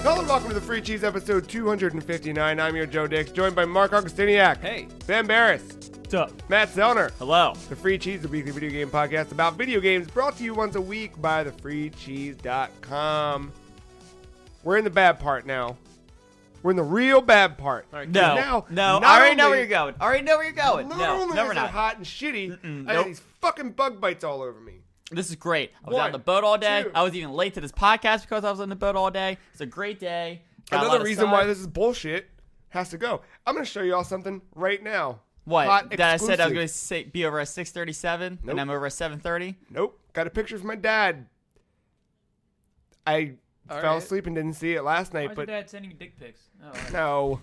Hello and welcome to the Free Cheese episode 259. I'm your Joe Dix, joined by Mark Augustiniak. Hey. Sam Barris. What's up? Matt Zellner. Hello. The Free Cheese, the weekly video game podcast about video games, brought to you once a week by thefreecheese.com. We're in the bad part now. We're in the real bad part. Right, No. I already know where you're going. Not only no, is we're it not. hot and shitty, I Nope. had these fucking bug bites all over me. This is great. I was out One, on the boat all day. two. I was even late to this podcast because I was on the boat all day. It's a great day. Got a lot Another of reason sun. why this is bullshit has to go. I'm going to show you all something right now. What? Hot That I said I was exclusive. going to be over at 6:37, Nope. and I'm over at 7:30. Nope. Got a picture from my dad. I fell asleep and didn't see it last night, Why's but your dad sending you dick pics? Oh, all right. no.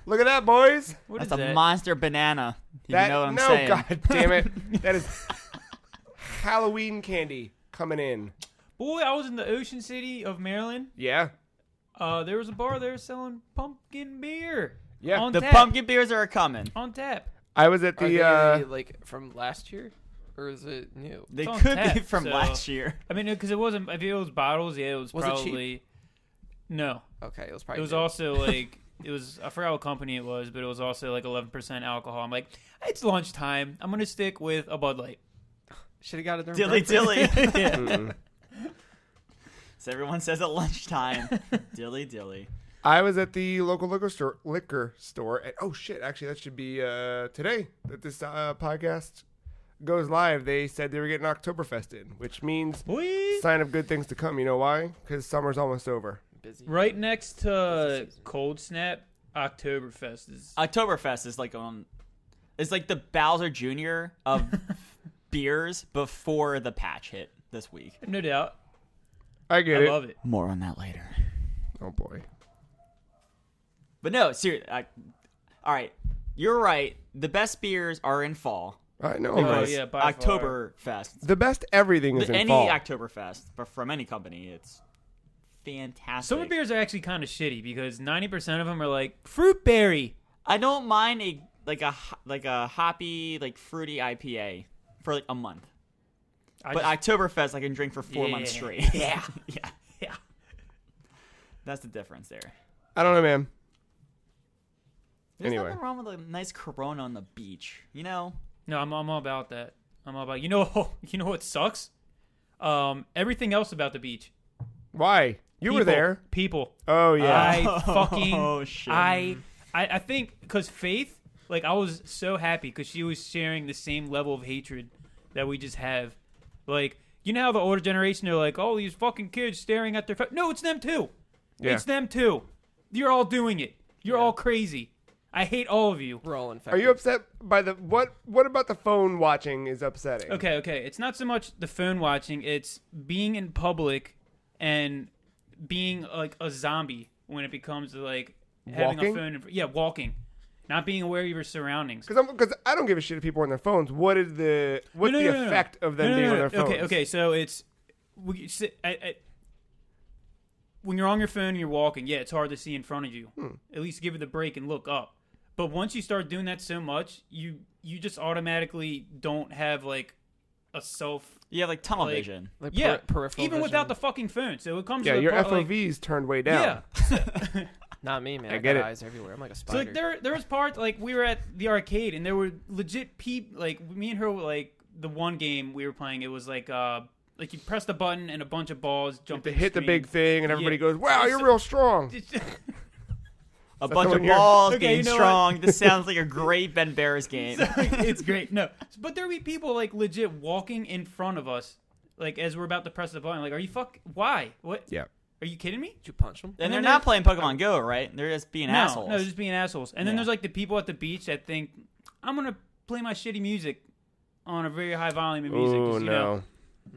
Look at that, boys. What That's is a that? monster banana. You That know what I'm no, saying? god damn it. That is Halloween candy coming in. Boy, I was in the Ocean City of Maryland. Yeah. There was a bar there selling pumpkin beer. Yeah. On The tap. pumpkin beers are coming. On tap. I was at Are the they like from last year, or is it new? They It's on could be tap, from so- last year. I mean, because it wasn't. If it was bottles, yeah, it was Was it cheap? probably. No, Okay, it was probably. it was new. also like it was. I forgot what company it was, but it was also like 11% alcohol. I'm like, it's lunchtime. I'm gonna stick with a Bud Light. Should have got it during Dilly breakfast. dilly. Yeah. Mm-mm. So everyone says at lunchtime. Dilly dilly. I was at the local liquor store at, oh shit, actually that should be today that this podcast goes live. They said they were getting Oktoberfest in, which means Boy. sign of good things to come. You know why? Because summer's almost over. Busy. Right next to Busy season. Cold Snap, Oktoberfest is. Oktoberfest is like it's like the Bowser Jr. of beers before the patch hit this week. No doubt. I get I it. love it. More on that later. Oh boy. But no, seriously. All right, you're right. The best beers are in fall. I know. Oh, Because yeah, by far. Oktoberfest. the best everything is in Any fall. Oktoberfest, but from any company, it's fantastic. Some of the beers are actually kind of shitty because 90% of them are like fruit berry. I don't mind a hoppy, like fruity IPA for like a month. But Oktoberfest, I can drink for 4 months Yeah. straight. Yeah. yeah. That's the difference there. I don't know, man. There's Anyway. nothing wrong with a nice Corona on the beach, you know? No, I'm all about that. I'm all about. You know what sucks? Everything else about the beach. Why? You were People. there. People. Oh yeah. I fucking. Oh, shit. I think because Faith, like I was so happy because she was sharing the same level of hatred that we just have. Like, you know how the older generation, they're like, oh, these fucking kids staring at their phone. No, it's them too. Yeah. It's them too. You're all doing it. You're all crazy. I hate all of you. We're all infected. Are you upset by the what? What about the phone watching is upsetting? Okay. It's not so much the phone watching. It's being in public and being like a zombie when it becomes to like having Walking? a phone. Walking. Not being aware of your surroundings. Because I don't give a shit if people are on their phones. What's the effect of them being on their phones? Okay. So it's when you're on your phone and you're walking. Yeah, it's hard to see in front of you. At least give it a break and look up. But once you start doing that so much, you just automatically don't have like a self. You have like tunnel Like- vision. Like Yeah, peripheral even vision? without the fucking phone. So it comes. Yeah, to the your part, FOV's turned way down. Yeah. Not me, man. I I get got it. eyes everywhere. I'm like a So spider. like there was parts like we were at the arcade and there were legit like me and her were like the one game we were playing. It was like you press the button and a bunch of balls jump. They in hit the screen. big thing and everybody Yeah. goes, "Wow, you're real strong." A that bunch the of one here? balls Okay, getting you know strong. This sounds like a great Ben Barris game. It's great. No, but there be people like legit walking in front of us, like as we're about to press the button. Like, are you why? What? Yeah. Are you kidding me? Did you punch them? And then they're not playing Pokemon Go, right? They're just being assholes. No, they're just being assholes. And then Yeah. there's like the people at the beach that think I'm gonna play my shitty music on a very high volume of music. 'cause, Oh you no. know,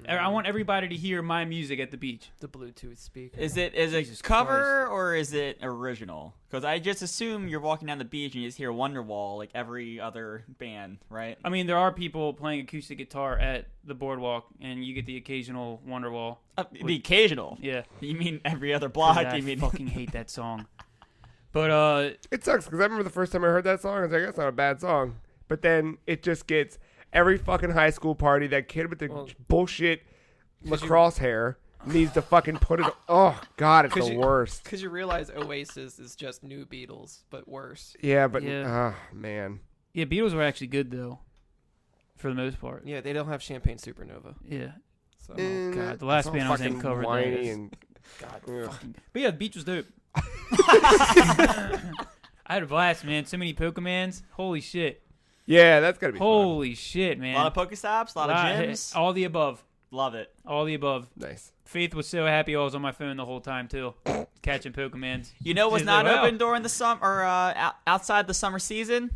I want everybody to hear my music at the beach. The Bluetooth speaker. Is it Jesus cover or is it original? Because I just assume you're walking down the beach and you just hear Wonderwall like every other band, right? I mean, there are people playing acoustic guitar at the boardwalk, and you get the occasional Wonderwall. The occasional. Yeah. You mean every other block? I You mean fucking hate that song. But It sucks because I remember the first time I heard that song, I was like, "That's not a bad song." But then it just gets every fucking high school party, that kid with the bullshit lacrosse hair needs to fucking put it. Oh God, it's the worst. Because you realize Oasis is just new Beatles, but worse. Yeah, but Yeah. oh man. Yeah, Beatles were actually good though, for the most part. Yeah, they don't have Champagne Supernova. Yeah. So. Oh God, the last It's all band I was in fucking covered whiny that. and God, ugh. But yeah, the beach was dope. I had a blast, man. So many Pokemons. Holy shit. Yeah, that's gotta be Holy shit, man. A lot of Pokestops, a lot of gyms. All the above. Love it. All the above. fun. Nice. Faith was so happy I was on my phone the whole time too, catching Pokemons. You know what's She's not like, wow. open during the summer or outside the summer season?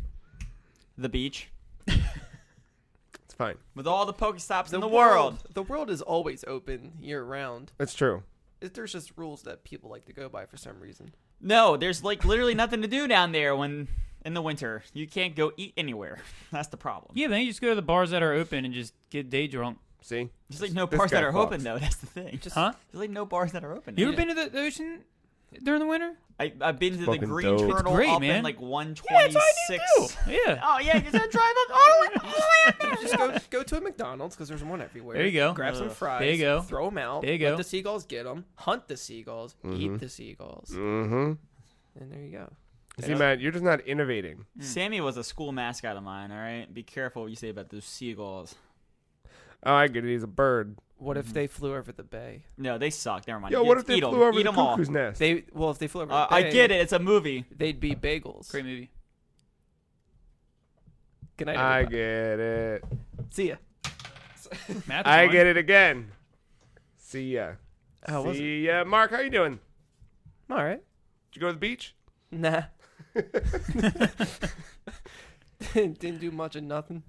The beach. It's fine. With all the Pokestops in the world. The world is always open year round. That's true. There's just rules that people like to go by for some reason. No, there's like literally nothing to do down there when in the winter. You can't go eat anywhere. That's the problem. Yeah, then you just go to the bars that are open and just get day drunk. See? There's like no This bars guy that are fucks. open though. That's the thing. Huh? There's like no bars that are open. You now. ever been to the ocean during the winter? I've been to the fucking Green dope. Turtle It's great, up man. in like Yeah, 126. that's what I do too. Yeah. Oh yeah, you just drive up all the way up there. Just go to a McDonald's because there's one everywhere. There you go. Grab some fries. There you go. Throw them out. There you Let go. the seagulls get them. Hunt the seagulls. Eat the seagulls. Mm-hmm. And there you go. See, Matt, you're just not innovating. Sammy was a school mascot of mine. All right, be careful what you say about those seagulls. Oh, I get it. He's a bird. What if they flew over the bay? No, they suck. Never mind. Yo, what if they Eat 'em. flew over Eat the 'em all. cuckoo's nest? If they flew over the I bay, get it. It's a movie. They'd be bagels. Great movie. Good night, I everybody. get it. See ya. Matt, I get it again. See ya. How was it? See ya. Mark, how you doing? All right. Did you go to the beach? Nah. Didn't do much of nothing.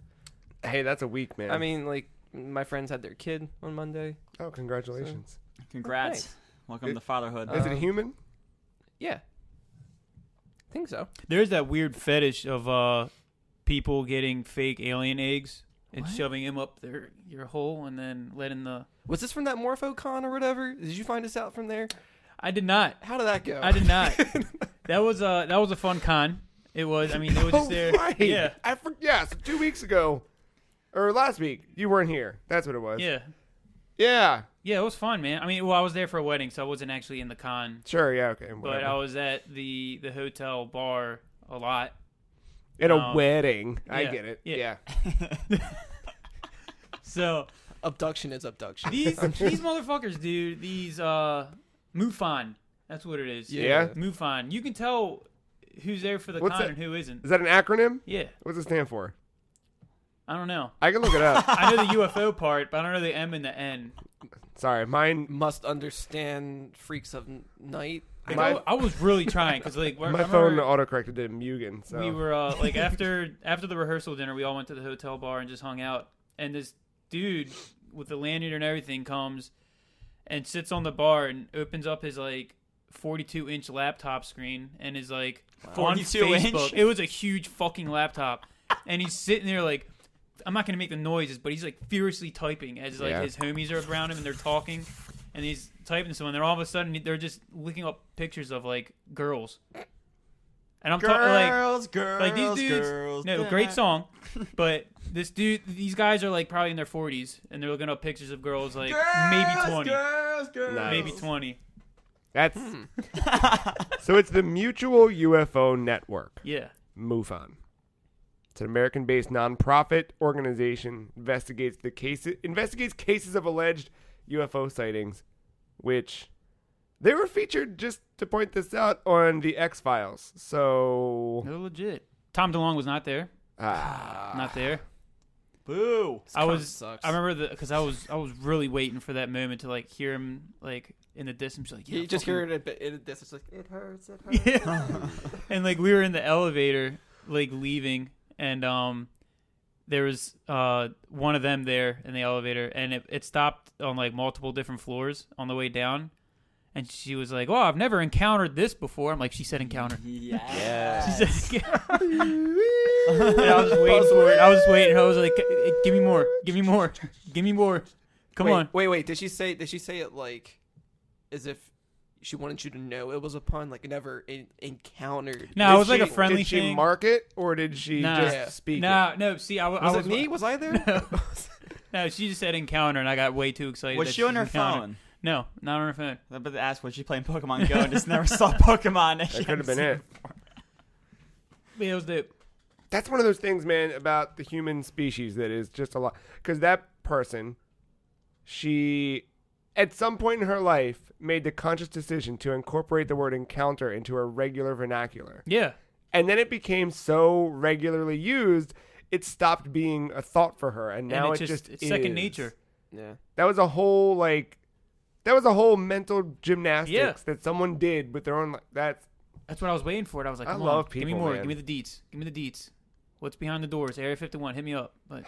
Hey, that's a week, man. I mean, like, my friends had their kid on Monday. oh, congratulations. Congrats. Thanks. Welcome to fatherhood. Is it human? Yeah. I think so. There's that weird fetish of people getting fake alien eggs and What? shoving them up your hole and then letting the. Was this from that MorphoCon or whatever? Did you find us out from there? I did not. How did that go? I did not. That was a fun con. It was. I mean, it was just there. Right. Yeah. So 2 weeks ago, or last week, you weren't here. That's what it was. Yeah. Yeah. Yeah, it was fun, man. I mean, well, I was there for a wedding, so I wasn't actually in the con, Sure. Yeah. Okay. but Whatever. I was at the hotel bar a lot. At a wedding. I yeah, get it. yeah. Yeah. So Abduction is abduction. these motherfuckers, dude. These MUFON. That's what it is. Yeah? MUFON. You can tell who's there for the What's con that? and who isn't. Is that an acronym? Yeah. What's it stand for? I don't know. I can look it up. I know the UFO part, but I don't know the M and the N. Sorry, mine. Must understand freaks of night. I was really trying because like My phone autocorrected to Mugen. So we were like after the rehearsal dinner, we all went to the hotel bar and just hung out. And this dude with the lanyard and everything comes and sits on the bar and opens up his like 42-inch laptop screen and is like on 42-inch? Facebook. It was a huge fucking laptop, and he's sitting there like, I'm not gonna make the noises, but he's like furiously typing as like Yeah. his homies are around him and they're talking, and he's typing to someone. Then all of a sudden they're just looking up pictures of like girls, and I'm talking like. Girls, Like these dudes, girls. no, great song, but these guys are like probably in their 40s, and they're looking up pictures of girls like maybe 20, Girls. Nice. maybe 20. that's so it's the Mutual UFO Network, Yeah, MUFON. It's an American-based nonprofit organization investigates cases of alleged UFO sightings, which they were featured, just to point this out, on the X-Files. So they're legit. Tom DeLonge was not there. Not there. Boo. I was. Sucks. I remember because I was really waiting for that moment to like hear him like in the distance, like yeah, You just fucking- hear it a bit in this. It's like it hurts. It hurts. Yeah. And like we were in the elevator, like leaving, and there was one of them there in the elevator, and it stopped on like multiple different floors on the way down, and she was like, "Oh, I've never encountered this before." I'm like, she said encountered. Yes. She said, and I was just waiting for it. I was just waiting. I was like, "Give me more. Give me more. Give me more. Come on." Wait. Did she say it like as if she wanted you to know it was a pun? Like never encountered. No, it was like a friendly Did she thing. mark it, or did she Nah. just Yeah. speak it? No. See, I Was was it me? Was I there? No, she just said encounter, and I got way too excited. Was that she on her encountered. phone? No, not on her phone. I'm about to ask what she's playing Pokemon Go and just never saw Pokemon. That could have been it. Yeah, it was the. That's one of those things, man, about the human species that is just a lot. Because that person, she, at some point in her life, made the conscious decision to incorporate the word encounter into her regular vernacular. Yeah. And then it became so regularly used, it stopped being a thought for her. And now it's it's second is. nature. Yeah. That was a whole, mental gymnastics that someone did with their own, That's what I was waiting for. I was like, I come love on, give me people, more. man. Give me the deets. Give me the deets. What's behind the doors? Area 51. Hit me up. But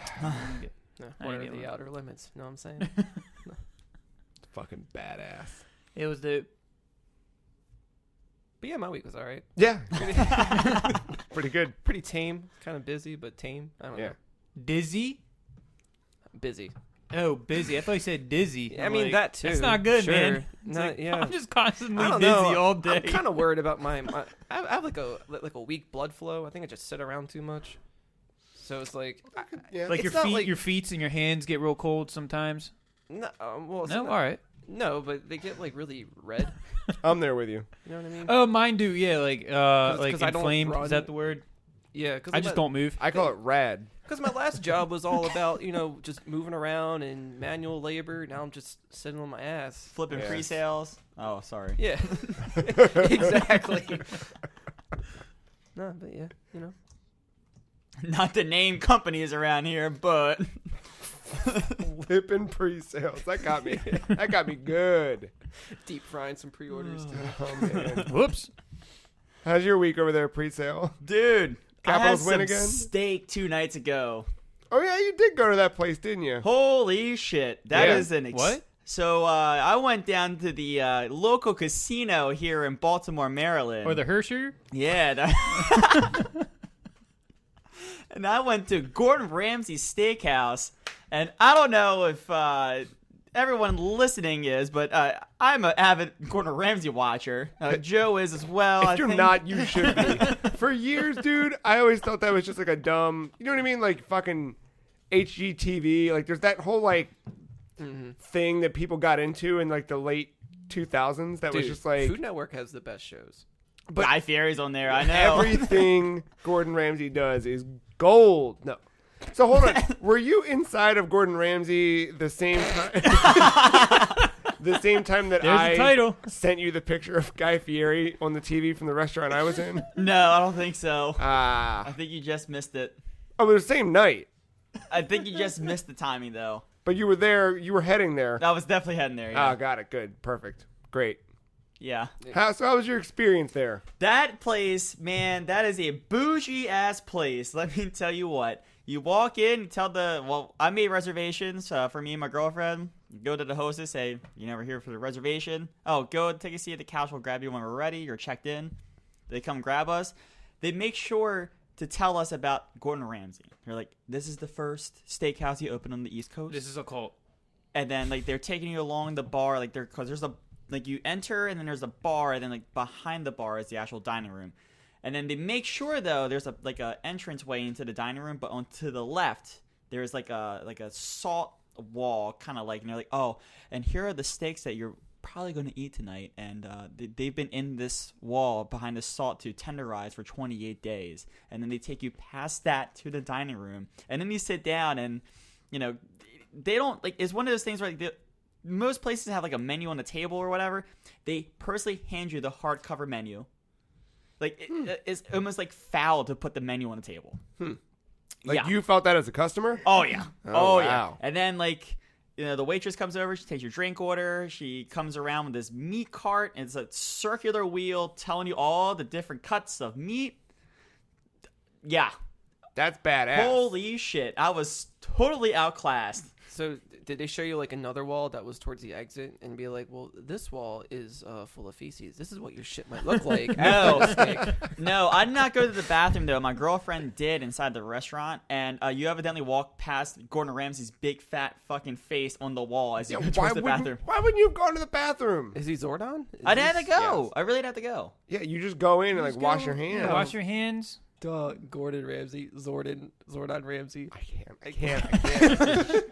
What are get the one. outer limits? You know what I'm saying? fucking badass. it was the. But yeah, my week was all right. Yeah. Pretty good. Pretty tame. Kind of busy, but tame. I don't Yeah. know. Dizzy? Busy. Oh, busy. I thought you said dizzy. I I'm mean, like, that too. That's not good, Sure. man. It's No, like, yeah. I'm just constantly I don't dizzy know. all day. I'm kind of worried about my I have like a weak blood flow. I think I just sit around too much. So it's like, Yeah. like it's your not feet, like- your feet and your hands get real cold sometimes. no, well, it's No, not- all right. no, but they get like really red. I'm there with you. You know what I mean? Oh, mine do. Yeah, like 'Cause I don't inflamed. run. Is that the word? Yeah, because I just don't move. I call it rad. Because my last job was all about just moving around and manual labor. Now I'm just sitting on my ass. Flipping Yeah. pre-sales. Oh, sorry. Yeah, exactly. No, but yeah, Not to name companies around here, but Flipping pre-sales. That got me. That got me good. deep frying some pre-orders. Too. Oh, man. Whoops. How's your week over there, pre-sale? dude, Capitals I had win some again? steak 2 nights ago. Oh, yeah, you did go to that place, didn't you? Holy shit! That Yeah. is What? So I went down to the local casino here in Baltimore, Maryland. Or the Hersher? Yeah. And I went to Gordon Ramsay's Steakhouse, and I don't know if everyone listening is, but I'm an avid Gordon Ramsay watcher. Joe is as well. If I you're think. not, you should be. For years, dude, I always thought that was just like a dumb, you know what I mean? Like fucking HGTV. Like there's that whole like thing that people got into in like the late 2000s that was just like Food Network has the best shows. But Guy Fieri's on there. I know. everything Gordon Ramsay does is gold. No. So hold on. Were you inside of Gordon Ramsay the same time? The same time that There's the title. sent you the picture of Guy Fieri on the TV from the restaurant I was in? No, I don't think so. Ah. I think you just missed it. Oh, it was the same night. I think you just missed the timing, though. But you were there. You were heading there. That was definitely heading there. Yeah. Oh, got it. Good. Perfect. Great. Yeah. So how was your experience there? That place, man, that is a bougie ass place. Let me tell you what. You walk in, you tell I made reservations for me and my girlfriend. You go to the hostess, say, you never here for the reservation. Oh, go take a seat at the couch. We'll grab you when we're ready. You're checked in. They come grab us. They make sure to tell us about Gordon Ramsay. They're like, this is the first steakhouse he opened on the East Coast. This is a cult. And then like they're taking you along the bar, like because there's a like you enter and then there's a bar, and then like behind the bar is the actual dining room. And then they make sure though there's a entrance way into the dining room, but on to the left there's like a salt wall, kind of like, and they're like, oh, and here are the steaks that you're probably going to eat tonight, and they've been in this wall behind the salt to tenderize for 28 days, and then they take you past that to the dining room, and then you sit down, and they don't like, it's one of those things where like most places have like a menu on the table or whatever. They personally hand you the hardcover menu. Like it's almost like foul to put the menu on the table. Like Yeah. you felt that as a customer? Oh yeah. Oh, Yeah. wow. And then like the waitress comes over, she takes your drink order, she comes around with this meat cart, and it's a circular wheel telling you all the different cuts of meat. Yeah. That's badass. Holy shit. I was totally outclassed. So did they show you like another wall that was towards the exit and be like, well, this wall is full of feces. This is what your shit might look like. No. after the steak. No, I did not go to the bathroom, though. My girlfriend did inside the restaurant, and you evidently walked past Gordon Ramsay's big, fat fucking face on the wall as you Yeah, went towards the bathroom. why wouldn't you have gone to the bathroom? Is he Zordon? I had to go. Yes. I really had to go. Yeah, you just go in and like Just wash go- your hands. Yeah, wash your hands. Duh, Gordon Ramsay, Zordon Ramsay. I can't.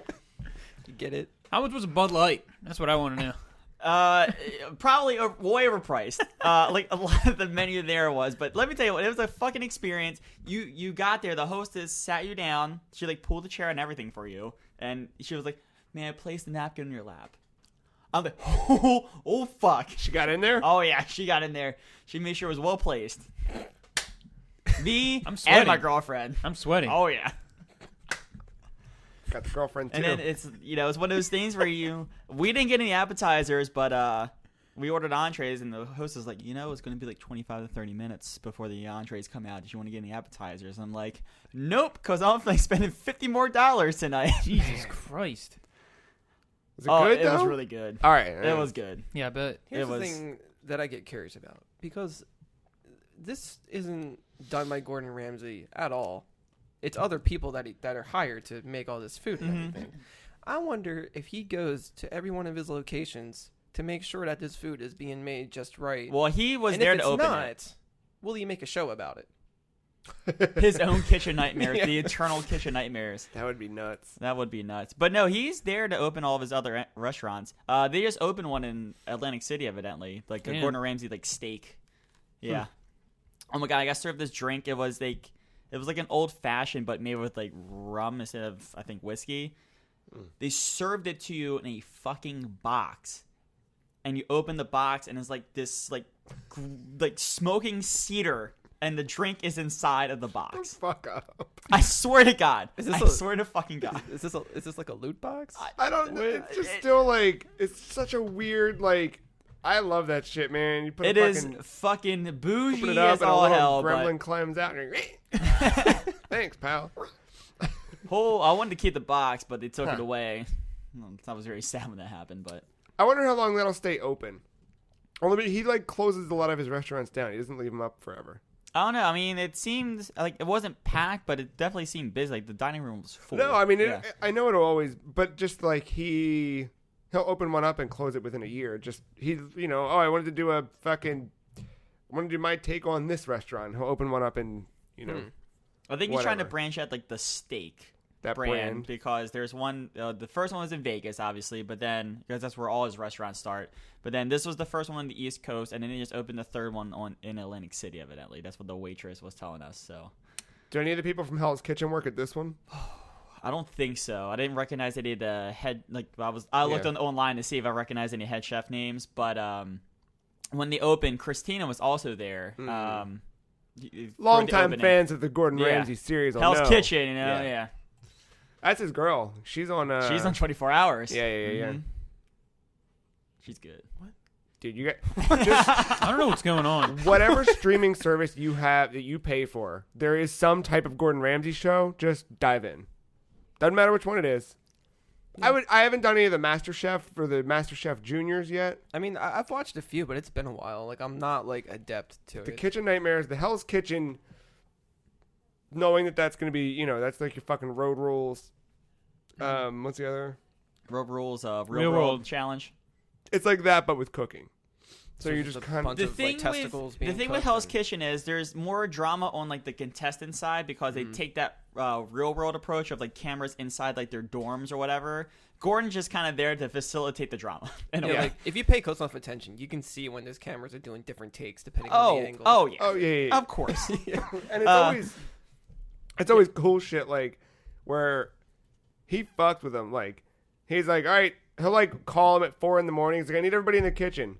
You get it? How much was a Bud Light? That's what I want to know. Probably way overpriced. Like a lot of the menu there was, but let me tell you what, it was a fucking experience. You got there, the hostess sat you down, she like pulled the chair and everything for you, and she was like, "May I place the napkin in your lap?" I'm like, oh fuck. She got in there? Oh yeah, she got in there. She made sure it was well placed. Me I'm and sweating. my girlfriend. I'm sweating. Oh yeah. Got the girlfriend too. And then it's it's one of those things where we didn't get any appetizers, but we ordered entrees, and the host was like, it's going to be like 25 to 30 minutes before the entrees come out. Did you want to get any appetizers? And I'm like, nope, because I'm like spending $50 more tonight. Jesus Christ. Was it good, it though? was really good. All right. It was good. Yeah, I bet. Here's It the was- thing that I get curious about, because this isn't done by Gordon Ramsay at all. It's other people that are hired to make all this food and everything. I wonder if he goes to every one of his locations to make sure that this food is being made just right. Well, he was and there if to it's open not, will he make a show about it? it. His own kitchen nightmares, Yeah. the eternal kitchen nightmares. That would be nuts. That would be nuts. But no, he's there to open all of his other restaurants. They just opened one in Atlantic City, evidently, like a Damn. Gordon Ramsay like steak. Yeah. Oh my god, I got served this drink. It was like an old fashioned, but made with like rum instead of, I think, whiskey. They served it to you in a fucking box, and you open the box, and it's like this like smoking cedar, and the drink is inside of the box. Fuck up. I swear to God. Is this I a- swear to fucking God. Is this like a loot box? I don't know. It's just still like, it's such a weird, like, I love that shit, man. You put It a is fucking, fucking open bougie it up as and a all little hell. gremlin But climbs out and thanks, pal. I wanted to keep the box, but they took Huh. it away. I was very sad when that happened, but I wonder how long that'll stay open. Only he like closes a lot of his restaurants down. He doesn't leave them up forever. I don't know. I mean, it seems like it wasn't packed, but it definitely seemed busy. Like the dining room was full. No, I mean, Yeah. I know it'll always, but just like he'll open one up and close it within a year. Just I wanted to do my take on this restaurant. He'll open one up and I think he's trying to whatever. branch out like the steak that brand. because there's one. The first one was in Vegas, obviously, but then because that's where all his restaurants start. But then this was the first one on the East Coast, and then he just opened the third one in Atlantic City. Evidently, that's what the waitress was telling us. So Do any of the people from Hell's Kitchen work at this one? I don't think so. I didn't recognize any of the head. Like I looked online to see if I recognized any head chef names, but when they opened, Christina was also there. For the Longtime opening. fans of the Gordon Yeah. Ramsay series will Hell's know. Kitchen, Yeah. yeah. That's his girl. She's on. She's on 24 Hours. Yeah. Mhm. She's good. Dude, you got just I don't know what's going on. whatever streaming service you have that you pay for. There is some type of Gordon Ramsay show. Just dive in. Doesn't matter which one it is. I haven't done any of the MasterChef or the MasterChef Juniors yet. I mean, I've watched a few, but it's been a while. Like, I'm not like adept to The it. Kitchen Nightmares, the Hell's Kitchen. Knowing that's going to be, that's like your fucking Road Rules. What's the other? Road Rules, Real Real World World. Challenge. It's like that, but with cooking. So you're just just a kind bunch of. of like testicles the being thing with cooked Hell's and- Kitchen is there's more drama on like the contestant side because they take that real world approach of like cameras inside like their dorms or whatever. Gordon's just kind of there to facilitate the drama. In a Yeah, way. like if you pay close enough attention, you can see when those cameras are doing different takes depending on the angle. Oh yeah. Oh yeah. Of course. And it's always cool shit like where he fucked with them. Like he's like, all right, he'll like call him at 4 a.m. He's like, I need everybody in the kitchen,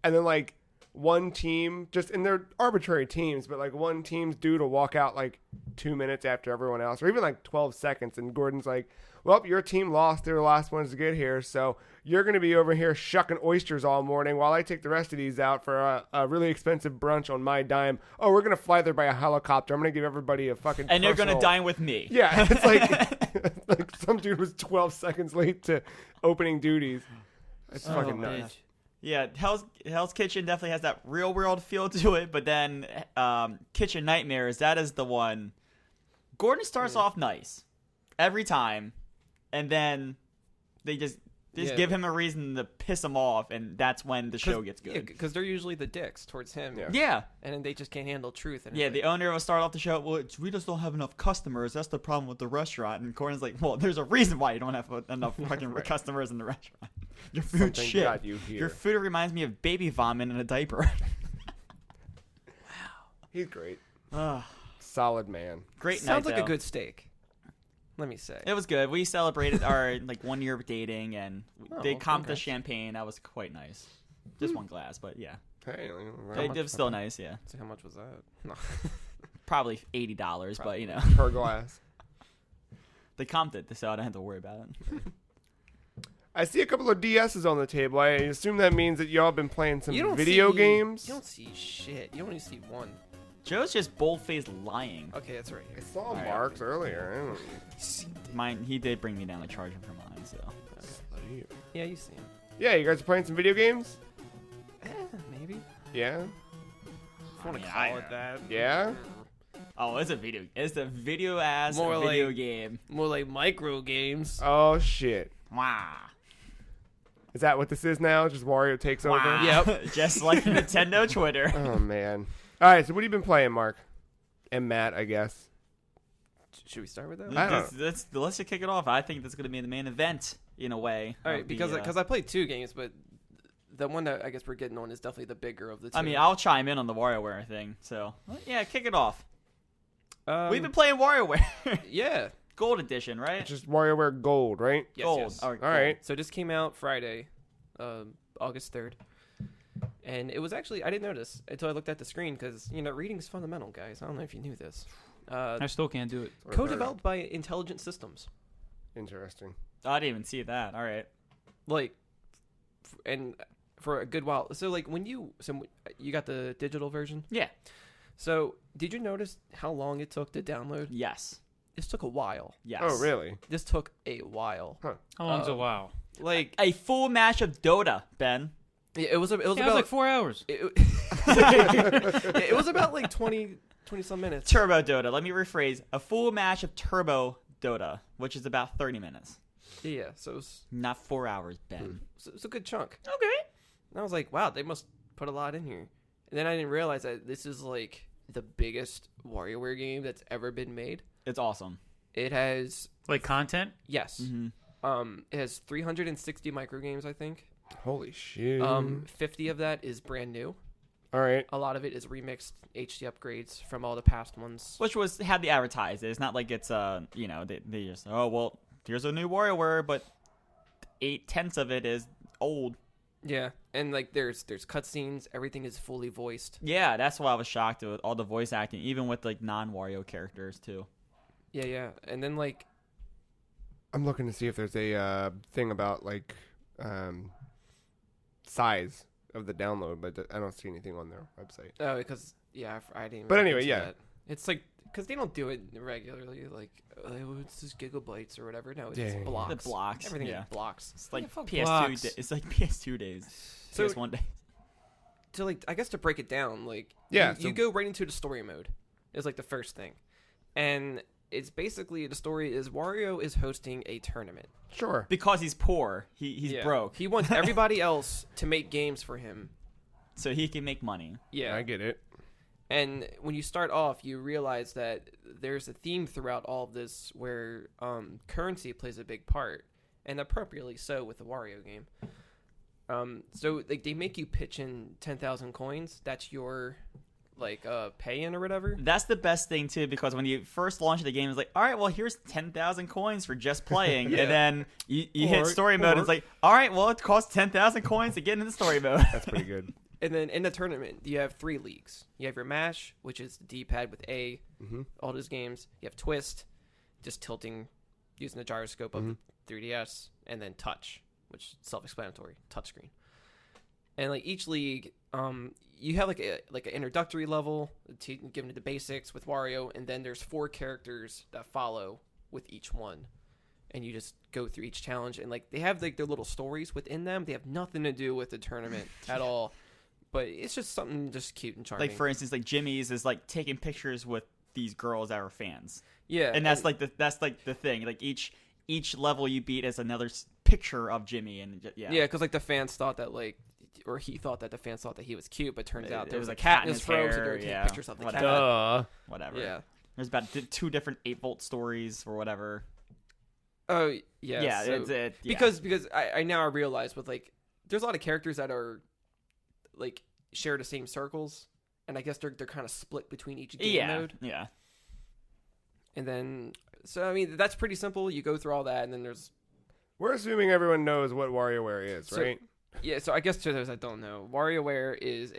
and then like one team, just in their arbitrary teams, but like one team's due to walk out like 2 minutes after everyone else, or even like 12 seconds, and Gordon's like, well, your team lost. They're the last ones to get here, so you're going to be over here shucking oysters all morning while I take the rest of these out for a really expensive brunch on my dime. Oh, we're going to fly there by a helicopter. I'm going to give everybody a fucking And you're gonna personal- dine with me. Yeah, it's like like some dude was 12 seconds late to opening duties. It's fucking nuts. bitch. Yeah, Hell's Kitchen definitely has that real world feel to it, but then Kitchen Nightmares, that is the one. Gordon starts off nice every time, and then they just Yeah. give him a reason to piss him off, and that's when the show gets good. because they're usually the dicks towards him. Yeah. Yeah. And then they just can't handle truth. And Yeah, the owner will start off the show, well, we just don't have enough customers. That's the problem with the restaurant. And Gordon's like, well, there's a reason why you don't have enough fucking customers in the restaurant. Your food Something shit. got you here. Your food reminds me of baby vomit in a diaper. He's great. Ugh. Solid man. Great night. Sounds like though. a good steak. Let me say. It was good. We celebrated our 1 year of dating, and they comped the congrats. champagne. That was quite nice. Just one glass, but yeah, Hey, it was still nice. Yeah, So how much was that? No. probably $80, but you know, per glass. they comped it, so I don't have to worry about it. I see a couple of DSs on the table. I assume that means that y'all been playing some You don't video see- games. You don't see shit. You only see one. Joe's just bold-faced lying. Okay, that's right I here. saw Alright. Mark's earlier. I don't Mine, he did bring me down the charger for mine, so. know. Yeah, you see him. Yeah, you guys are playing some video games? Maybe. Yeah? If you want to I mean, call it that. Yeah? Oh, it's a video ass More video like- game. More like micro games. Oh, shit. Wow. Is that what this is now? Just Wario takes over? Wow. Yep. Just like Nintendo Twitter. Oh, man. All right, so what have you been playing, Mark? And Matt, I guess. Should we start with that? I don't Let's just kick it off. I think that's going to be the main event in a way. All right, of the, because I played 2 games, but the one that I guess we're getting on is definitely the bigger of the 2. I mean, I'll chime in on the WarioWare thing. So yeah, kick it off. We've been Um, playing WarioWare yeah. Gold Edition, right? It's just WarioWare Gold, right? Yes, Gold. yes. All right. All right. So this came out Friday, August 3rd. And it was actually, I didn't notice until I looked at the screen because, reading is fundamental, guys. I don't know if you knew this. I still can't do it. Or Co-developed by Intelligent Systems. Interesting. Oh, I didn't even see that. All right. And for a good while. So, when you got the digital version? Yeah. So, did you notice how long it took to download? Yes. This took a while. Yes. Oh, really? This took a while. How long's a while? A full match of Dota, Ben. It was Yeah, it was about like 4 hours. it was about 20 some minutes. Turbo Dota. Let me rephrase. A full match of Turbo Dota, which is about 30 minutes. Yeah, so it Not 4 hours, Ben. was a good chunk. Okay. And I was like, wow, they must put a lot in here. And then I didn't realize that this is the biggest WarioWare game that's ever been made. It's awesome. It has Like content? yes, Mm-hmm. it has 360 microgames, I think. Holy shit. 50 of that is brand new. All right. A lot of it is remixed HD upgrades from all the past ones. Which had the advertised. It's not like it's they just here's a new WarioWare, but 8/10 of it is old. Yeah, and there's cutscenes. Everything is fully voiced. Yeah, that's why I was shocked with all the voice acting, even with non-Wario characters too. Yeah, and then I'm looking to see if there's a thing about size of the download, but I don't see anything on their website. oh, because I didn't. But look anyway, into yeah. that. It's because they don't do it regularly. It's just gigabytes or whatever. No, it's Yeah. blocks. The blocks, Everything yeah. is blocks. It's like fuck PS2. blocks. It's like PS2 days. So- PS1 days. To I guess to break it down, Yeah, you so- go right into the story mode. Is the first thing, and it's basically the story is Wario is hosting a tournament. Sure. Because he's poor, he's Yeah. broke, He wants everybody else to make games for him. so he can make money. Yeah, I get it. and when you start off, you realize that there's a theme throughout all of this where currency plays a big part, and appropriately so with the Wario game. So they make you pitch in 10,000 coins. That's your pay in or whatever. That's the best thing too, because when you first launch the game, it's like, all right, well, here's 10,000 coins for just playing, Yeah. and then you hit story mode, and it's or- like, all right, well, it costs 10,000 coins to get into the story mode. That's pretty good. And then in the tournament, you have 3 leagues. You have your mash, which is the D-pad with A, Mhm. all those games. You have twist, just tilting using the gyroscope of the 3DS, and then touch, which is self-explanatory, touchscreen. And each league, you have an introductory level, given to the basics with Wario, and then there's 4 characters that follow with each one. And you just go through each challenge, and they have their little stories within them. They have nothing to do with the tournament at all. But it's just something just cute and charming. For instance, Jimmy's is taking pictures with these girls that are fans, yeah, and that's the thing. Each level you beat is another picture of Jimmy, and yeah, because the fans thought that or he thought that the fans thought that he was cute, but turns out there was a a cat in his his fro, so hair, they were taking yeah, pictures of the whatever. cat. Duh. whatever. Yeah, There's about 2 different 8-volt stories or whatever. Oh yeah, Yeah, so- yeah. because I now realize with like there's a lot of characters that are like share the same circles, and I guess they're kind of split between each game mode. Yeah. And then so I mean that's pretty simple. You go through all that, and then there's We're assuming everyone knows what WarioWare is, So- right? yeah. So I guess to those that don't know, WarioWare is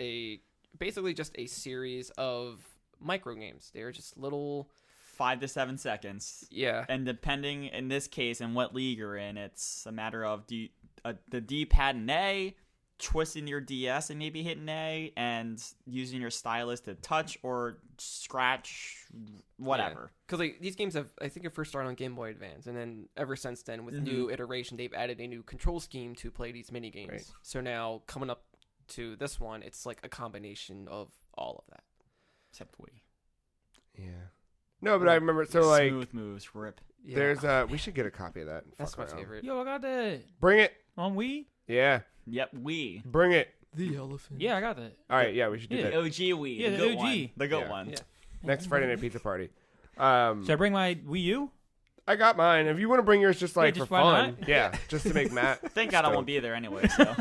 basically just a series of micro games. They're just little 5 to 7 seconds. yeah. And depending, in this case, in what league you're in, it's a matter of the D-pad and A, twisting your DS and maybe hitting A, and using your stylus to touch or scratch, whatever. Because like these games have, I think, it first started on Game Boy Advance, and then ever since then, with new iteration, they've added a new control scheme to play these mini games. Right. So now coming up to this one, it's like a combination of all of that. Except we. Yeah. No, but I remember. So like, Smooth moves, rip. Yeah. there's we should get a copy of that. and That's fuck my around. favorite. Yo, I got that Bring it. on Wii. Yeah. Yep, we. Bring it. The elephant. Yeah, I got that. All right. Yeah, we should do Yeah. that The OG we. Yeah, the the good OG. one. The good Yeah. one. Yeah. next Friday night pizza party. Should I bring my Wii U? I got mine. If you want to bring yours, just like just for why fun, not? yeah, just to make Matt. Thank God I won't be there anyway, so.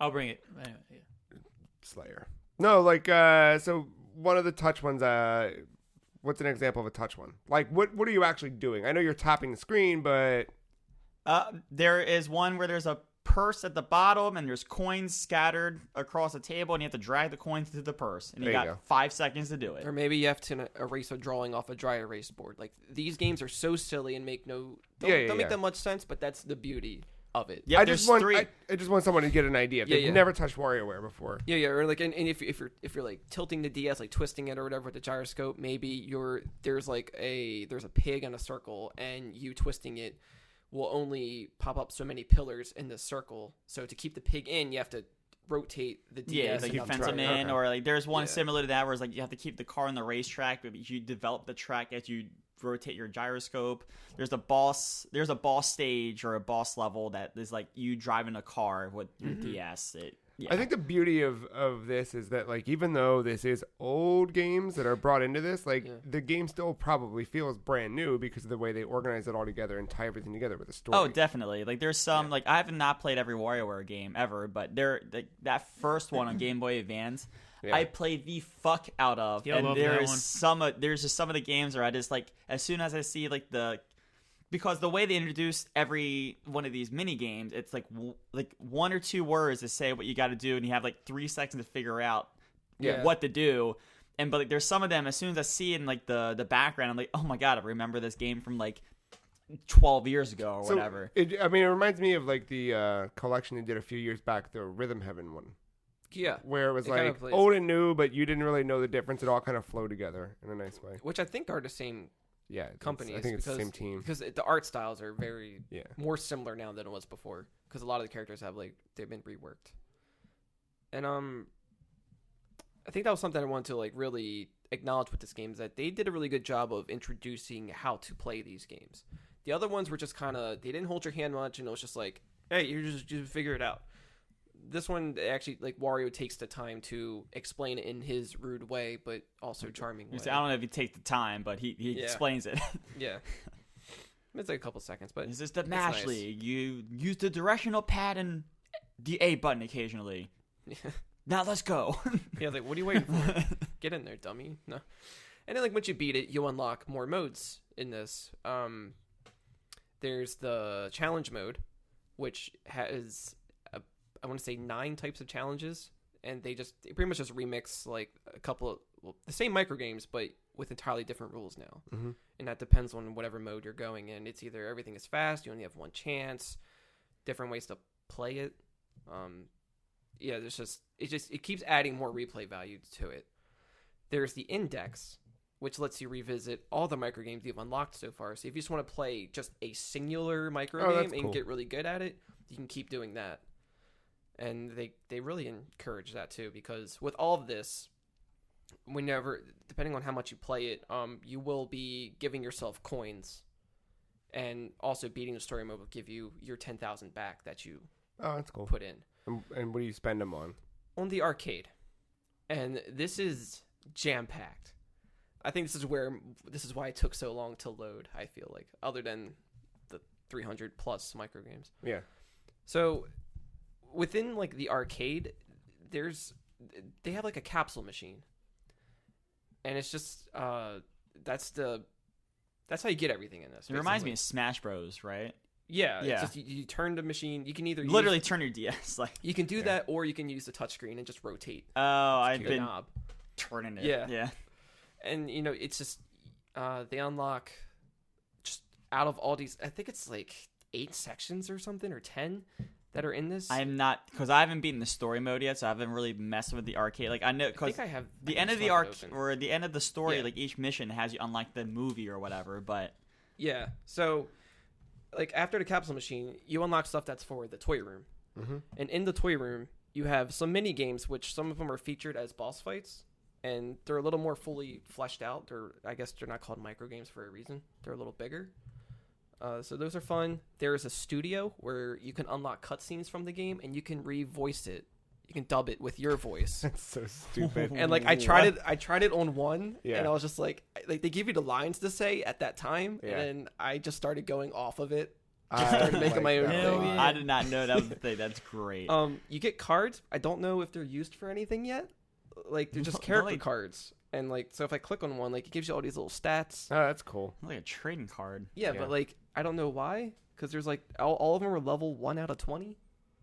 I'll bring it. Anyway, yeah. Slayer. No, like so one of the touch ones. What's an example of a touch one? Like what are you actually doing? I know you're tapping the screen, but There is one where there's a purse at the bottom and there's coins scattered across the table and you have to drag the coins into the purse. And you There you got go. 5 seconds to do it. Or maybe you have to erase a drawing off a dry erase board. Like these games are so silly and make don't make that much sense, but that's the beauty of it. Yep, I there's just want 3. I just want someone to get an idea. If Yeah, they've yeah. never touched WarioWare before. Yeah, or like, and if you're like tilting the DS, like twisting it or whatever with the gyroscope, maybe there's a pig in a circle, and you twisting it will only pop up so many pillars in the circle. So to keep the pig in, you have to rotate the DS. Yeah, like you enough fence to- them in, Okay. or like there's one Yeah. similar to that where it's like you have to keep the car on the racetrack, but you develop the track as you rotate your gyroscope. There's a boss stage or a boss level that is like you driving a car with your DS. I think the beauty of this is that like even though this is old games that are brought into this, like Yeah. the game still probably feels brand new because of the way they organize it all together and tie everything together with a story. Oh, definitely. Like there's some like I have not played every WarioWare game ever, but that first one on Game Boy Advance, Yeah. I played the fuck out of. Yeah, I and love that one. there's just some of the games where I just like as soon as I see like because the way they introduce every one of these mini games, it's like one or two words to say what you got to do, and you have like 3 seconds to figure out Yeah. what to do. And but like, there's some of them. As soon as I see it in like the background, I'm like, oh my god, I remember this game from like 12 years ago or So, whatever. it reminds me of like the collection they did a few years back, the Rhythm Heaven one, Yeah, where it was It kind like of plays- old and new, but you didn't really know the difference. It all kind of flowed together in a nice way. which I think are the same Yeah, it's- companies. I think it's the because- same team. because the art styles are very Yeah. more similar now than it was before. Because a lot of the characters have they've been reworked. And I think that was something I wanted to like really acknowledge with this game, is that they did a really good job of introducing how to play these games. The other ones were just kind of, they didn't hold your hand much, and it was just like, hey, you just figure it out. This one actually, like, Wario takes the time to explain it in his rude way, but also charming way. I don't know if he takes the time, but he Yeah. explains it. Yeah. It's like a couple seconds, but This is the it's Mash nice. League. You use the directional pad and the A button occasionally. Now let's go. Yeah, like, what are you waiting for? Get in there, dummy. No. And then, like, once you beat it, you unlock more modes in this. There's the challenge mode, which has, I want to say 9 types of challenges. And they pretty much just remix, like, a couple of, the same micro games, but with entirely different rules now. Mhm. And that depends on whatever mode you're going in. It's either everything is fast, you only have one chance, different ways to play it. Yeah, it keeps adding more replay value to it. There's the index, which lets you revisit all the micro games you've unlocked so far. So if you just want to play just a singular micro Oh, game that's and cool. get really good at it, you can keep doing that. And they really encourage that too, because with all of this, depending on how much you play it, you will be giving yourself coins, and also beating the story mode will give you your 10,000 back that you Oh, that's cool. put in And what do you spend them on? the arcade. And this is jam packed. I think this is why it took so long to load. I feel like, other than 300 plus microgames. Yeah. So within like the arcade, they have like a capsule machine, and it's just that's how you get everything in this. It reminds me of Smash Bros, right? Yeah. Yeah. It's just you turn the machine. You can either Literally turn your DS. Like, you can do that, or you can use the touchscreen and just rotate oh, I've the been knob. turning it. Yeah. Yeah. And it's just they unlock just out of all these. I think it's like 8 sections or something, or 10 that are in this. I'm not, because I haven't beaten the story mode yet, so I haven't really messed with the arcade. Like, I know, I because think I have the I end of just the left it arc open. or the end of the story, Yeah. like each mission has you unlock the movie or whatever. But Yeah. So, like after the capsule machine, you unlock stuff that's for the toy room, and in the toy room, you have some mini games, which some of them are featured as boss fights, and they're a little more fully fleshed out. I guess they're not called micro games for a reason. They're a little bigger. So those are fun. There is a studio where you can unlock cutscenes from the game, and you can re-voice it. You can dub it with your voice. That's so stupid. And like I tried it on one, Yeah. and I was just like they give you the lines to say at that time, Yeah. and then I just started going off of it. I started making my own that a Hell lot. yeah. I did not know that was the thing. That's great. You get cards. I don't know if they're used for anything yet. Like they're just No, character like- cards, and like so if I click on one, like it gives you all these little stats. Oh, that's cool. Like a trading card. Yeah, Yeah. but like I don't know why, because there's like all of them are level 1 out of 20,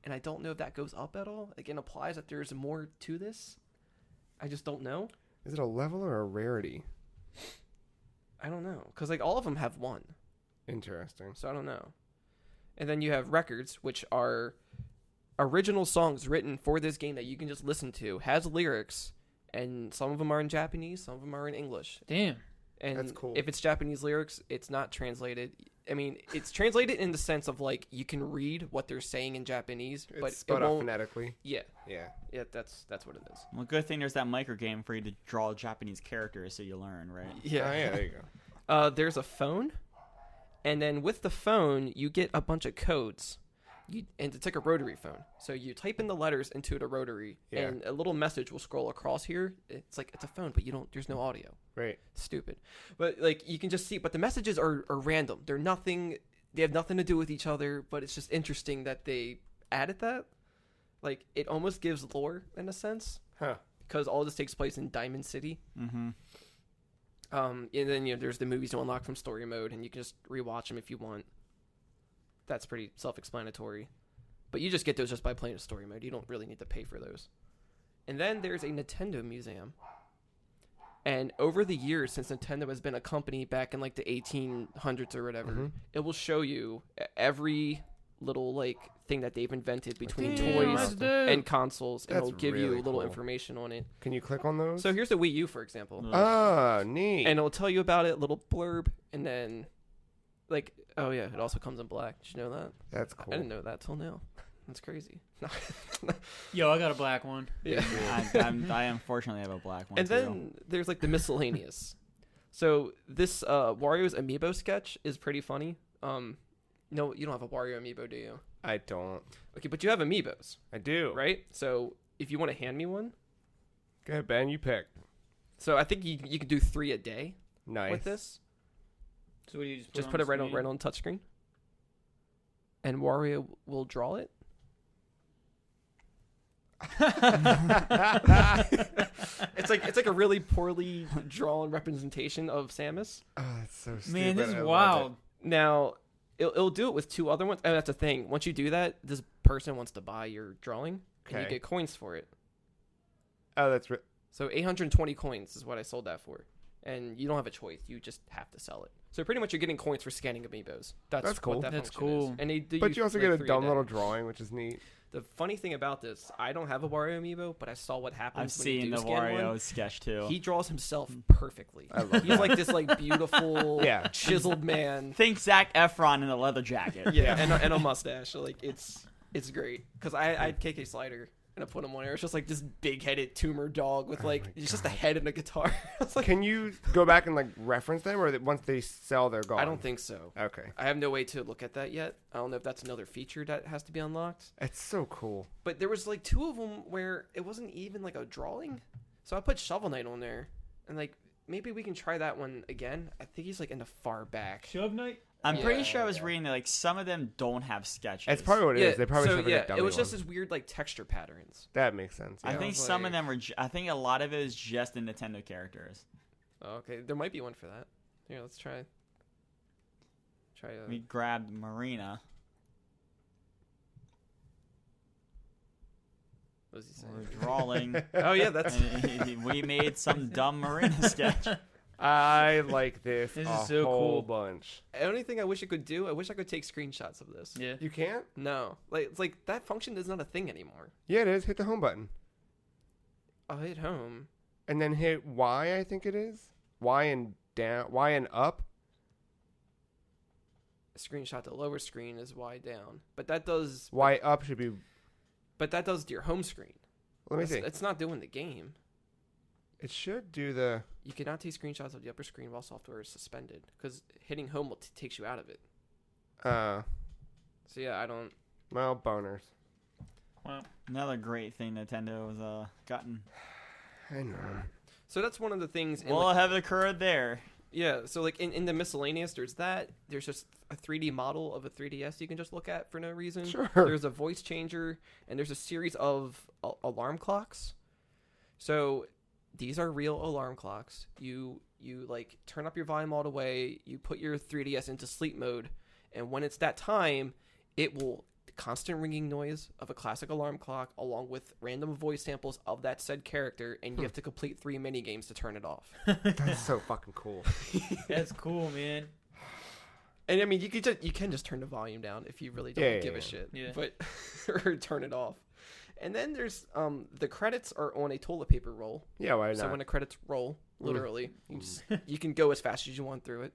and I don't know if that goes up at all. Like it implies that there's more to this. I just don't know. Is it a level or a rarity? I don't know, because like all of them have 1. Interesting. So I don't know. And then you have records, which are original songs written for this game that you can just listen to, has lyrics, and some of them are in Japanese, some of them are in English. Damn. And That's cool. if it's Japanese lyrics, it's not translated. I mean, it's translated in the sense of like you can read what they're saying in Japanese, It's but spelled it out won't. phonetically. Yeah, Yeah. that's what it is. Well, good thing there's that micro game for you to draw Japanese characters so you learn, right? Oh, yeah, there you go. There's a phone, and then with the phone, you get a bunch of codes. And it's like a rotary phone. So you type in the letters into the rotary, Yeah. and a little message will scroll across here. It's like it's a phone, but there's no audio. Right. Stupid. But like you can just see, but the messages are random. They have nothing to do with each other, but it's just interesting that they added that. Like it almost gives lore in a sense, Huh. because all this takes place in Diamond City. Mm-hmm. And then there's the movies to unlock from story mode, and you can just rewatch them if you want. That's pretty self-explanatory, but you just get those just by playing a story mode. You don't really need to pay for those. And then there's a Nintendo museum. And over the years, since Nintendo has been a company back in like the 1800s or whatever, it will show you every little like thing that they've invented between Damn, toys that's dope. and consoles, and That's it'll give you really little cool. information on it. Can you click on those? So here's the Wii U, for example. Oh, neat. And it'll tell you about it, little blurb, and then like, oh yeah, it also comes in black. Did you know that? That's cool. I didn't know that till now. That's crazy. Yo, I got a black one. Yeah. I unfortunately have a black one. And too. then there's like the miscellaneous. So this Wario's amiibo sketch is pretty funny. No, you don't have a Wario amiibo, do you? I don't. Okay, but you have amiibos, I do. right? So if you want to hand me one, Go ahead, Ben. You pick. so I think you can do 3 a day Nice. with this. So what do you Just on put the it right on screen? touchscreen, and Wario will draw it. It's like a really poorly drawn representation of Samus. Oh, that's so stupid. Man, this is I love wild. Now it'll do it with 2 other ones. And that's the thing. Once you do that, this person wants to buy your drawing, and you Okay. get coins for it. Oh, that's So 820 coins is what I sold that for. And you don't have a choice. You just have to sell it. So pretty much you're getting coins for scanning amiibos. That's cool. What that That's function cool. is. And they do But you also like get a 3 dumb day. little drawing, which is neat. The funny thing about this, I don't have a Wario amiibo, but I saw what happens I've when you seen do the scan Wario one. sketch too. He draws himself perfectly. I love He's like this like beautiful, Yeah. chiseled man. Think Zac Efron in a leather jacket. Yeah, and a mustache. So, like it's great because I had KK Slider and I put him on there. It's just like this big-headed tumor dog with like it's just a head and a guitar. I was like, Can you go back and like reference them, or once they sell, they're gone? I don't think so. Okay. I have no way to look at that yet. I don't know if that's another feature that has to be unlocked. It's so cool. But there was like 2 of them where it wasn't even like a drawing. So I put Shovel Knight on there, and like maybe we can try that one again. I think he's like in the far back. Shove Knight? I'm pretty Yeah, sure I was reading that like some of them don't have sketches. That's probably what it is. They probably should have a dummy it was one. just this weird like texture patterns. That makes sense. I Yeah. think was some of like- them are. I think a lot of it is just the Nintendo characters. Oh, okay, there might be one for that. Here, let's try. We grabbed Marina. What was he saying? We're drawing. Oh yeah, that's. and we made some dumb Marina sketch. I like this, This a is so whole cool. bunch. The only thing I wish I could do, I wish I could take screenshots of this. Yeah. You can't? No, like it's like that function is not a thing anymore. Yeah, it is. Hit the home button. I'll hit home. And then hit Y, I think it is. Y and down. Y and up. Screenshot the lower screen is Y down, but that does. Y up should be. But that does your home screen. Let me see. It's not doing the game. It should do the. You cannot take screenshots of the upper screen while software is suspended because hitting home takes you out of it. So yeah, I don't. Well, boners. Wow. Another great thing Nintendo has gotten. I know. So that's one of the things. In, Well, like, have occurred there. yeah. So like in the miscellaneous, there's that. There's just a 3D model of a 3DS you can just look at for no reason. Sure. There's a voice changer, and there's a series of alarm clocks. So these are real alarm clocks. You like turn up your volume all the way. You put your 3DS into sleep mode, and when it's that time, it will constant ringing noise of a classic alarm clock along with random voice samples of that said character, and you have to complete 3 mini games to turn it off. That's so fucking cool. That's cool, man. And I mean, you can just turn the volume down if you really don't give a shit. Yeah. But or turn it off. And then there's the credits are on a toilet paper roll. Yeah, why not? So when the credits roll, literally, you can go as fast as you want through it.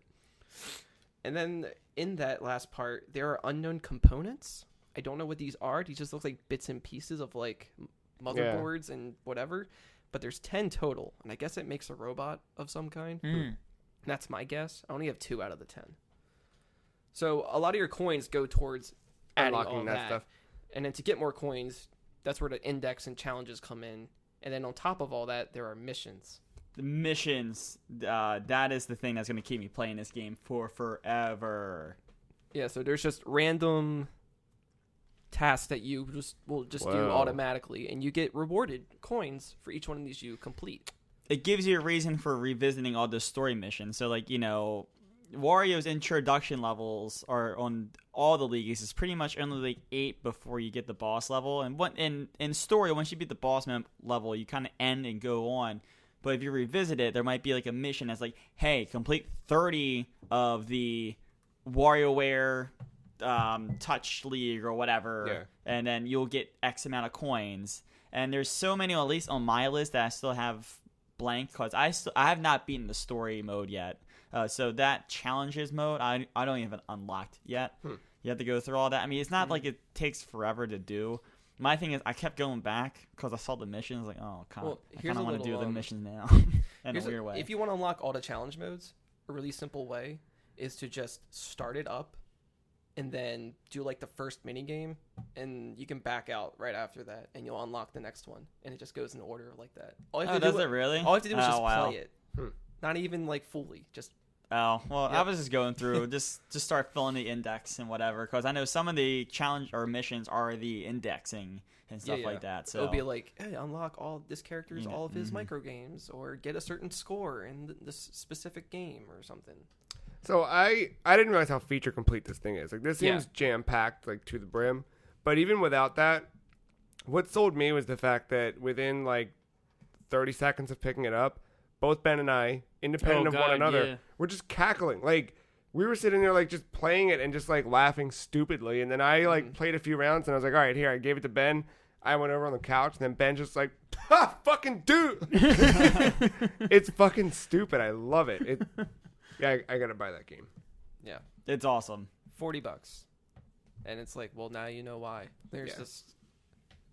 And then in that last part, there are unknown components. I don't know what these are. These just look like bits and pieces of like motherboards and whatever. But there's 10 total, and I guess it makes a robot of some kind. That's my guess. I only have 2 out of the 10. So a lot of your coins go towards adding Unlocking all that stuff. And then to get more coins, that's where the index and challenges come in. And then on top of all that, there are missions. The missions. That is the thing that's going to keep me playing this game for forever. Yeah, so there's just random tasks that you will do Whoa. automatically, and you get rewarded coins for each one of these you complete. It gives you a reason for revisiting all the story missions. So, like, you know, Wario's introduction levels are on all the leagues. It's pretty much only like 8 before you get the boss level. And in story, once you beat the boss level, you kind of end and go on. But if you revisit it, there might be like a mission that's like, hey, complete 30 of the WarioWare Touch League or whatever, Yeah. and then you'll get X amount of coins. And there's so many, at least on my list, that I still have blank because I have not beaten the story mode yet. So that challenges mode, I don't even have it unlocked yet. You have to go through all that. I mean, it's not like it takes forever to do. My thing is, I kept going back because I saw the missions. Like, oh, I kind of want to do the missions now in a weird way. If you want to unlock all the challenge modes, a really simple way is to just start it up and then do like the first mini game, and you can back out right after that, and you'll unlock the next one, and it just goes in order like that. All you have to does do, it really? All you have to do is just wow. play it, not even like fully, just. Oh, well, Yeah. I was just going through, just start filling the index and whatever, because I know some of the challenge or missions are the indexing and stuff like that. So it'll be like, hey, unlock all this character's all of his micro games, or get a certain score in this specific game or something. So I didn't realize how feature complete this thing is. Like, this seems jam packed, like, to the brim. But even without that, what sold me was the fact that within like 30 seconds of picking it up, both Ben and I, independent of one another, were just cackling. Like, we were sitting there like just playing it and just like laughing stupidly. And then I like played a few rounds and I was like, all right, here, I gave it to Ben. I went over on the couch and then Ben just like, ha, fucking dude. It's fucking stupid. I love it. Yeah, I gotta buy that game. Yeah, it's awesome. $40, and it's like, well, now you know why. There's this.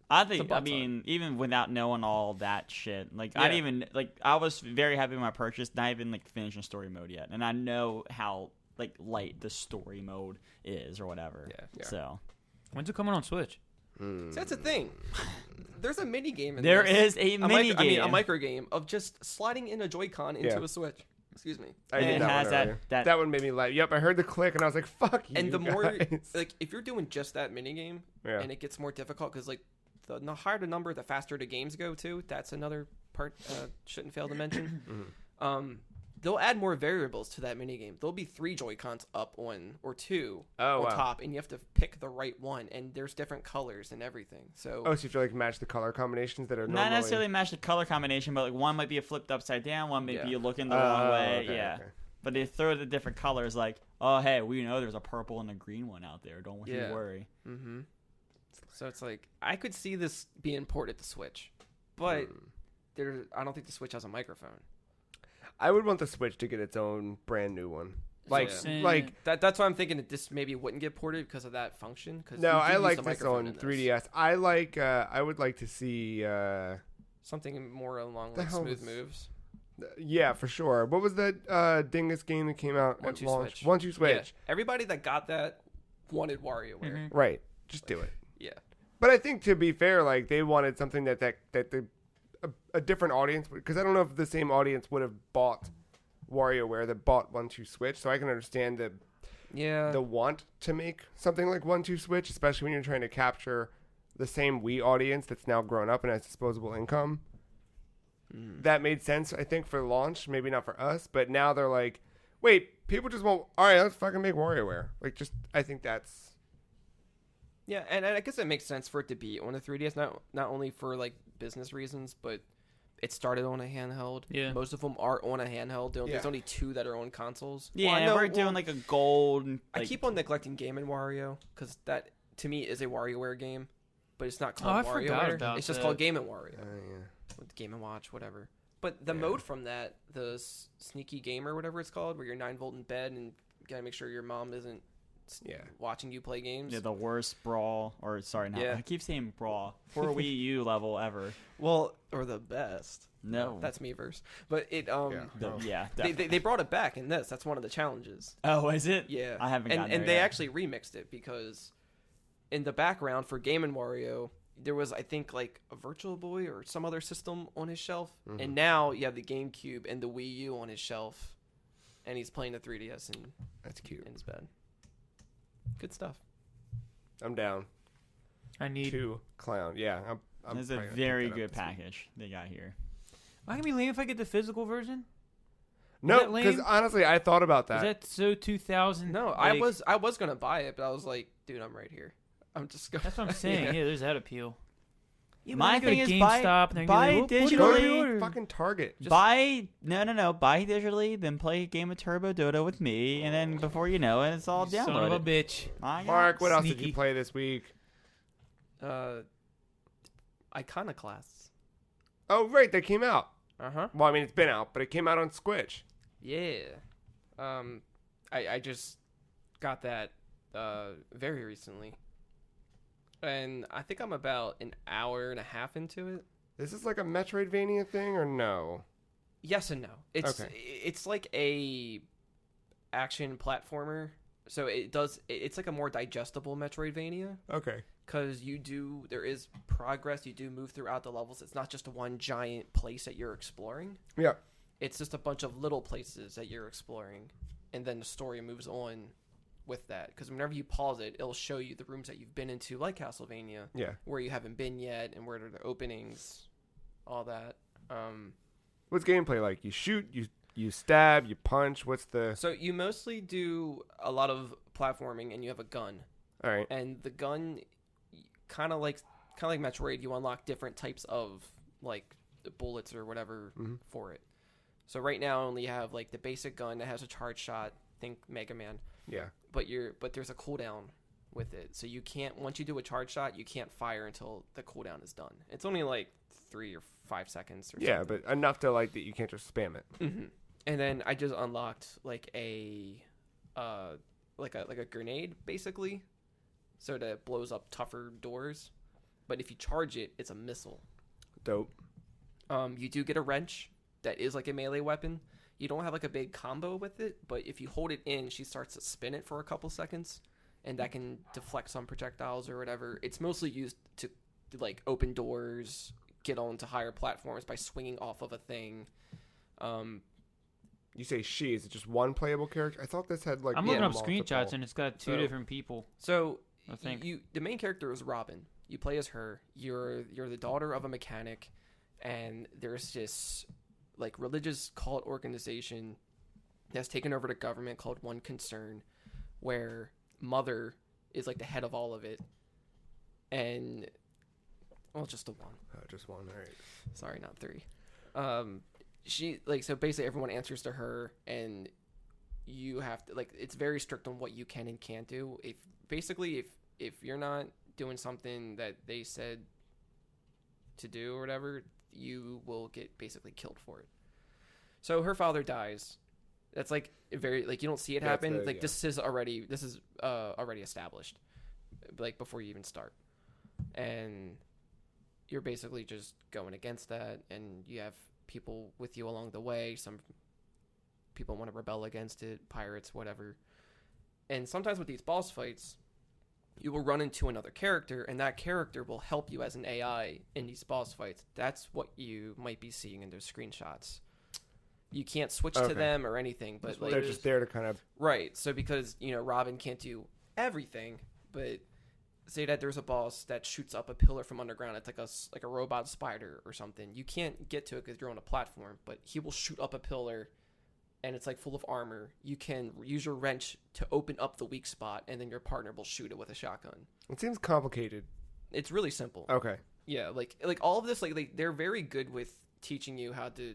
I mean, even without knowing all that shit, like I didn't even like. I was very happy with my purchase. Not even like finishing story mode yet, and I know how like light the story mode is or whatever. Yeah. So When's it coming on Switch? So that's the thing. There's a mini game in there this. is a mini game. A micro game of just sliding in a Joy-Con into a Switch. Excuse me. I And did it that has one that- earlier. that- That one made me laugh. Yep, I heard the click and I was like, "Fuck you!" And the more, guys. like, if you're doing just that minigame, yeah. and it gets more difficult because, like, the higher the number, the faster the games go too. That's another part shouldn't fail to mention. They'll add more variables to that minigame. There'll be 3 Joy-Cons up on, or 2 Oh, on wow. top, and you have to pick the right one, and there's different colors and everything. So, Oh, so you feel like match the color combinations that are Not normally... necessarily match the color combination, but like one might be flipped upside down, one maybe Yeah. you looking the wrong way. okay, Yeah. okay. But they throw the different colors like, oh, hey, we know there's a purple and a green one out there. Don't you Yeah. worry. so it's like, I could see this being ported to Switch, but I don't think the Switch has a microphone. I would want the Switch to get its own brand new one. Like, Yeah. like That's why I'm thinking that this maybe wouldn't get ported because of that function. Cause no, you do I use like the this microphone on in this. 3DS. I like. I would like to see. Something more along The like hell smooth was- moves. Yeah, for sure. What was that dingus game that came out One, at two, launch? switch. 1-2 Switch. Yeah. Everybody that got that wanted WarioWare. Mhm. Right. Just do it. Yeah. But I think to be fair, like they wanted something that a different audience, because I don't know if the same audience would have bought WarioWare that bought 1-2 Switch. So I can understand the want to make something like 1-2 Switch, especially when you're trying to capture the same Wii audience that's now grown up and has disposable income. That made sense, I think, for launch. Maybe not for us, but now they're like, wait, people just want. All right, let's fucking make WarioWare. Like, just I think that's. Yeah, and I guess it makes sense for it to be on a 3DS, not only for like business reasons, but it started on a handheld. Yeah. Most of them are on a handheld. There's Yeah. only 2 that are on consoles. Yeah, Well, I and know- we're doing well, like a gold. Like, I keep on neglecting Game & Wario because that to me is a WarioWare game, but it's not Oh, called I forgot WarioWare. about It's just that. called Game & Wario. Yeah. With Game & Watch, whatever. But the Yeah. mode from that, the sneaky gamer, whatever it's called, where you're 9-volt in bed and gotta make sure your mom isn't Yeah. watching you play games. yeah, the worst brawl, or sorry, not. Yeah. I keep saying brawl for Wii U level ever. Well, or the best. No, That's me verse. But it Yeah. yeah. they Definitely. brought it back in this. That's one of the challenges. Oh, is it? Yeah. I haven't gotten and there they yet. actually remixed it because in the background for Game & Wario, there was I think like a Virtual Boy or some other system on his shelf. And now you have the GameCube and the Wii U on his shelf. And he's playing the 3DS That's cute. in his bed. Good stuff. I'm down. I need. 2 clown. Yeah. I'm It's a probably gonna pick very that up good this week. package they got here. Am I gonna be lame if I get the physical version? No, that because lame? honestly, I thought about Is that so 2000? No, like- I was gonna buy it, but I was like, dude, I'm right here. I'm just going. That's what I'm saying. Yeah, there's that appeal. Yeah, but My then I go to thing is buy- GameStop and they're buy gonna be like, Go what to order? the fucking Target. Buy buy digitally, then play a game of Turbo Dodo with me, and then before you know it, it's all Son of a downloaded. bitch. My God. Mark, what else did Sneaky. you play this week? Iconoclasts. Oh, right, they came out. Uh-huh. Well, I mean, it's been out, but it came out on Switch. Yeah. I just got that very recently. And I think I'm about an hour and a half into it. Is this like a Metroidvania thing or no? Yes and no. It's Okay. it's like a action platformer. So it's like a more digestible Metroidvania. Okay. Because there is progress, you do move throughout the levels. It's not just one giant place that you're exploring. Yeah. It's just a bunch of little places that you're exploring, and then the story moves on with that. Because whenever you pause it, it'll show you the rooms that you've been into, like Castlevania, Yeah. where you haven't been yet, and where are the openings, all that. What's gameplay like? You shoot, you stab, you punch. What's the... So you mostly do a lot of platforming, and you have a gun, All right. and the gun, kind of like Metroid, you unlock different types of like the bullets or whatever for it. So right now I only have like the basic gun that has a charge shot, think Mega Man, Yeah. but there's a cooldown with it. So you can't, once you do a charge shot, you can't fire until the cooldown is done. It's only like 3 or 5 seconds or Yeah, something. but enough to like that you can't just spam it. And then I just unlocked like a grenade basically, so that it blows up tougher doors. But if you charge it, it's a missile. Dope. You do get a wrench that is like a melee weapon. You don't have like a big combo with it, but if you hold it in, she starts to spin it for a couple seconds, and that can deflect some projectiles or whatever. It's mostly used to like open doors, get onto higher platforms by swinging off of a thing. You say she. Is it just one playable character? I thought this had like. I'm looking up multiple. screenshots and it's got two different people. So I think the main character is Robin. You play as her. You're the daughter of a mechanic, and there's this like religious cult organization that's taken over the government called One Concern, where Mother is like the head of all of it, and just the one. Oh, just one. All right. Sorry, not three. She so basically everyone answers to her, and you have to it's very strict on what you can and can't do. If you're not doing something that they said to do or whatever, you will get basically killed for it. So her father dies. That's very you don't see it happen. This is already established, before you even start, and you're basically just going against that, and you have people with you along the way. Some people want to rebel against it, pirates, whatever. And sometimes with these boss fights, you will run into another character, and that character will help you as an AI in these boss fights. That's what you might be seeing in those screenshots. You can't switch to them or anything, but they're just there to kind of right. So because Robin can't do everything, but say that there's a boss that shoots up a pillar from underground. It's like a robot spider or something. You can't get to it because you're on a platform, but he will shoot up a pillar, and it's full of armor. You can use your wrench to open up the weak spot, and then your partner will shoot it with a shotgun. It seems complicated. It's really simple. Okay. Yeah, all of this, they're very good with teaching you how to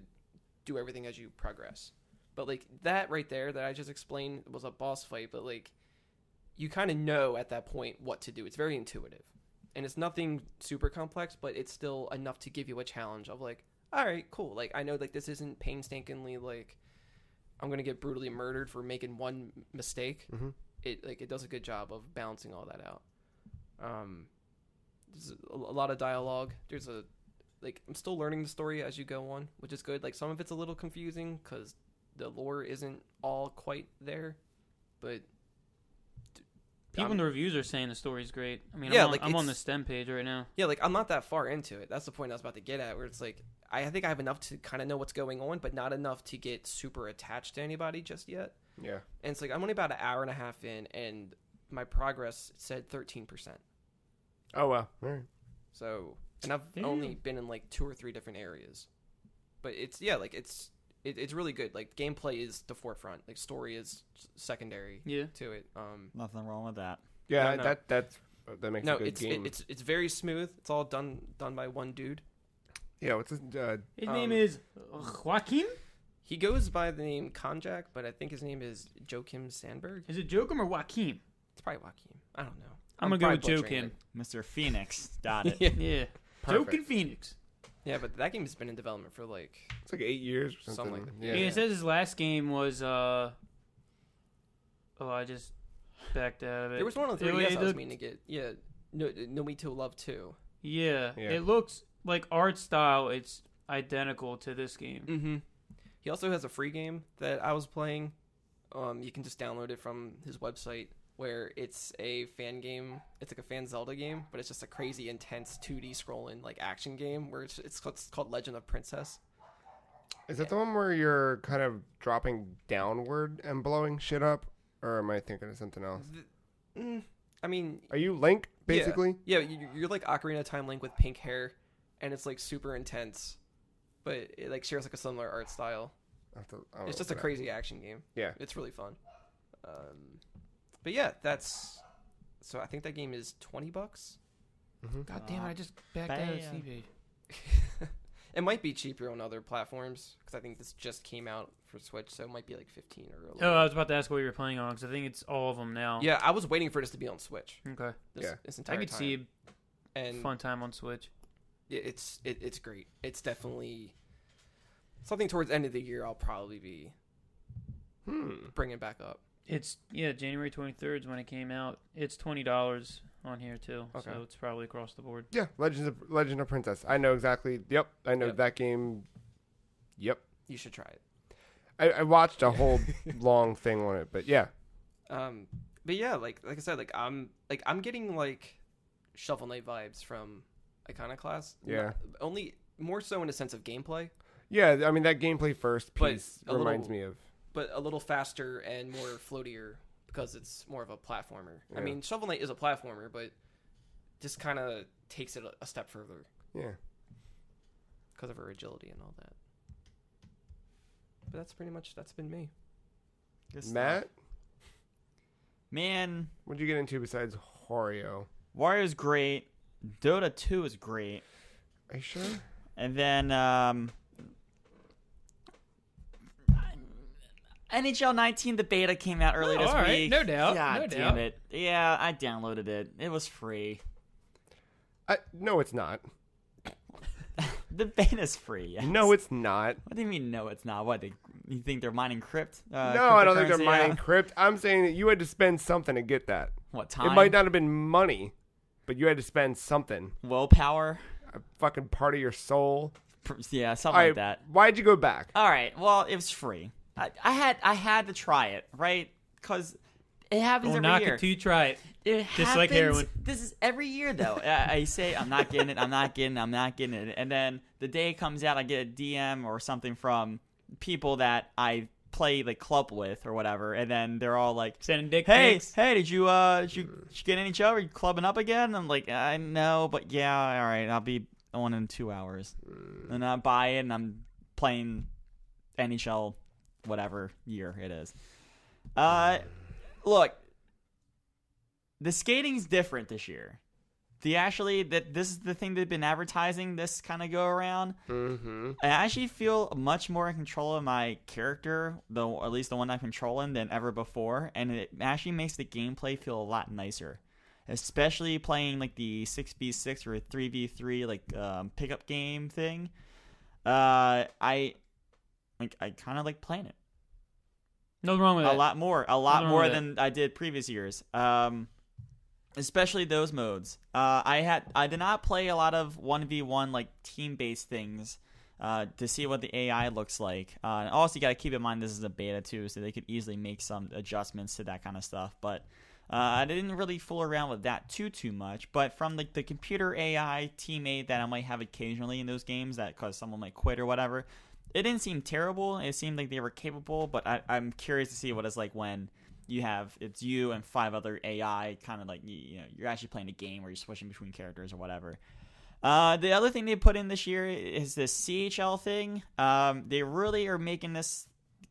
do everything as you progress. But that right there that I just explained was a boss fight, but you kind of know at that point what to do. It's very intuitive. And it's nothing super complex, but it's still enough to give you a challenge of all right, cool. I know this isn't painstakingly I'm going to get brutally murdered for making one mistake. Mm-hmm. It does a good job of balancing all that out. There's a lot of dialogue. There's I'm still learning the story as you go on, which is good. Some of it's a little confusing because the lore isn't all quite there, but people in the reviews are saying the story's great. I mean, yeah, I'm on the STEM page right now. Yeah, I'm not that far into it. That's the point I was about to get at, where it's I think I have enough to kind of know what's going on, but not enough to get super attached to anybody just yet. Yeah. And it's I'm only about an hour and a half in, and my progress said 13%. Oh, wow. All right. So, and I've only been in 2 or 3 different areas. But it's it's really good. Gameplay is the forefront. Story is secondary to it. Nothing wrong with that. Yeah, no. that makes a good game. It's very smooth. It's all done by one dude. Yeah, what's his His name is Joaquin? He goes by the name Konjak, but I think his name is Joachim Sandberg. Is it Joachim or Joaquin? It's probably Joaquin. I don't know. I'm going to go with Joachim. Mr. Phoenix. Got it. Yeah. Perfect. Joachim Phoenix. Yeah, but that game has been in development for it's 8 years or something. like that. Yeah, it says his last game was I just backed out of it. There was one on 3DS I was meaning to get. Yeah, No Me to Love 2. Yeah, it looks like art style. It's identical to this game. Mm-hmm. He also has a free game that I was playing. You can just download it from his website, where it's a fan game. It's a fan Zelda game, but it's just a crazy, intense 2D scrolling action game where it's called Legend of Princess. Is that the one where you're kind of dropping downward and blowing shit up, or am I thinking of something else? I mean, are you Link basically? Yeah, you're like Ocarina of Time Link with pink hair, and it's super intense, but it shares a similar art style. It's just a crazy action game. Yeah, it's really fun. But yeah, so I think that game is $20. Mm-hmm. God damn it! I just backed out of CB. It might be cheaper on other platforms because I think this just came out for Switch, so it might be 15 or 11. Oh, I was about to ask what you were playing on because I think it's all of them now. Yeah, I was waiting for this to be on Switch. Okay. This entire I could time. see and fun time on Switch. It's great. It's definitely something towards the end of the year I'll probably be bringing back up. It's January 23rd is when it came out. It's $20 on here too, so it's probably across the board. Yeah, Legend of Princess. I know exactly. Yep, I know that game. Yep, you should try it. I watched a whole long thing on it, but yeah. But yeah, like I said, I'm getting Shovel Knight vibes from Iconoclast. Yeah. Only more so in a sense of gameplay. Yeah, I mean that gameplay first piece reminds me of. but a little faster and more floatier because it's more of a platformer. Yeah. I mean, Shovel Knight is a platformer, but just kind of takes it a step further. Yeah. Because of her agility and all that. But that's been me. Good stuff. Matt, Man, what'd you get into besides Wario? Wario's great. Dota 2 is great. Are you sure? And then NHL 19, the beta came out earlier this all right. week. No doubt. God No damn doubt. it. Yeah, I downloaded it. It was free. No, it's not. The beta's free. Yes. No, it's not. What do you mean? No, it's not. What? You think they're mining crypt? No, I don't think they're cryptocurrency mining out? crypt. I'm saying that you had to spend something to get that. What time? It might not have been money, but you had to spend something. Willpower. A fucking part of your soul. Yeah, something like that. Why'd you go back? All right. Well, it was free. I had to try it, right? Because it happens Don't every knock year. it till you try it. It Just like happens- heroin. This is every year, though. I say, I'm not getting it, I'm not getting it. And then the day it comes out, I get a DM or something from people that I play the club with or whatever. And then they're all like, Sending dick hey, pics. did you get any show? Are you clubbing up again? And I'm like, I know, but yeah, all right, I'll be on in 2 hours. And I buy it, and I'm playing NHL whatever year it is. Look, the skating's different this year. This is the thing they've been advertising this kind of go around. Mm-hmm. I actually feel much more in control of my character, though at least the one I'm controlling, than ever before, and it actually makes the gameplay feel a lot nicer. Especially playing like the 6v6 or 3v3 like pickup game thing. I kind of like playing it. Nothing wrong with A that. lot more Nothing wrong more with than I did previous years. Especially those modes. I did not play a lot of 1v1 like team-based things to see what the AI looks like. And also, you got to keep in mind this is a beta too, so they could easily make some adjustments to that kind of stuff. But I didn't really fool around with that too much. But from like the computer AI teammate that I might have occasionally in those games, that because someone might quit or whatever, it didn't seem terrible. It seemed like they were capable. But I'm curious to see what it's like when it's you and 5 other AI, kind of like you're actually playing a game where you're switching between characters or whatever. The other thing they put in this year is this CHL thing. They really are making this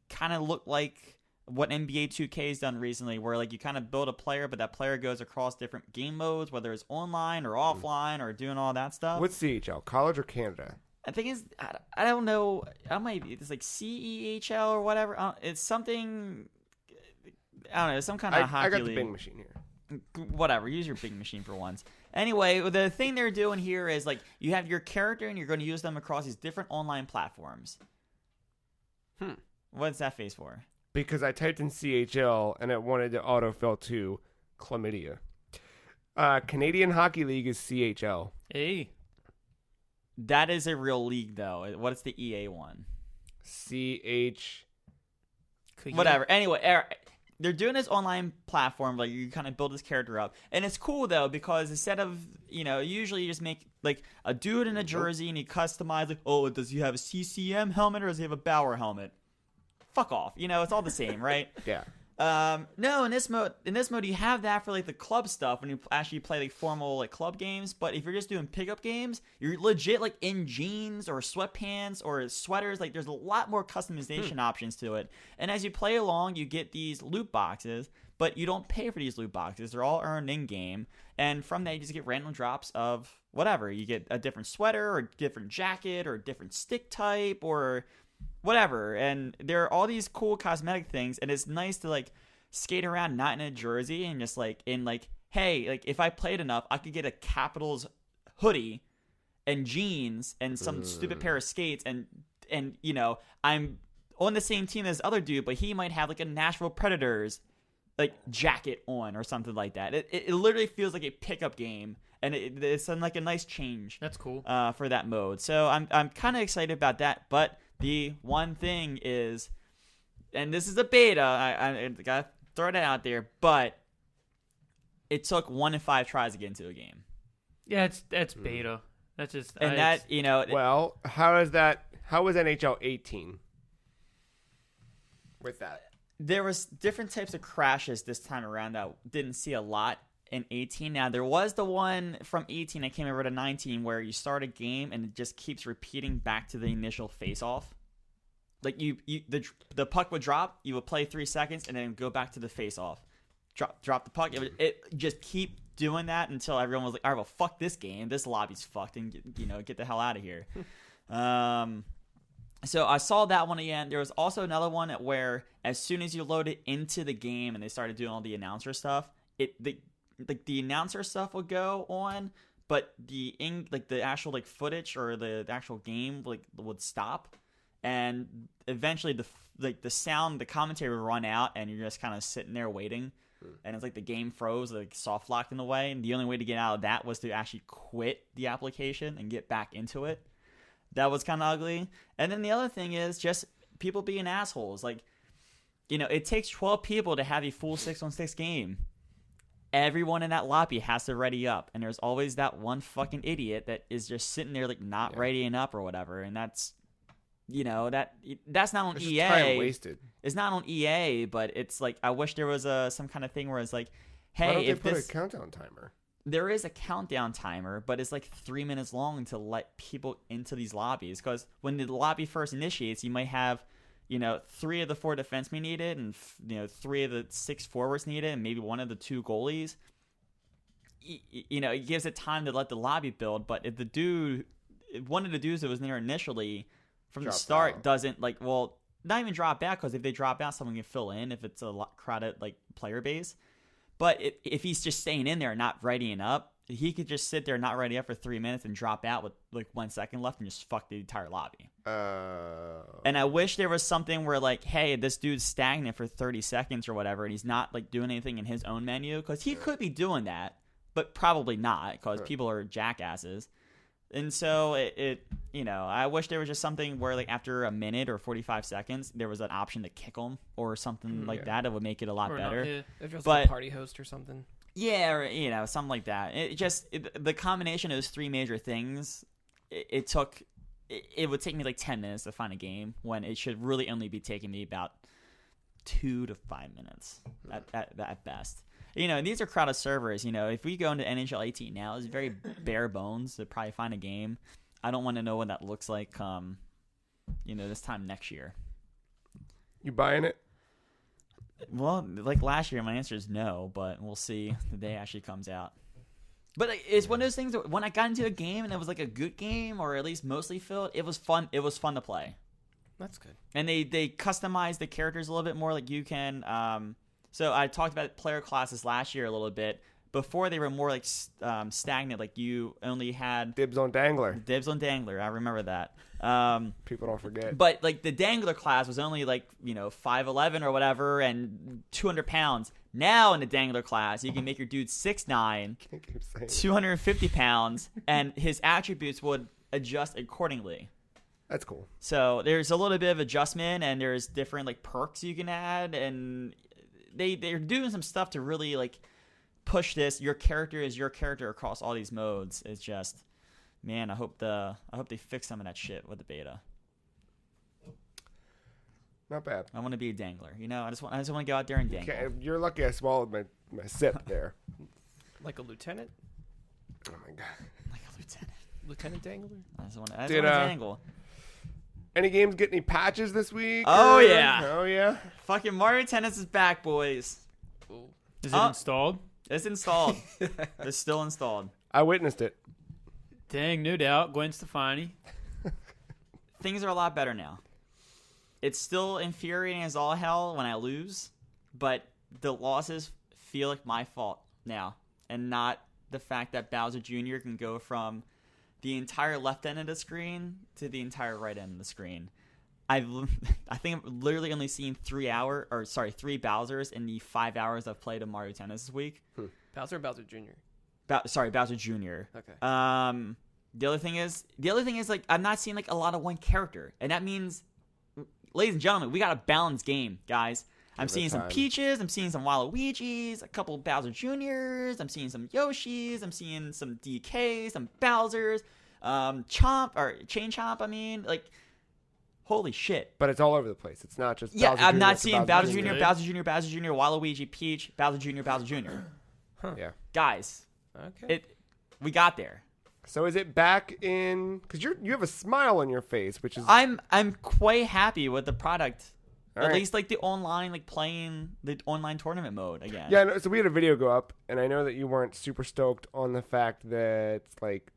kind of look like what NBA 2K has done recently, where like you kind of build a player, but that player goes across different game modes, whether it's online or offline or doing all that stuff. What's CHL? College or Canada? I think I don't know. It's like CEHL or whatever. It's something. I don't know. Some kind of hockey I got the league. Bing machine here. Whatever. Use your big machine for once. Anyway, the thing they're doing here is like you have your character and you're going to use them across these different online platforms. What's that face for? Because I typed in CHL and it wanted to autofill to chlamydia. Canadian Hockey League is CHL. Hey. That is a real league, though. What's the EA one? CH. Whatever. Anyway, they're doing this online platform, like you kind of build this character up, and it's cool though because instead of usually you just make like a dude in a jersey and you customize like, oh, does he have a CCM helmet or does he have a Bauer helmet? Fuck off. It's all the same, right? Yeah. No, in this mode you have that for like the club stuff when you actually play like formal like club games. But if you're just doing pickup games, you're legit like in jeans or sweatpants or sweaters. Like there's a lot more customization options to it. And as you play along, you get these loot boxes, but you don't pay for these loot boxes. They're all earned in game, and from that you just get random drops of whatever. You get a different sweater or a different jacket or a different stick type or whatever. And there are all these cool cosmetic things, and it's nice to like skate around not in a jersey and just like in like, hey, like if I played enough I could get a Capitals hoodie and jeans and some stupid pair of skates and I'm on the same team as other dude, but he might have like a Nashville Predators like jacket on or something like that. It literally feels like a pickup game, and it's like a nice change. That's cool. For that mode. So I'm kind of excited about that. But the one thing is, and this is a beta, I gotta throw that out there, but it took 1 in 5 tries to get into a game. Yeah, that's beta. That's just And Well, how is that? How was NHL 18? with that. There was different types of crashes this time around that didn't see a lot in 18. Now, there was the one from 18 that came over to 19 where you start a game and it just keeps repeating back to the initial face-off. Like, the puck would drop, you would play 3 seconds, and then go back to the face-off. Drop the puck. It just keep doing that until everyone was like, all right, well, fuck this game. This lobby's fucked, and, get the hell out of here. So I saw that one again. There was also another one where as soon as you load it into the game and they started doing all the announcer stuff, the announcer stuff would go on, but the actual footage or the actual game would stop, and eventually the sound, the commentary would run out, and you're just kind of sitting there waiting, and it's like the game froze, soft locked in a way, and the only way to get out of that was to actually quit the application and get back into it. That was kind of ugly. And then the other thing is just people being assholes. It takes 12 people to have a full 6-on-6 game. Everyone in that lobby has to ready up. And there's always that one fucking idiot that is just sitting there not readying up or whatever. And that's, that's not on It's EA. just time wasted. It's not on EA, but it's I wish there was some kind of thing where it's Why hey, don't they if put this... a countdown timer? There is a countdown timer, but it's 3 minutes long to let people into these lobbies. Because when the lobby first initiates, you might have, 3 of the 4 defensemen needed, and 3 of the 6 forwards needed, and maybe 1 of the 2 goalies. It gives it time to let the lobby build. But if one of the dudes that was there initially from the start out. doesn't not even drop out, because if they drop out, someone can fill in if it's a crowded player base. But if he's just staying in there and not readying up, he could just sit there not ready up for 3 minutes and drop out with 1 second left and just fuck the entire lobby. And I wish there was something where hey, this dude's stagnant for 30 seconds or whatever, and he's not doing anything in his own menu, because he could be doing that, but probably not, because people are jackasses. And so I wish there was just something where after a minute or 45 seconds, there was an option to kick them or something that. It would make it a lot better. If just But a party host or something. Yeah, or something like that. The combination of those 3 major things, it would take me 10 minutes to find a game when it should really only be taking me about 2 to 5 minutes at best. These are crowded servers. If we go into NHL 18 now, it's very bare bones to probably find a game. I don't want to know what that looks like this time next year. You buying it? Well, last year, my answer is no, but we'll see the day it actually comes out. But it's one of those things that when I got into a game and it was a good game, or at least mostly filled, it was fun. It was fun to play. That's good. And they customized the characters a little bit more. You can... So I talked about player classes last year a little bit. Before they were more stagnant. You only had Dibs on Dangler. I remember that. People don't forget. But the Dangler class was only 5'11" or whatever and 200 pounds. Now in the Dangler class, you can make your dude 6'9", 250 pounds, and his attributes would adjust accordingly. That's cool. So there's a little bit of adjustment, and there's different perks you can add, and they're doing some stuff to really push this. Your character is your character across all these modes. It's just, man, I hope they fix some of that shit with the beta. Not bad. I want to be a dangler. I just want to go out there and dangle. Okay, you're lucky I swallowed my sip there. Like a lieutenant? Oh my god. Like a lieutenant. Lieutenant Dangler? I just want to dangle. Any games get any patches this week? Oh, yeah. Oh yeah. Fucking Mario Tennis is back, boys. Ooh. Is it installed? It's installed. It's still installed. I witnessed it. Dang, no doubt. Gwen Stefani. Things are a lot better now. It's still infuriating as all hell when I lose, but the losses feel like my fault now, and not the fact that Bowser Jr. can go from the entire left end of the screen to the entire right end of the screen. I think I've literally only seen 3 Bowsers in the 5 hours I've played of Mario Tennis this week. Bowser or Bowser Jr.? Bowser Jr. Okay. The other thing is I'm not seeing a lot of one character, and that means, ladies and gentlemen, we got a balanced game, guys. I'm seeing some Peaches, I'm seeing some Waluigi's, a couple Bowser Juniors, I'm seeing some Yoshis, I'm seeing some DKs, some Bowsers, Chain Chomp. I mean, holy shit. But it's all over the place. It's not just Yeah, Bowser I'm Jr. not it's seeing Bowser Bowser Jr., Jr. Bowser Jr., Bowser Jr., Waluigi, Peach, Bowser Jr., Bowser Jr. Yeah. Guys, Okay. we got there. So is it back in? Because you have a smile on your face, which is I'm quite happy with the product. All At right. least like the online, like playing the online tournament mode again. Yeah. No, so we had a video go up, and I know that you weren't super stoked on the fact that like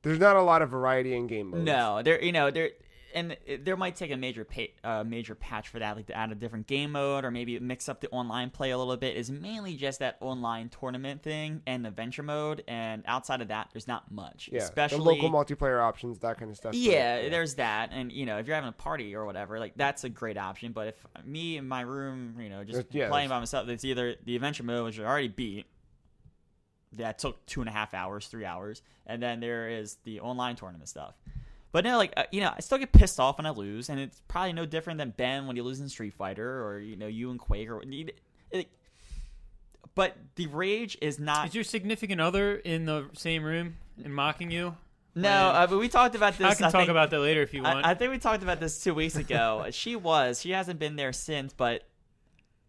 there's not a lot of variety in game modes. No, there might take a major patch for that, like to add a different game mode or maybe mix up the online play a little bit. Is mainly just that online tournament thing and adventure mode, and outside of that, there's not much. Yeah. Especially the local multiplayer options, that kind of stuff. Yeah, there's that, and if you're having a party or whatever, like that's a great option. But if me in my room, just playing by myself, it's either the adventure mode, which I already beat. That took 2.5 hours, 3 hours, and then there is the online tournament stuff. But no, like I still get pissed off when I lose, and it's probably no different than Ben when you lose in Street Fighter, or you in Quake, or. But the rage is not. Is your significant other in the same room and mocking you? No, but we talked about this. I can talk about that later if you want. I think we talked about this 2 weeks ago. She hasn't been there since, but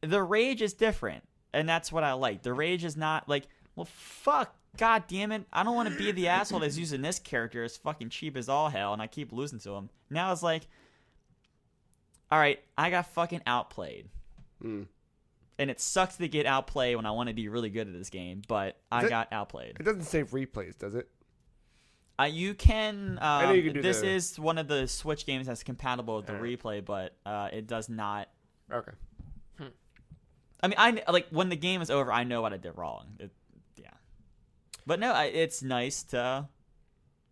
the rage is different, and that's what I like. The rage is not like, well, fuck, god damn it, I don't want to be the asshole that's using this character. It's fucking cheap as all hell, and I keep losing to him. Now it's like, all right, I got fucking outplayed. And it sucks to get outplayed when I want to be really good at this game, but I got outplayed. It doesn't save replays, does it? You can. I know you can do this the- is one of the Switch games that's compatible with the replay, but it does not. Okay. I mean, I like when the game is over, I know what I did wrong. Yeah, but no, it's nice to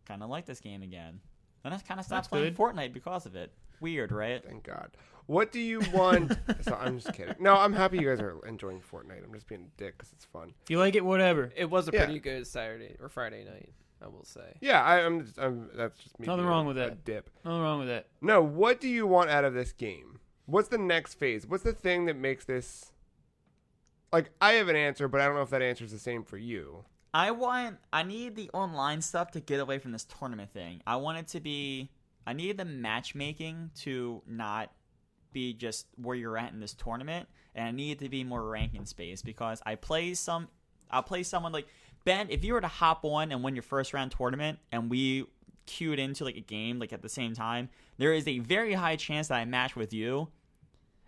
kind of like this game again, and I kind of stopped That's playing good. Fortnite because of it. Weird, right? Thank God. What do you want? So I'm just kidding. No, I'm happy you guys are enjoying Fortnite. I'm just being a dick because it's fun. If you like it, whatever. It was a Yeah. pretty good Saturday or Friday night, I will say. Yeah, I'm that's just me. Nothing being wrong a- with a that. dip. Nothing wrong with that. No, what do you want out of this game? What's the next phase? What's the thing that makes this? Like, I have an answer, but I don't know if that answer is the same for you. I need the online stuff to get away from this tournament thing. I need the matchmaking to not be just where you're at in this tournament, and I need it to be more ranking space because I'll play someone like Ben. If you were to hop on and win your first round tournament, and we queued into like a game like at the same time, there is a very high chance that I match with you.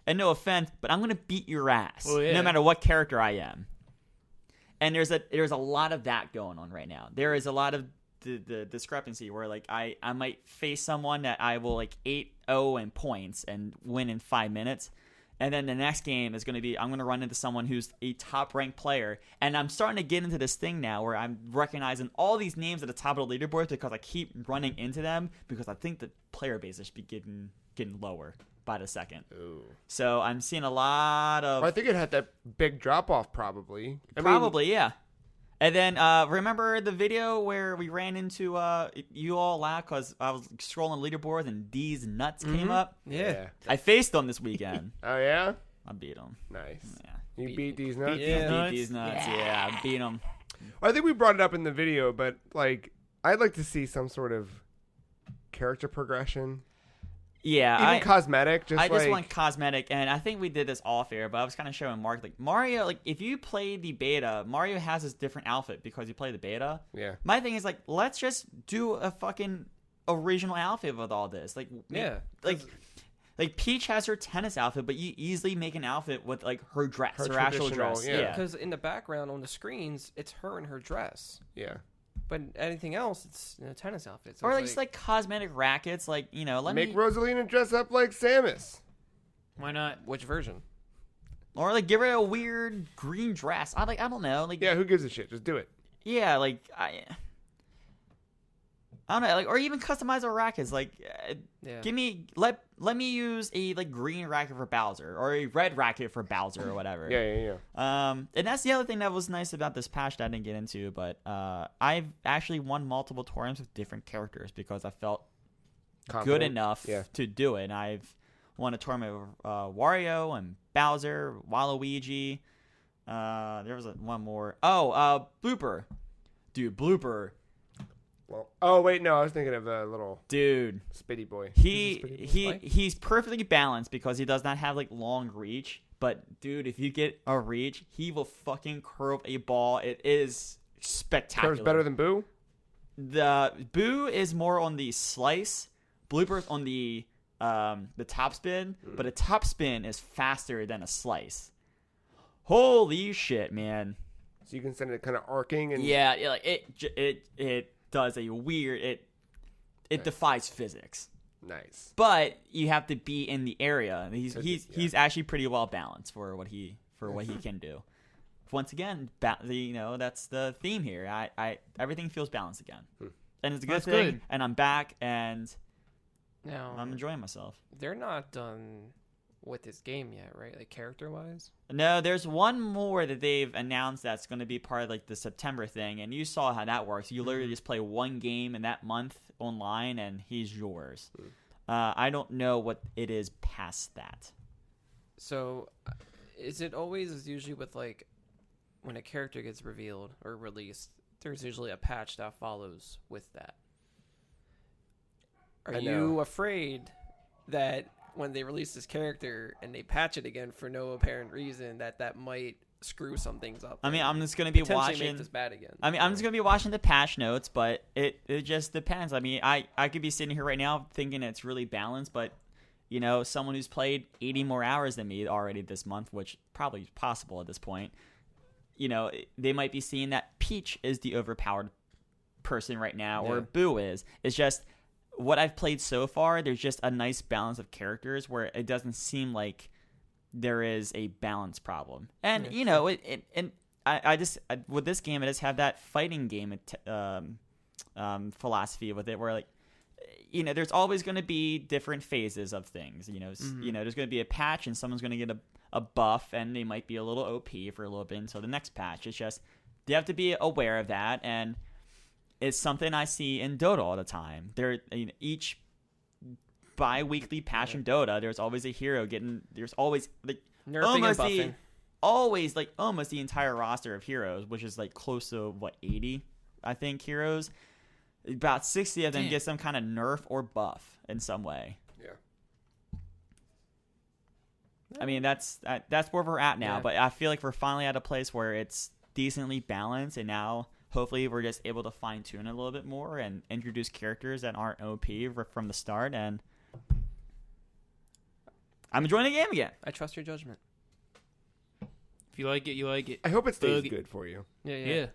And no offense, but I'm gonna beat your ass Well, yeah. no matter what character I am. And there's a lot of that going on right now. There is a lot of the discrepancy where like I might face someone that I will like 8-0 in points and win in 5 minutes, and then the next game is going to be I'm going to run into someone who's a top ranked player, and I'm starting to get into this thing now where I'm recognizing all these names at the top of the leaderboard because I keep running into them because I think the player base should be getting lower by the second. Ooh. So I'm seeing a lot of Well, I think it had that big drop off, probably. Probably, yeah. And then remember the video where we ran into you all laughed because I was scrolling leaderboards and these nuts came up? Yeah. I faced them this weekend. Oh yeah. I beat them. Nice. Yeah. You beat these nuts. Yeah. Beat Nuts? these nuts. Yeah, I beat them. I think we brought it up in the video, but like, I'd like to see some sort of character progression, Yeah, even cosmetic. I just like, want cosmetic, and I think we did this off air, but I was kind of showing Mark, like, Mario, like, if you play the beta, Mario has this different outfit because you play the beta. Yeah. My thing is, like, let's just do a fucking original outfit with all this. Like, Yeah. Like Peach has her tennis outfit, but you easily make an outfit with, like, her dress, her actual traditional, dress. yeah. Yeah. Because in the background on the screens, it's her in her dress. Yeah. But anything else, it's a tennis outfit. So Or, it's like, just, like, cosmetic rackets, like, let Make me... Rosalina dress up like Samus. Why not? which version? Or, like, give her a weird green dress. I don't know. Like, Yeah, who gives a shit? Just do it. Yeah, like I don't know, like, or even customize our rackets. Like, Yeah. let me use a like green racket for Bowser or a red racket for Bowser or whatever. Yeah. And that's the other thing that was nice about this patch that I didn't get into, but I've actually won multiple tournaments with different characters because I felt good Confident. enough Yeah. to do it. And I've won a tournament with Wario and Bowser, Waluigi. There was one more. Oh, Blooper. Dude, Blooper. Well, oh wait, no, I was thinking of the little Dude, Spitty boy. he's perfectly balanced because he does not have like long reach. But dude, if you get a reach, he will fucking curve a ball. It is spectacular. Curves better than Boo. The Boo is more on the slice. Blooper's on the top spin, but a top spin is faster than a slice. Holy shit, man! So you can send it kind of arcing and Yeah, like it does a weird it Nice. defies physics. Nice. But you have to be in the area. Yeah. He's actually pretty well balanced for what he can do. Once again, that's the theme here. I everything feels balanced again, and it's a good That's thing. good. And I'm back, and Now, I'm enjoying myself. they're not done with this game yet, right? Like character-wise. No, there's one more that they've announced that's going to be part of like the September thing, and you saw how that works. You literally just play one game in that month online, and he's yours. I don't know what it is past that. So, is it always usually with like when a character gets revealed or released? There's usually a patch that follows with that. Are I you know. afraid that when they release this character and they patch it again for no apparent reason, that might screw some things up? I mean, and I'm just going to be potentially watching. make this bad again. I'm just going to be watching the patch notes, but it just depends. I mean, I could be sitting here right now thinking it's really balanced, but, someone who's played 80 more hours than me already this month, which probably is possible at this point, they might be seeing that Peach is the overpowered person right now, or Yeah. Boo is. It's just what I've played so far, there's just a nice balance of characters where it doesn't seem like there is a balance problem. And, I just with this game, I just have that fighting game philosophy with it where, like, there's always going to be different phases of things. There's going to be a patch and someone's going to get a buff and they might be a little OP for a little bit until the next patch. It's just, you have to be aware of that. And it's something I see in Dota all the time. Each bi-weekly patch in Dota, there's always a hero there's always like Nerfing and buffing. almost the entire roster of heroes, which is like close to 80, I think, heroes. About 60 of them get some kind of nerf or buff in some way. Yeah. I mean, that's where we're at now, Yeah. but I feel like we're finally at a place where it's decently balanced, and now hopefully we're just able to fine-tune it a little bit more and introduce characters that aren't OP from the start, and I'm enjoying the game again. I trust your judgment. If you like it, you like it. I hope it stays Bug- good for you. Yeah.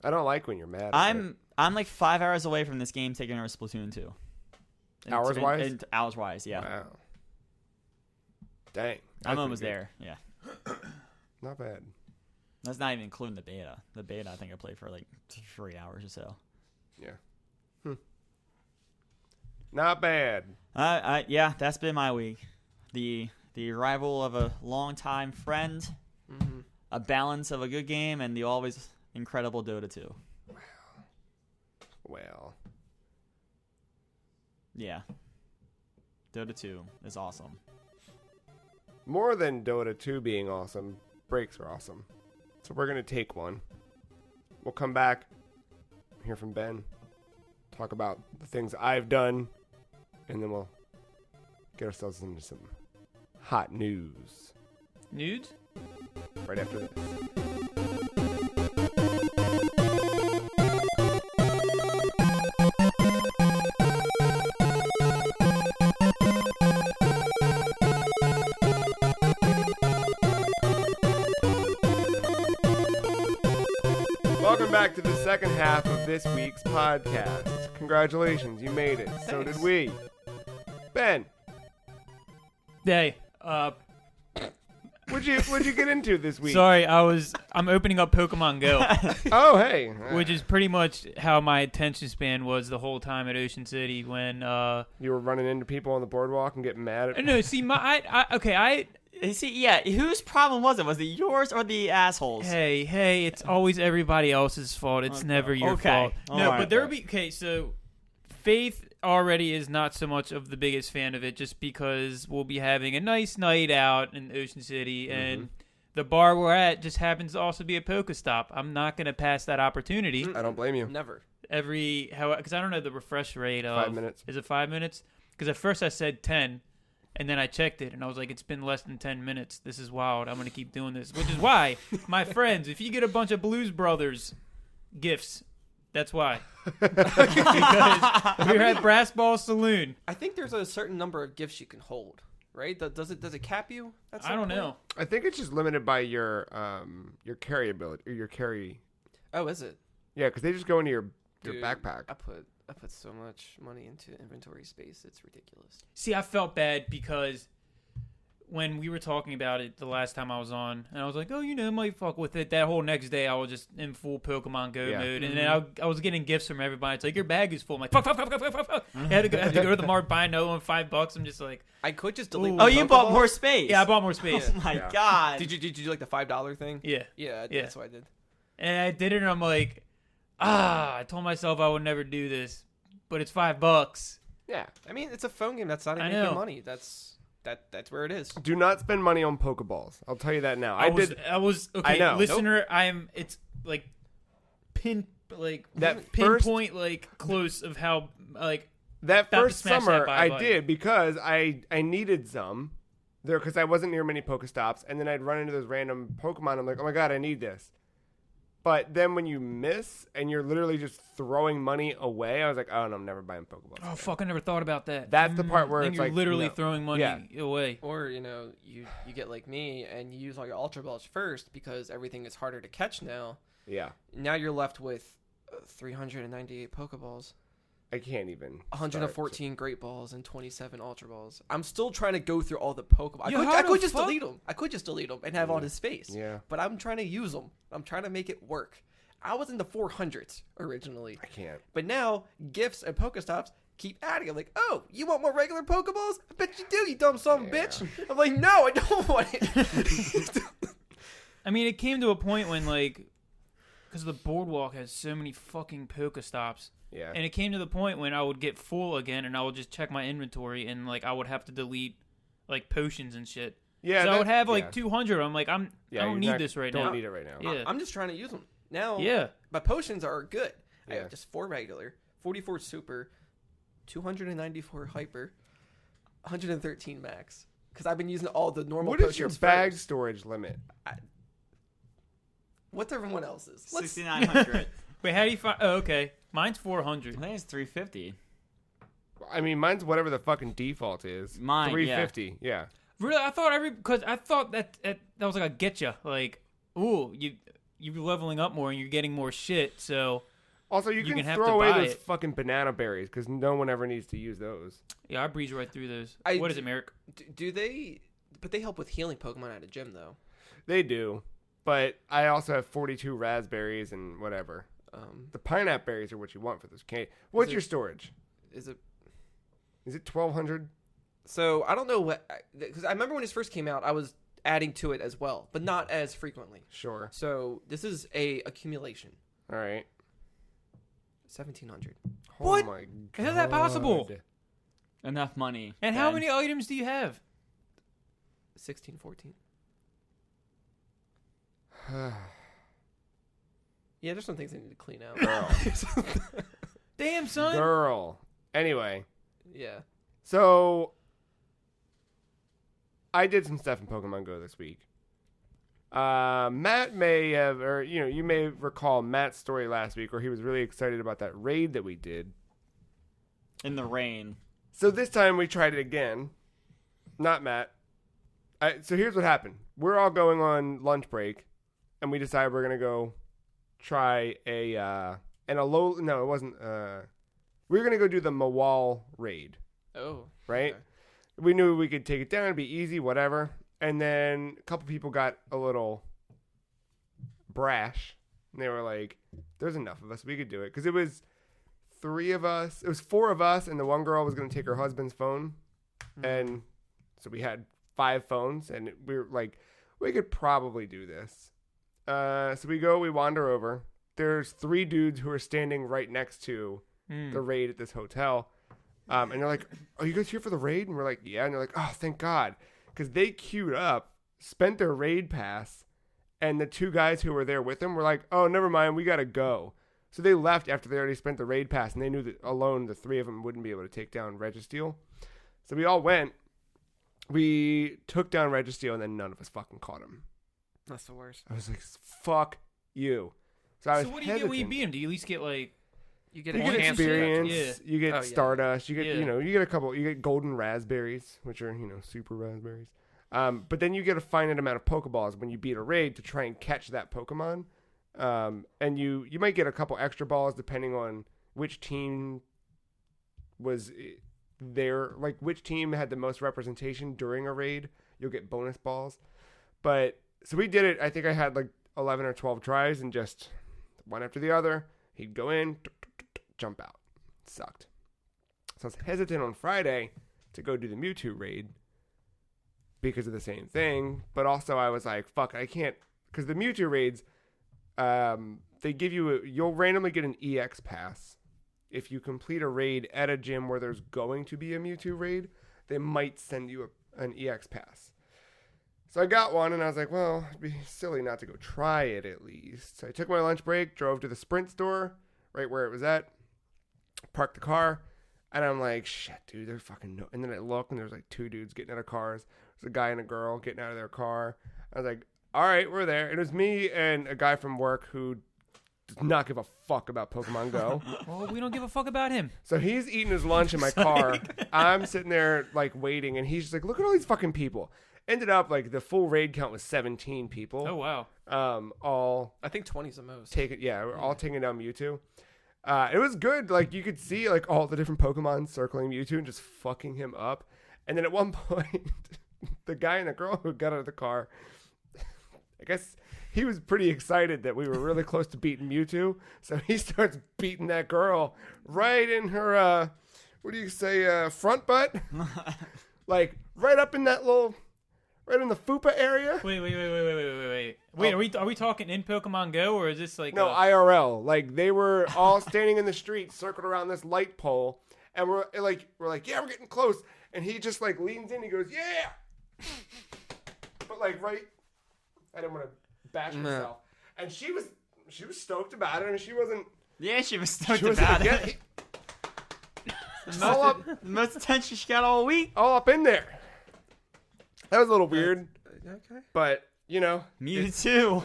I don't like when you're mad. I'm like 5 hours away from this game taking over Splatoon 2. Hours-wise? Hours-wise, yeah. Wow. Dang. I'm That's almost pretty good. there, yeah. Not bad. That's not even including the beta. The beta, I think I played for like 3 hours or so. Yeah. Not bad. Yeah, that's been my week. The arrival of a longtime friend, Mm-hmm. a balance of a good game, and the always incredible Dota 2. Well. Yeah. Dota 2 is awesome. More than Dota 2 being awesome, breaks are awesome. So we're going to take one. We'll come back, hear from Ben, talk about the things I've done, and then we'll get ourselves into some hot news Nudes? right after this. Welcome back to the second half of this week's podcast. Congratulations, you made it. So did we. Ben, Hey, what'd you get into this week? sorry, I'm opening up Pokemon Go, Oh, hey. which is pretty much how my attention span was the whole time at Ocean City when, You were running into people on the boardwalk and getting mad at no, see, See, yeah, whose problem was it? Was it yours or the assholes? hey, it's always everybody else's fault. It's never your Okay. fault. No, Alright. but there would be, okay, so Faith already is not so much of the biggest fan of it just because we'll be having a nice night out in Ocean City and the bar we're at just happens to also be a Pokestop. I'm not going to pass that opportunity. I don't blame you. Never. because I don't know the refresh rate of 5 minutes. Is it 5 minutes? Because at first I said 10, and then I checked it, and I was like, it's been less than 10 minutes. This is wild. I'm gonna keep doing this, which is why, my friends, if you get a bunch of Blues Brothers gifts, that's why. Because we're at Brass Ball Saloon. I think there's a certain number of gifts you can hold, right? Does it cap you? At some I don't point? know. I think it's just limited by your carry ability or your carry. Oh, is it? Yeah, because they just go into your Dude, backpack. I put so much money into inventory space. It's ridiculous. See, I felt bad because when we were talking about it the last time I was on, and I was like, oh, I might fuck with it. That whole next day, I was just in full Pokemon Go mode. And then I was getting gifts from everybody. It's like, your bag is full. I'm like, fuck. I had to go to the mart, buy another one, $5. I'm just like, I could just delete. Oh, you bought Pokeballs. more space. yeah, I bought more space. Oh my Yeah. god. Did you do like the $5 thing? Yeah. Yeah, Yeah. that's what I did. And I did it, and I'm like, I told myself I would never do this, but it's $5. Yeah, I mean it's a phone game that's not I even know. making money. That's where it is. Do not spend money on Pokeballs. I'll tell you that now. I was okay. I know. Listener, it's like That pinpoint like close of how like That about to first smash summer, that buy I button. did because I needed some there because I wasn't near many Pokestops, and then I'd run into those random Pokemon. I'm like, oh my god, I need this. But then when you miss and you're literally just throwing money away, I was like, oh no, I'm never buying Pokeballs. oh again. fuck, I never thought about that. That's the part where Then it's you're like literally no. throwing money Yeah. away. Or you get like me and you use all your Ultra Balls first because everything is harder to catch now. Yeah, Now you're left with 398 Pokeballs, I can't even. 114 Great Balls, and 27 Ultra Balls. I'm still trying to go through all the Pokemon. Yo, I how the could just fuck? delete them. I could just delete them and have all this space. Yeah, But I'm trying to use them. I'm trying to make it work. I was in the 400s originally. I can't. But now, gifts and Pokestops keep adding. I'm like, oh, you want more regular Pokeballs? I bet you do, you dumb son of a bitch. I'm like, no, I don't want it. I mean, it came to a point when because the boardwalk has so many fucking Pokestops. Yeah, And it came to the point when I would get full again, and I would just check my inventory, and I would have to delete potions and shit. yeah. So I would have yeah. 200. I'm like, I Yeah, don't you're need not- this right don't now. need it right now. Yeah. I'm just trying to use them. Now, Yeah. my potions are good. I Yeah. have just 4 regular, 44 super, 294 hyper, 113 max. Because I've been using all the normal What potions is your bag first. storage limit? What's everyone else's? 6,900. Wait, how do you find? Oh, okay. Mine's I 400. think it's 350. I mean, mine's whatever the fucking default is. Mine, yeah. 350. Yeah. Really? I thought because I thought that was like a getcha. Like, ooh, you're leveling up more and you're getting more shit. So Also, you You can can have throw to away buy those it. fucking banana berries because no one ever needs to use those. yeah, I breeze right through those. I- What is it, Merrick? Do they? But they help with healing Pokemon at a gym, though. They do, but I also have 42 raspberries and whatever. The pineapple berries are what you want for this candy. What's it- your storage? Is it? Is it 1,200? So I don't know what, because I remember when this first came out, I was adding to it as well, but not as frequently. Sure. So this is a accumulation. All right. 1,700. What? Oh my god. How's that possible? Enough money. And how Ben. many items do you have? 1614. Yeah, there's some things I need to clean out. Girl. Damn, son. Girl. Anyway, Yeah. so I did some stuff in Pokemon Go this week. Matt may have, or you may recall Matt's story last week where he was really excited about that raid that we did. In the rain. So this time we tried it again. Not Matt. So here's what happened. We're all going on lunch break, and we decided we're gonna go try no, it wasn't. We were gonna go do the Mawal raid, Oh. right? okay. We knew we could take it down, it'd be easy, whatever. And then a couple people got a little brash, and they were like, "There's enough of us. We could do it." Because it was 3 of us. It was 4 of us, and the one girl was gonna take her husband's phone, and so we had 5 phones, and we were like, we could probably do this. So we wander over. There's 3 dudes who are standing right next to the raid at this hotel. And they're like, "Are you guys here for the raid?" And we're like, "Yeah." And they're like, "Oh, thank God." Because they queued up, spent their raid pass, and the 2 guys who were there with them were like, "Oh, never mind, we got to go." So they left after they already spent the raid pass, and they knew that alone the 3 of them wouldn't be able to take down Registeel. So we all went. We took down Registeel, and then none of us fucking caught him. That's the worst. I was like, fuck you. So I was So what do you get when you beat him? Do you at least get like You get You a get chance experience. Yeah. You get Oh, yeah. Stardust. You get Yeah. you get a couple. You get golden raspberries, which are super raspberries. But then you get a finite amount of Pokeballs when you beat a raid to try and catch that Pokemon. And you might get a couple extra balls depending on which team was there. Like which team had the most representation during a raid. You'll get bonus balls. But so we did it. I think I had like 11 or 12 tries and just one after the other. He'd go in, jump out. Sucked. So I was hesitant on Friday to go do the Mewtwo raid because of the same thing. But also I was like, fuck, I can't. Because the Mewtwo raids, they give you, you'll randomly get an EX pass. If you complete a raid at a gym where there's going to be a Mewtwo raid, they might send you an EX pass. So I got one, and I was like, well, it'd be silly not to go try it at least. So I took my lunch break, drove to the Sprint store, right where it was at, parked the car, and I'm like, shit, dude, they're fucking no. And then I look, and there's like 2 dudes getting out of cars. There's a guy and a girl getting out of their car. I was like, all right, we're there. And it was me and a guy from work who does not give a fuck about Pokemon Go. well, we don't give a fuck about him. So he's eating his lunch in my car. I'm sitting there like waiting, and he's just like, look at all these fucking people. Ended up like the full raid count was 17 people. Oh wow. All I think 20's the most. we're all taking down Mewtwo. It was good. Like you could see like all the different Pokemon circling Mewtwo and just fucking him up. And then at one point, the guy and the girl who got out of the car, I guess he was pretty excited that we were really close to beating Mewtwo. So he starts beating that girl right in her, what do you say, front butt? Like right up in that little, right in the fupa area. Wait. Wait, are we talking in Pokemon Go or is this like No, IRL. Like they were all standing in the street, circled around this light pole, and we're like, yeah, we're getting close. And he just like leans in, he goes, yeah. But like right, I didn't want to bash myself. And she was stoked about it. I mean, she wasn't. Yeah, she was stoked She was about like, it. all The most attention she got all week. all up in there. That was a little weird, Okay. but you know, Mewtwo.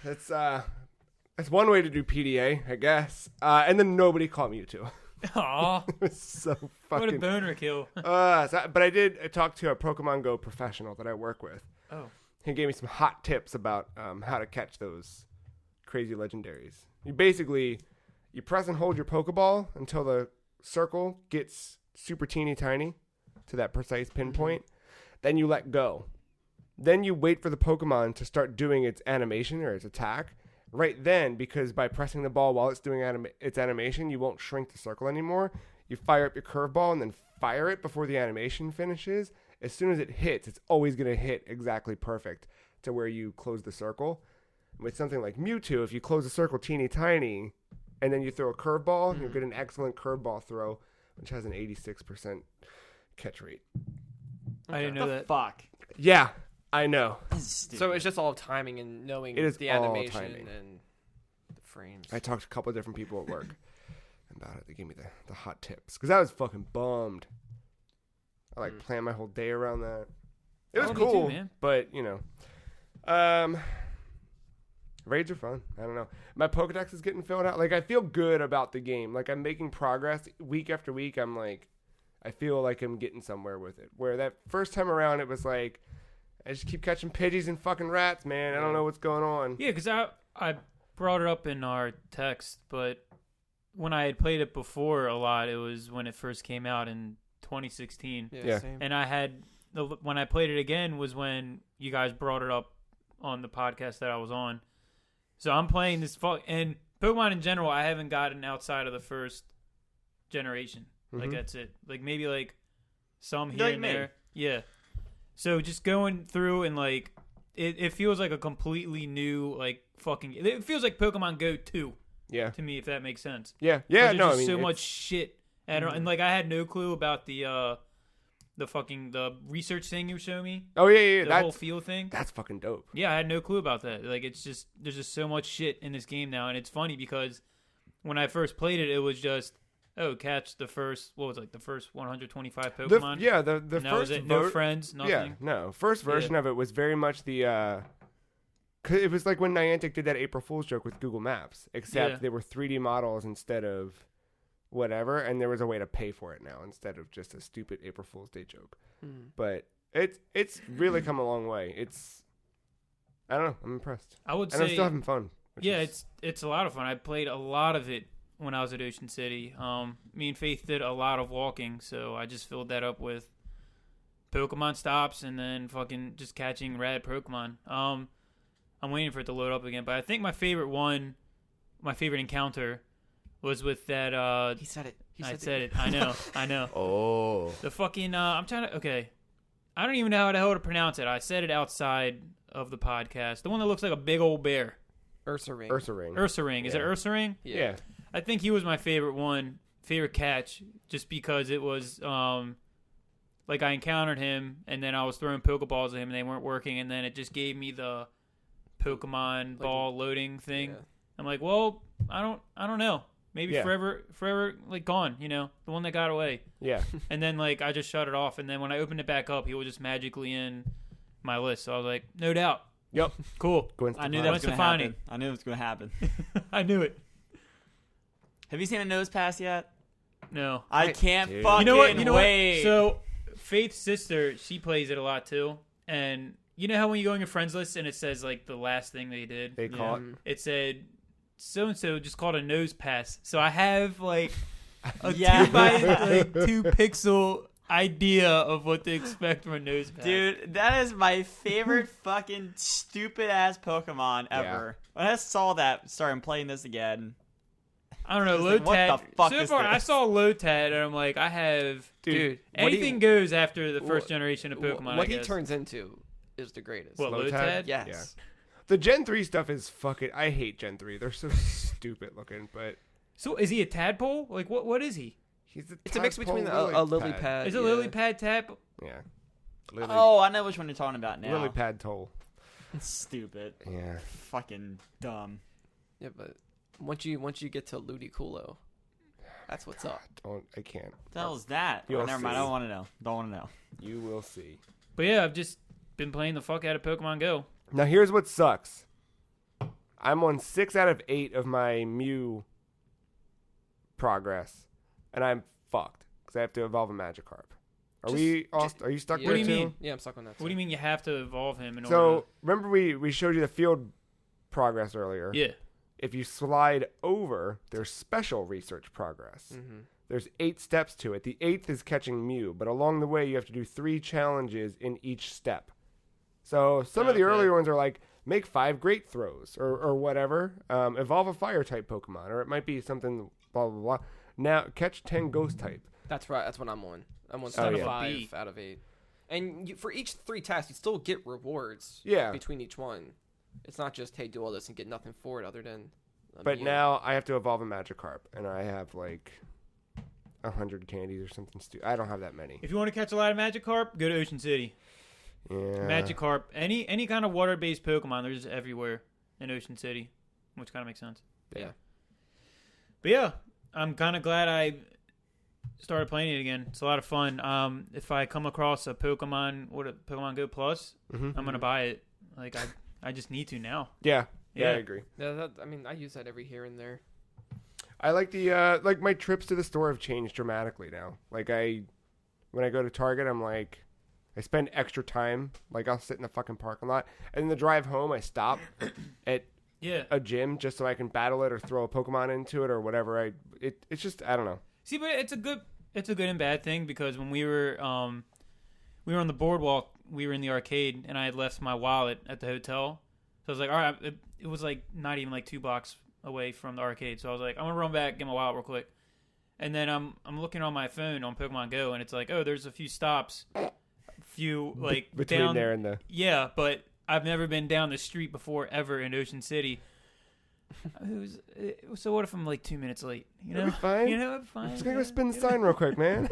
that's one way to do PDA, I guess. And then nobody caught Mewtwo. Aw, It was so what a fucking. boner kill. But I did talk to a Pokemon Go professional that I work with. Oh. He gave me some hot tips about how to catch those crazy legendaries. You press and hold your Pokeball until the circle gets super teeny tiny to that precise pinpoint. Then you let go. Then you wait for the Pokemon to start doing its animation or its attack. Right then, because by pressing the ball while it's doing its animation, you won't shrink the circle anymore. You fire up your curveball and then fire it before the animation finishes. As soon as it hits, it's always going to hit exactly perfect to where you close the circle. With something like Mewtwo, if you close the circle teeny tiny and then you throw a curveball, you'll get an excellent curveball throw, which has an 86% catch rate. I didn't know that. Fuck. Yeah, I know. So it's just all timing and knowing It is the all animation timing. and the frames. I talked to a couple of different people at work about it. They gave me the hot tips because I was fucking bummed. I like planned my whole day around that. It was Oh, me too, cool, man. but you know, raids are fun. I don't know. My Pokedex is getting filled out. Like I feel good about the game. Like I'm making progress week after week. I'm like, I feel like I'm getting somewhere with it. Where that first time around, it was like, I just keep catching Pidgeys and fucking rats, man. I don't know what's going on. Yeah, because I brought it up in our text, but when I had played it before a lot, it was when it first came out in 2016. Yeah. Same. And when I played it again was when you guys brought it up on the podcast that I was on. So I'm playing this and Pokemon in general, I haven't gotten outside of the first generation. Like that's it. Like maybe like some here Like and me. there. Yeah. So just going through and like it feels like a completely new like fucking. It feels like Pokemon Go 2 Yeah, to me, if that makes sense. yeah. There's No, I just mean so it's- much shit. And like I had no clue about the the research thing you show me, Oh yeah, the whole field thing. that's fucking dope. Yeah, I had no clue about that. Like, it's just there's just so much shit in this game now, and it's funny because when I first played it, it was just catch the first 125 Pokemon. The and that first was it. No vote- friends, nothing. Yeah, no. First version of it was very much the 'cause it was like when Niantic did that April Fool's joke with Google Maps, except Yeah. they were 3D models instead of whatever, and there was a way to pay for it now instead of just a stupid April Fool's Day joke. But it's really come a long way. I don't know. I'm impressed, I would and say I'm still having fun. yeah, it's a lot of fun. I played a lot of it when I was at Ocean City. Me and Faith did a lot of walking, so I just filled that up with Pokemon stops and then fucking just catching rad Pokemon. I'm waiting for it to load up again, but I think my favorite encounter was with that. He said it. I said it. I know. Oh, The fucking. I'm trying to. Okay, I don't even know how the hell to pronounce it. I said it outside of the podcast. The one that looks like a big old bear. Ursaring. Ursaring. Is it Yeah. Ursaring? yeah. I think he was my favorite catch, just because it was like I encountered him and then I was throwing Pokeballs at him and they weren't working, and then it just gave me the Pokemon ball loading thing. Yeah. I'm like, well, I don't know. Maybe Yeah. forever like gone, the one that got away. Yeah. And then like I just shut it off, and then when I opened it back up, he was just magically in my list. So I was like, no doubt. Yep. Cool. I knew that was going to Stefani. happen. I knew it was going to happen. I knew it. Have you seen a nose pass yet? No. I can't Dude. fucking You know wait. what? So Faith's sister, she plays it a lot too. And you know how when you go on your friends list and it says like the last thing they did? They call It said so-and-so just called a nose pass. So I have like a Yeah. 2 by 2 pixel idea of what to expect from a nose pass. Dude, that is my favorite fucking stupid ass Pokemon ever. When I saw that, started playing this again. I don't know, It's like, what Lotad. the fuck So is far, I this? saw Lotad, and I'm like, I have Dude, anything goes after the first generation of What Pokemon. I he guess. turns into is the greatest. What, Lotad? Lotad? Yes. Yeah. The Gen 3 stuff is fucking... I hate Gen 3. They're so stupid looking, but... So is he a tadpole? Like what is he? He's It's a mix between a lily pad. Is it lily pad tap? Yeah. Lily, Oh, I know which one you're talking about now. lily pad toll. Stupid. Yeah. Fucking dumb. Yeah, but once you get to Ludicolo, that's what's up. I can't. What the hell is that? You'll Oh, never mind. see. I don't want to know. Don't want to know. You will see. But yeah, I've just been playing the fuck out of Pokemon Go. Now here's what sucks. I'm on 6 out of 8 of my Mew progress, and I'm fucked because I have to evolve a Magikarp. Are you stuck Yeah. there What do you too? mean? Yeah, I'm stuck on that. What do you mean you have to evolve him in order So remember we showed you the field progress earlier. to... Yeah. If you slide over, there's special research progress. Mm-hmm. There's 8 steps to it. The 8th is catching Mew, but along the way you have to do 3 challenges in each step. So some of the Okay. earlier ones are like make 5 great throws or whatever. Evolve a fire type Pokemon, or it might be something blah blah blah. Now catch 10 ghost type. That's right. That's what I'm on. I'm on Oh, yeah. 5 out of 8. And for each 3 tasks, you still get rewards. Yeah. Between each one, it's not just hey, do all this and get nothing for it other than. But now I have to evolve a Magikarp, and I have like 100 candies or something stupid. I don't have that many. If you want to catch a lot of Magikarp, go to Ocean City. Yeah. Magikarp, any kind of water-based Pokemon, they're just everywhere in Ocean City, which kind of makes sense. Yeah. But yeah, I'm kind of glad I started playing it again. It's a lot of fun. If I come across a Pokemon Go Plus, Mhm. I'm gonna buy it. Like I just need to now. Yeah. Yeah, I Yeah. agree. Yeah, I use that every here and there. I like the like my trips to the store have changed dramatically now. Like when I go to Target, I'm like, I spend extra time. Like I'll sit in the fucking parking lot, and then the drive home, I stop at Yeah. a gym just so I can battle it or throw a Pokemon into it or whatever. It's just I don't know. See, but it's a good and bad thing because when we were on the boardwalk, we were in the arcade, and I had left my wallet at the hotel. So I was like, all right, it was like not even like 2 blocks away from the arcade. So I was like, I'm gonna run back, get my wallet real quick. And then I'm looking on my phone on Pokemon Go, and it's like, oh, there's a few stops, like Between down there and the Yeah, but I've never been down the street before ever in Ocean City. So what if I'm like 2 minutes late? You know, It'll be fine. You know, it'd be fine. I'm just gonna go spin the sign real quick, man.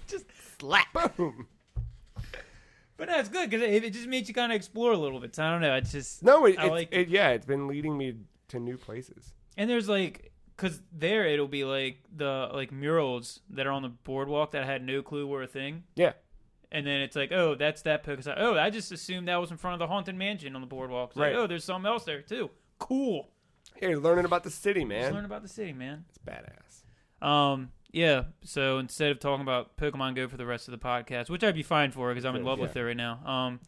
Just slap. Boom. But that's good because it just makes you kind of explore a little bit. So I don't know. It's just No, it's been leading me to new places. And there's like, because there it'll be like the like murals that are on the boardwalk that I had no clue were a thing. Yeah. And then it's like, oh, that's that Pokemon. Oh, I just assumed that was in front of the Haunted Mansion on the boardwalk. It's right. Like, oh, there's something else there too. Cool. Hey, you're learning about the city, Just man. learn about the city, man. It's badass. Yeah. So instead of talking about Pokemon Go for the rest of the podcast, which I'd be fine for because I'm in love with it right now.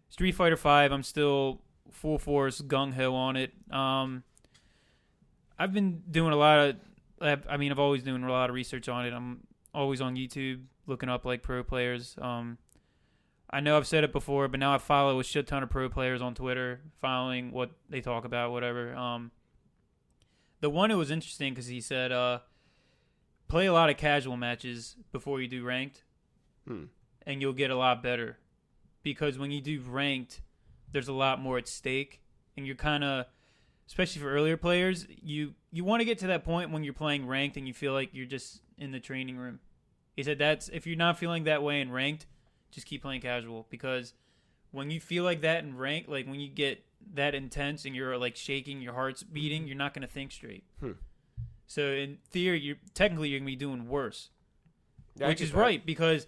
Street Fighter V, I'm still full force gung ho on it. I've been doing a lot of. I've always doing a lot of research on it. I'm always on YouTube looking up like pro players. I know I've said it before, but now I follow a shit ton of pro players on Twitter, following what they talk about, whatever. The one that was interesting because he said, play a lot of casual matches before you do ranked, and you'll get a lot better. Because when you do ranked, there's a lot more at stake, and you're kind of, especially for earlier players, you want to get to that point when you're playing ranked and you feel like you're just in the training room. He said if you're not feeling that way in ranked, just keep playing casual, because when you feel like that in ranked, like when you get that intense and you're like shaking, your heart's beating, you're not going to think straight. So in theory, you're going to be doing worse, which is right, because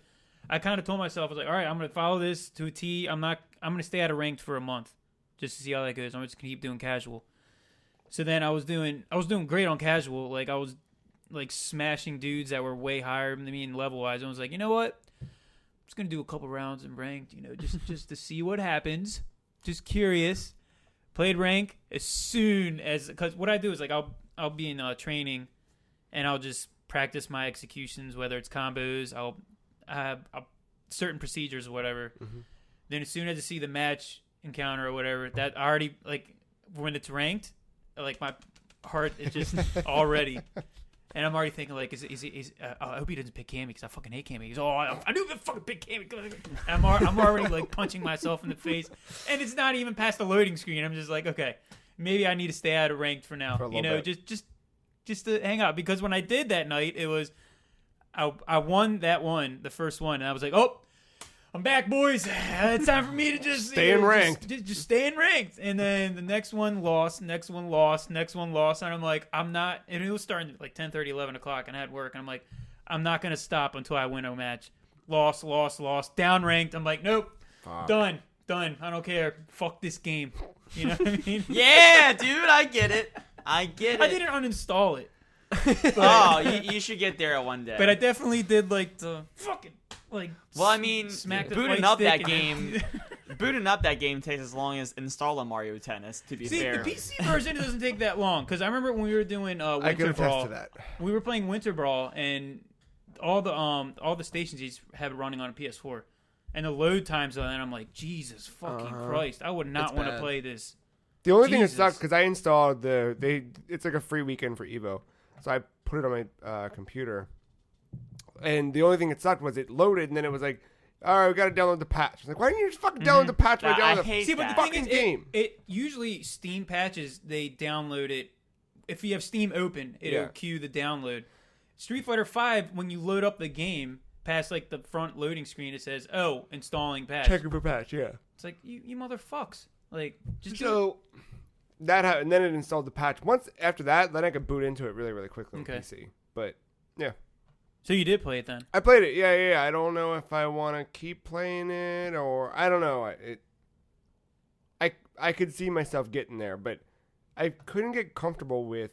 I kind of told myself, I was like, all right, I'm going to follow this to a T. I'm going to stay out of ranked for a month just to see how that goes. I'm just going to keep doing casual. So then I was doing great on casual. Like I was like smashing dudes that were way higher than me in level wise. I was like, you know what? I'm just going to do a couple rounds in ranked, just to see what happens. Just curious. Played rank as soon as, because what I do is like I'll be in training, and I'll just practice my executions, whether it's combos, I'll have certain procedures or whatever. Then as soon as I see the match encounter or whatever, that I already, like when it's ranked, like my heart is just already, and I'm already thinking like, I hope he doesn't pick Cammy because I fucking hate Cammy. He's I knew he fucking pick Cammy. I'm already like punching myself in the face, and it's not even past the loading screen. I'm just like, okay, maybe I need to stay out of ranked for now. Just to hang out, because when I did that night, it was I won the first one, and I was like, oh, I'm back, boys. It's time for me to just stay in ranked. Just stay in ranked. And then the next one lost, and I'm like, I'm not. And it was starting at like 10:30, 11 o'clock, and I had work. And I'm like, I'm not gonna stop until I win a match. Lost. Down ranked. I'm like, nope. Fuck. Done. I don't care. Fuck this game. You know what I mean? Yeah, dude, I get it. I didn't uninstall it. But, you should get there one day. But I definitely did like the fucking Well, I mean, smack the booting flight up that stick game. Booting up that game takes as long as installing Mario Tennis. To be fair, the PC version doesn't take that long, because I remember when we were doing I can Winter attest Brawl. to that. We were playing Winter Brawl, and all the stations you have it running on a PS4, and the load times on that, I'm like, Jesus fucking Christ, I would not want to play this. The only thing that sucks, because I installed it's like a free weekend for Evo, so I put it on my computer, and the only thing that sucked was it loaded, and then it was like, all right, we got to download the patch. I was like, why didn't you just fucking download the patch? I hate See, but the that. thing is, game. it usually Steam patches, they download it. If you have Steam open, it'll queue the download. Street Fighter V, when you load up the game, past like the front loading screen, it says, "Oh, installing patch." Checking for patch, yeah. It's like you motherfucks. Like, just so that happened, and then it installed the patch. Once after that, then I could boot into it really, really quickly on PC. But yeah. So you did play it then? I played it, yeah. I don't know if I want to keep playing it, or I don't know. I could see myself getting there, but I couldn't get comfortable with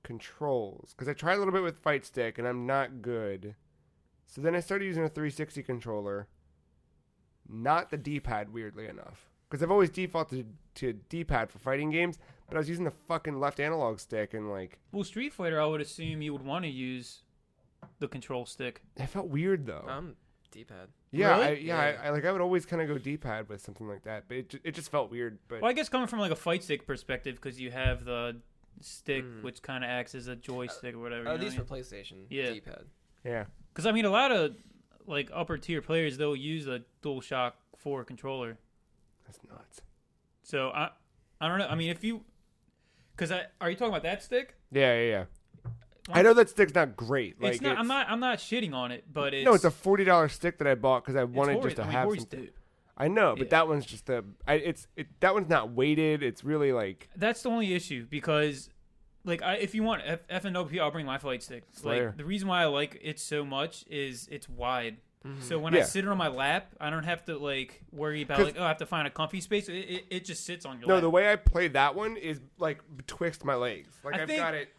controls, because I tried a little bit with Fight Stick, and I'm not good. So then I started using a 360 controller, not the D-pad, weirdly enough, because I've always defaulted to D-pad for fighting games, but I was using the fucking left analog stick, and like... Well, Street Fighter, I would assume you would want to use the control stick. It felt weird, though. D-pad. Yeah, Really? I would always kind of go D-pad with something like that, but it just felt weird. But Well, I guess coming from like a fight stick perspective, because you have the stick, which kind of acts as a joystick or whatever. At least for PlayStation. Yeah. D-pad. yeah. Because I mean, a lot of like upper tier players, they'll use a DualShock 4 controller. That's nuts. So I don't know. I mean, if you, are you talking about that stick? Yeah. I know that stick's not great. Like it's not. I'm not shitting on it, but it's no, it's a $40 stick that I bought because I wanted Hori- just to I mean, have Hori's something. dope. I know, but Yeah. that one's just that one's not weighted. It's really like That's the only issue because, like, if you want FNOP, I'll bring my flight stick. Slayer. Like, the reason why I like it so much is it's wide. Mm-hmm. So when Yeah. I sit it on my lap, I don't have to like worry about 'Cause- like, oh, I have to find a comfy space. It just sits on your no. lap. The way I play that one is like betwixt my legs. Like I I've think- got it.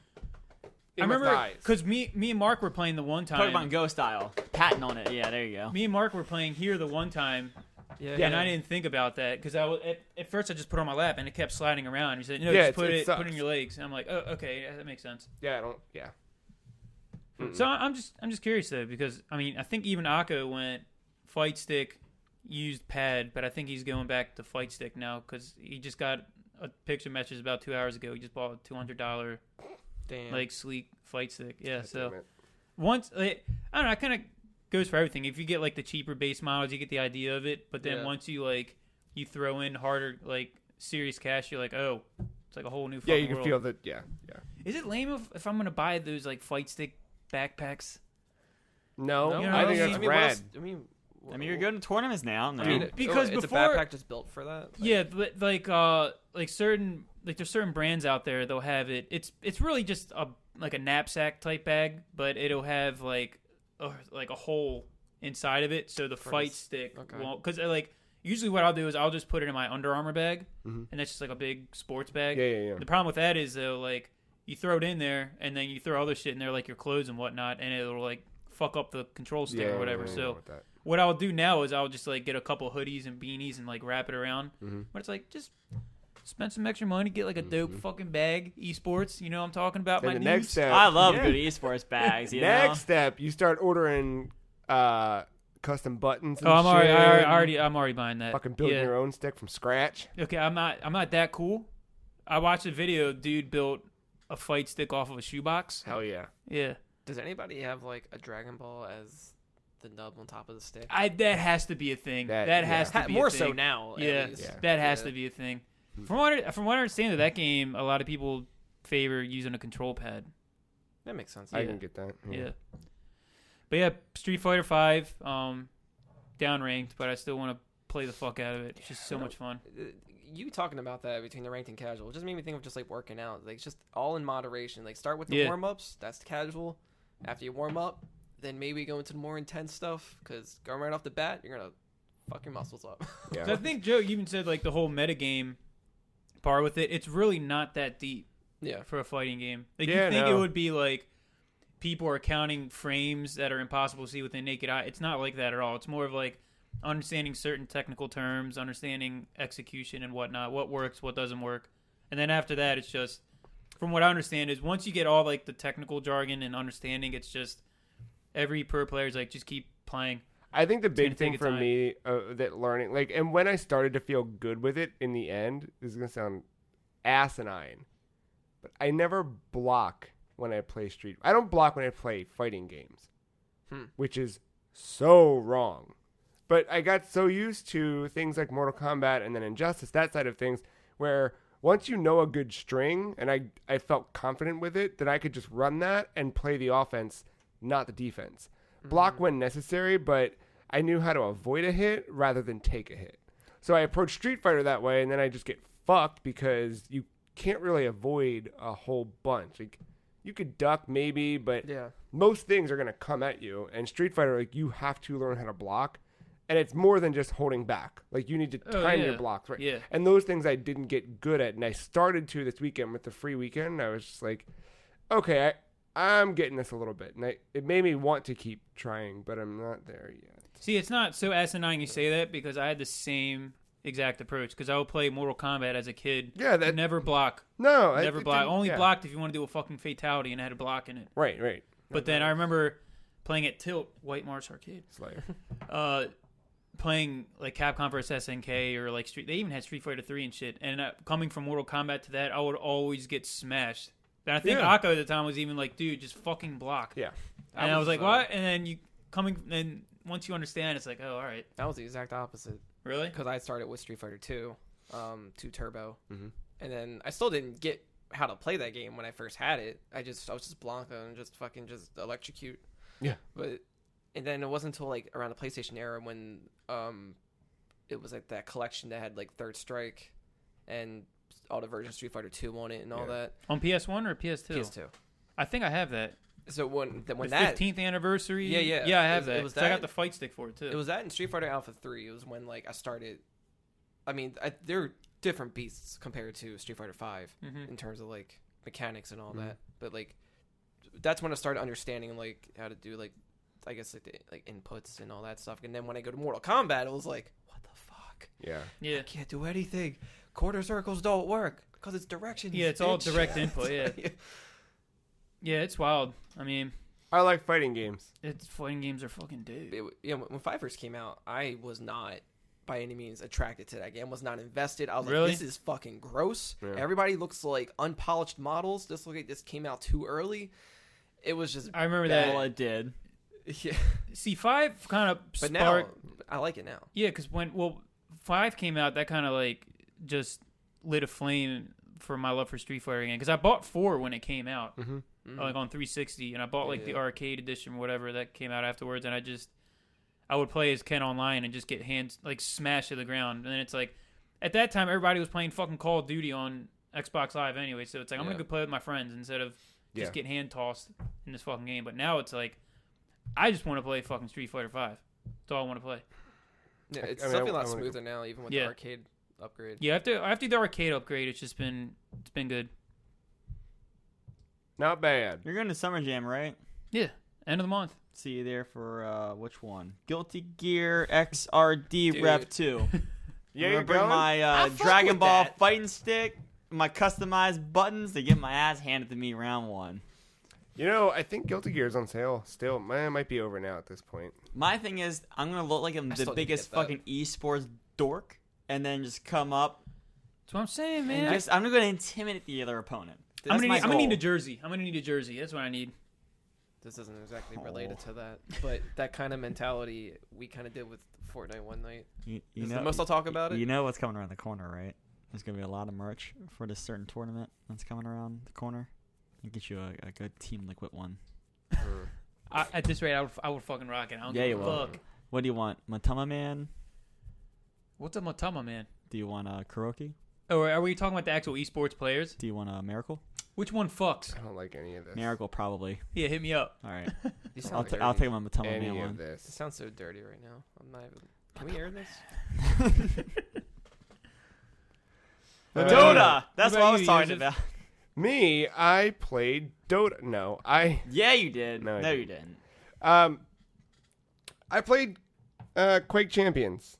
I In my remember thighs. because me and Mark were playing the one time. Pokemon Go style. Patting on it. Yeah, there you go. Me and Mark were playing here the one time, and I didn't think about that because I was at first I just put it on my lap and it kept sliding around. He said, "No, Yeah, just put it sucks. in your legs." And I'm like, "Oh, okay, yeah, that makes sense." Yeah, I don't. Yeah. So I'm just curious though because I mean I think even Akko went fight stick, used pad, but I think he's going back to fight stick now because he just got a picture message about 2 hours ago. He just bought a $200 Damn. like sleek fight stick. Yeah, God so damn it. once I don't know, it kind of goes for everything. If you get like the cheaper base models, you get the idea of it. But then Yeah. once you you throw in harder like serious cash, you're like, oh, it's like a whole new. Yeah, fucking you can world. feel that. Yeah, yeah. Is it lame if I'm gonna buy those like fight stick backpacks? No, No, You know, I think I that's mean, what rad. else- I mean, you're going to tournaments now. No. I mean, Because it's before- a backpack just built for that. Like, Yeah, but like certain there's certain brands out there they'll have it. It's really just a knapsack type bag, but it'll have like a hole inside of it, so the For fight this- stick okay. won't. Because like usually what I'll do is I'll just put it in my Under Armour bag, Mhm. and that's just like a big sports bag. Yeah, yeah, yeah. The problem with that is though, like you throw it in there and then you throw other shit in there like your clothes and whatnot, and it'll like fuck up the control stick Yeah, or whatever. yeah, yeah, So with that. what I'll do now is I'll just like get a couple hoodies and beanies and like wrap it around. Mhm. But it's like just spend some extra money, get like a dope Mhm. fucking bag, esports. You know what I'm talking about? Then My the next news. step. I love yeah. good esports bags. You Next know? step, you start ordering custom buttons. And Oh, shit. I'm already buying that. Fucking building Yeah. your own stick from scratch. Okay, I'm not that cool. I watched a video. Dude built a fight stick off of a shoebox. Hell yeah. Yeah, Does anybody have like a Dragon Ball as the nub on top of the stick? that has to be a thing. That- That yeah. has to be More a thing. so now. at Yeah, least. Yeah. that has Yeah. to be a thing. From what I understand of that game, a lot of people favor using a control pad. That makes sense. I Yeah. can get that. Yeah. But yeah, Street Fighter 5, downranked, but I still want to play the fuck out of it. It's just so much fun. You talking about that between the ranked and casual just made me think of just like working out. Like, it's just all in moderation. Like, start with the Yeah. warm ups. That's the casual. After you warm up, then maybe go into the more intense stuff. Because going right off the bat, you're gonna fuck your muscles up. Yeah. So I think Joe even said like the whole metagame part with it. It's really not that deep yeah. for a fighting game. Like Yeah, you think no. it would be like people are counting frames that are impossible to see with the naked eye. It's not like that at all. It's more of like understanding certain technical terms, understanding execution and whatnot, what works, what doesn't work. And then after that, it's just, from what I understand, is once you get all like the technical jargon and understanding, it's just every pro player is like, just keep playing. I think the gonna big take thing its for time. me that learning, like, and when I started to feel good with it in the end, this is going to sound asinine, but I never block when I play Street. I don't block when I play fighting games, which is so wrong. But I got so used to things like Mortal Kombat and then Injustice, that side of things, where once you know a good string, and I felt confident with it, that I could just run that and play the offense, not the defense. Block when necessary, but I knew how to avoid a hit rather than take a hit. So I approached Street Fighter that way, and then I just get fucked because you can't really avoid a whole bunch. Like, you could duck maybe, but Yeah. most things are going to come at you. And Street Fighter, like, you have to learn how to block. And it's more than just holding back. Like, you need to time your blocks, right? Yeah. And those things I didn't get good at. And I started to this weekend with the free weekend. I was just like, okay, I'm getting this a little bit. And it made me want to keep trying, but I'm not there yet. See, it's not so asinine you say that because I had the same exact approach because I would play Mortal Kombat as a kid. Yeah, that Never block. no, Never it block. didn't- Only yeah. blocked if you want to do a fucking fatality and had a block in it. Right. But then I remember playing at Tilt, White Marsh Arcade. Slayer. Playing like Capcom vs SNK or like Street. They even had Street Fighter 3 and shit. And coming from Mortal Kombat to that, I would always get smashed. And I think Yeah. Akko at the time was even like, dude, just fucking block. Yeah. And I was like, what? And then and once you understand, it's like, oh, all right. That was the exact opposite. Really? Because I started with Street Fighter 2, 2 Turbo. Mhm. And then I still didn't get how to play that game when I first had it. I was just Blanca and just fucking just electrocute. Yeah. And then it wasn't until like around the PlayStation era when it was like that collection that had like Third Strike and all the versions of Street Fighter 2 on it and all that. On PS1 or PS2? PS2. I think I have that. So when The that 15th anniversary. Yeah. Yeah, I have that. It was So I that. got the fight stick for it too. It was that in Street Fighter Alpha 3. It was when like I started. I mean, they're different beasts compared to Street Fighter 5 in terms of like mechanics and all that. But like, that's when I started understanding like how to do like, I guess like inputs and all that stuff. And then when I go to Mortal Kombat, it was like, what the fuck? Yeah. I can't do anything. Quarter circles don't work because it's directions. Yeah, it's all bitch. direct input. Yeah. Yeah, it's wild. I mean, I like fighting games. fighting games are fucking dude. When 5 first came out, I was not by any means attracted to that game. Was not invested. I was Really? like, this is fucking gross. Yeah. Everybody looks like unpolished models. This look like this came out too early. It was just. I remember bad. that. Well, it did. Yeah. See, 5 kind of But sparked. now I like it now. Yeah, because when 5 came out, that kind of like just lit a flame for my love for Street Fighter again. Because I bought 4 when it came out, like on 360, and I bought like the arcade edition, or whatever that came out afterwards, and I would play as Ken online and just get hands like smashed to the ground. And then it's like, at that time, everybody was playing fucking Call of Duty on Xbox Live anyway, so it's like I'm gonna go play with my friends instead of just getting hand tossed in this fucking game. But now it's like, I just want to play fucking Street Fighter 5. That's all I want to play. Yeah, it's I mean, definitely a I lot wanna smoother now, even with the arcade upgrade. Yeah, after the arcade upgrade, it's been good. Not bad. You're going to Summer Jam, right? Yeah, end of the month. See you there for which one? Guilty Gear XRD Dude. Rev 2. Yeah, I'm you're gonna bring going? my I fuck Dragon with Ball that. fighting stick, my customized buttons to get my ass handed to me round 1. You know, I think Guilty Gear is on sale still. Mine might be over now at this point. My thing is, I'm gonna look like I'm still the need to biggest get that. fucking esports dork, and then just come up That's what I'm saying, and man. just I'm gonna intimidate the other opponent. I'm That's my gonna need goal. a jersey. I'm gonna need a jersey. That's what I need. This isn't exactly related to that, but that kind of mentality we kind of did with Fortnite one night. You Is know, the most I'll talk about it? You know what's coming around the corner, right? There's gonna be a lot of merch for this certain tournament that's coming around the corner. I'll get you a good Team Liquid one. At this rate, I would fucking rock it. I don't Yeah, give you a will. fuck. What do you want, Matama Man? What's a Matama, man? Do you want a Kuroki? Oh, are we talking about the actual esports players? Do you want a Miracle? Which one fucks? I don't like any of this. Miracle, probably. Yeah, hit me up. All right. You I'll sound I'll dirty. take my Matama Any Man of one. It this. sounds so dirty right now. I'm not even. Can we air this? Dota! That's What what I about was you, talking Yusuf? about. Me, I played Dota. No, I Yeah, you did. No, I No, didn't. you didn't. I played Quake Champions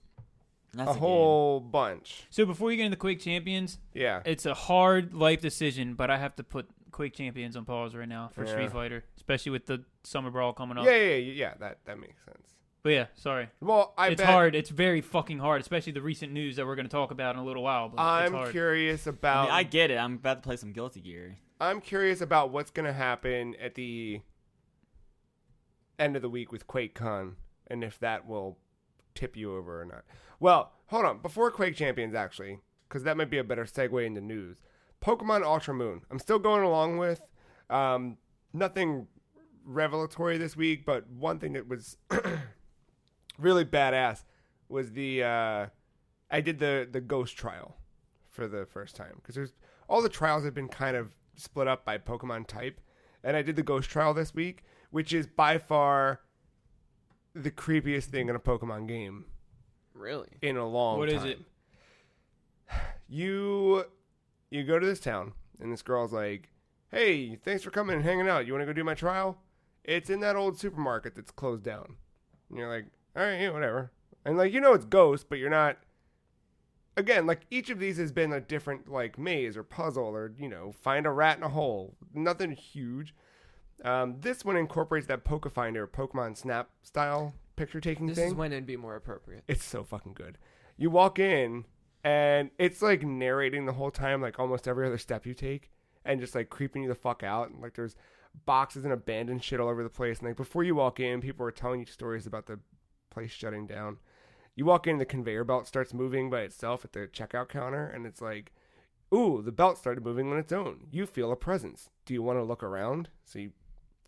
That's a whole bunch. So before you get into Quake Champions, Yeah. it's a hard life decision, but I have to put Quake Champions on pause right now for Yeah. Street Fighter, especially with the Summer Brawl coming up. Yeah. That makes sense. But yeah, sorry. Well, It's hard. It's very fucking hard, especially the recent news that we're going to talk about in a little while. But it's I'm hard. curious I about. mean, I get it. I'm about to play some Guilty Gear. I'm curious about what's gonna happen at the end of the week with QuakeCon, and if that will tip you over or not. Well, hold on. Before Quake Champions, actually, because that might be a better segue into news. Pokemon Ultra Moon. I'm still going along with. Nothing revelatory this week, but one thing that was really badass was I did the ghost trial for the first time, because there's all the trials have been kind of split up by Pokemon type, and I did the ghost trial this week, which is by far the creepiest thing in a Pokemon game Really? in a long What time. is it? You go to this town, and this girl's like, "Hey, thanks for coming and hanging out. You want to go do my trial? It's in that old supermarket that's closed down." And you're like, "All right, yeah, whatever." And like, it's Ghost, but you're not. Again, like, each of these has been a different like maze or puzzle or find a rat in a hole. Nothing huge. This one incorporates that Pokefinder, Pokemon Snap style picture taking This thing. is when it'd be more appropriate. It's so fucking good. You walk in, and it's like narrating the whole time, like almost every other step you take, and just like creeping you the fuck out. And like there's boxes and abandoned shit all over the place. And like before you walk in, people are telling you stories about the place shutting down. You walk in, the conveyor belt starts moving by itself at the checkout counter, and it's like Ooh, the belt started moving on its own. You feel a presence. Do you want to look around? So you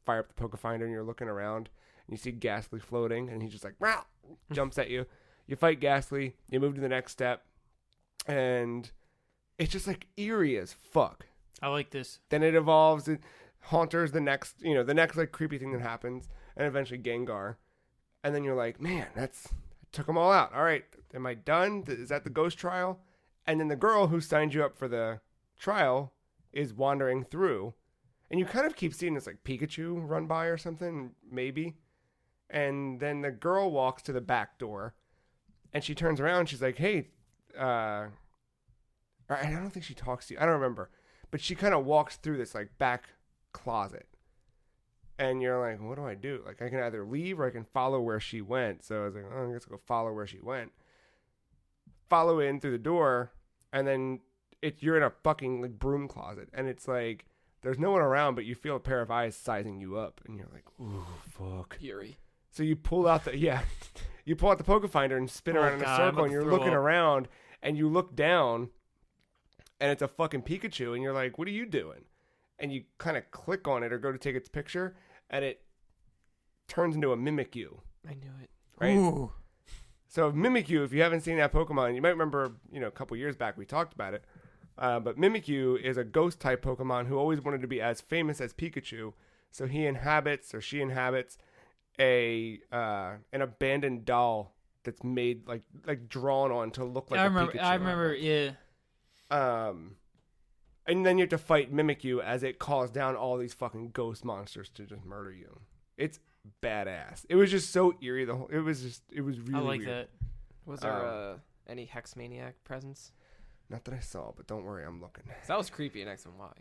fire up the Pokefinder and you're looking around and you see Ghastly floating and he's just like, "Meow," jumps at you. You fight Ghastly. You move to the next step. And it's just like eerie as fuck. I like this. Then it evolves. Haunter's the next like creepy thing that happens. And eventually Gengar. And then you're like, man, I took them all out. All right, am I done? Is that the ghost trial? And then the girl who signed you up for the trial is wandering through. And you kind of keep seeing this like Pikachu run by or something, maybe. And then the girl walks to the back door. And she turns around. She's like, hey, I don't think she talks to you. I don't remember. But she kind of walks through this like back closet. And you're like, what do I do? Like, I can either leave or I can follow where she went. So I was like, oh, I guess I'll go follow where she went. Follow in through the door, and then you're in a fucking like broom closet, and it's like there's no one around, but you feel a pair of eyes sizing you up, and you're like, ooh, fuck. Fury. So you pull out the Pokefinder and spin around in a circle, and you're looking around, and you look down, and it's a fucking Pikachu, and you're like, what are you doing? And you kind of click on it or go to take its picture, and it turns into a Mimikyu. I knew it. Right? Ooh. So Mimikyu, if you haven't seen that Pokemon, you might remember, a couple years back we talked about it. But Mimikyu is a ghost-type Pokemon who always wanted to be as famous as Pikachu. So she inhabits an abandoned doll that's made like drawn on to look like Pikachu. I remember, yeah. And then you have to fight Mimikyu as it calls down all these fucking ghost monsters to just murder you. It's badass. It was just so eerie. It was really I like weird. that. Was there any Hexmaniac presence? Not that I saw, but don't worry, I'm looking. That was creepy in X and Y.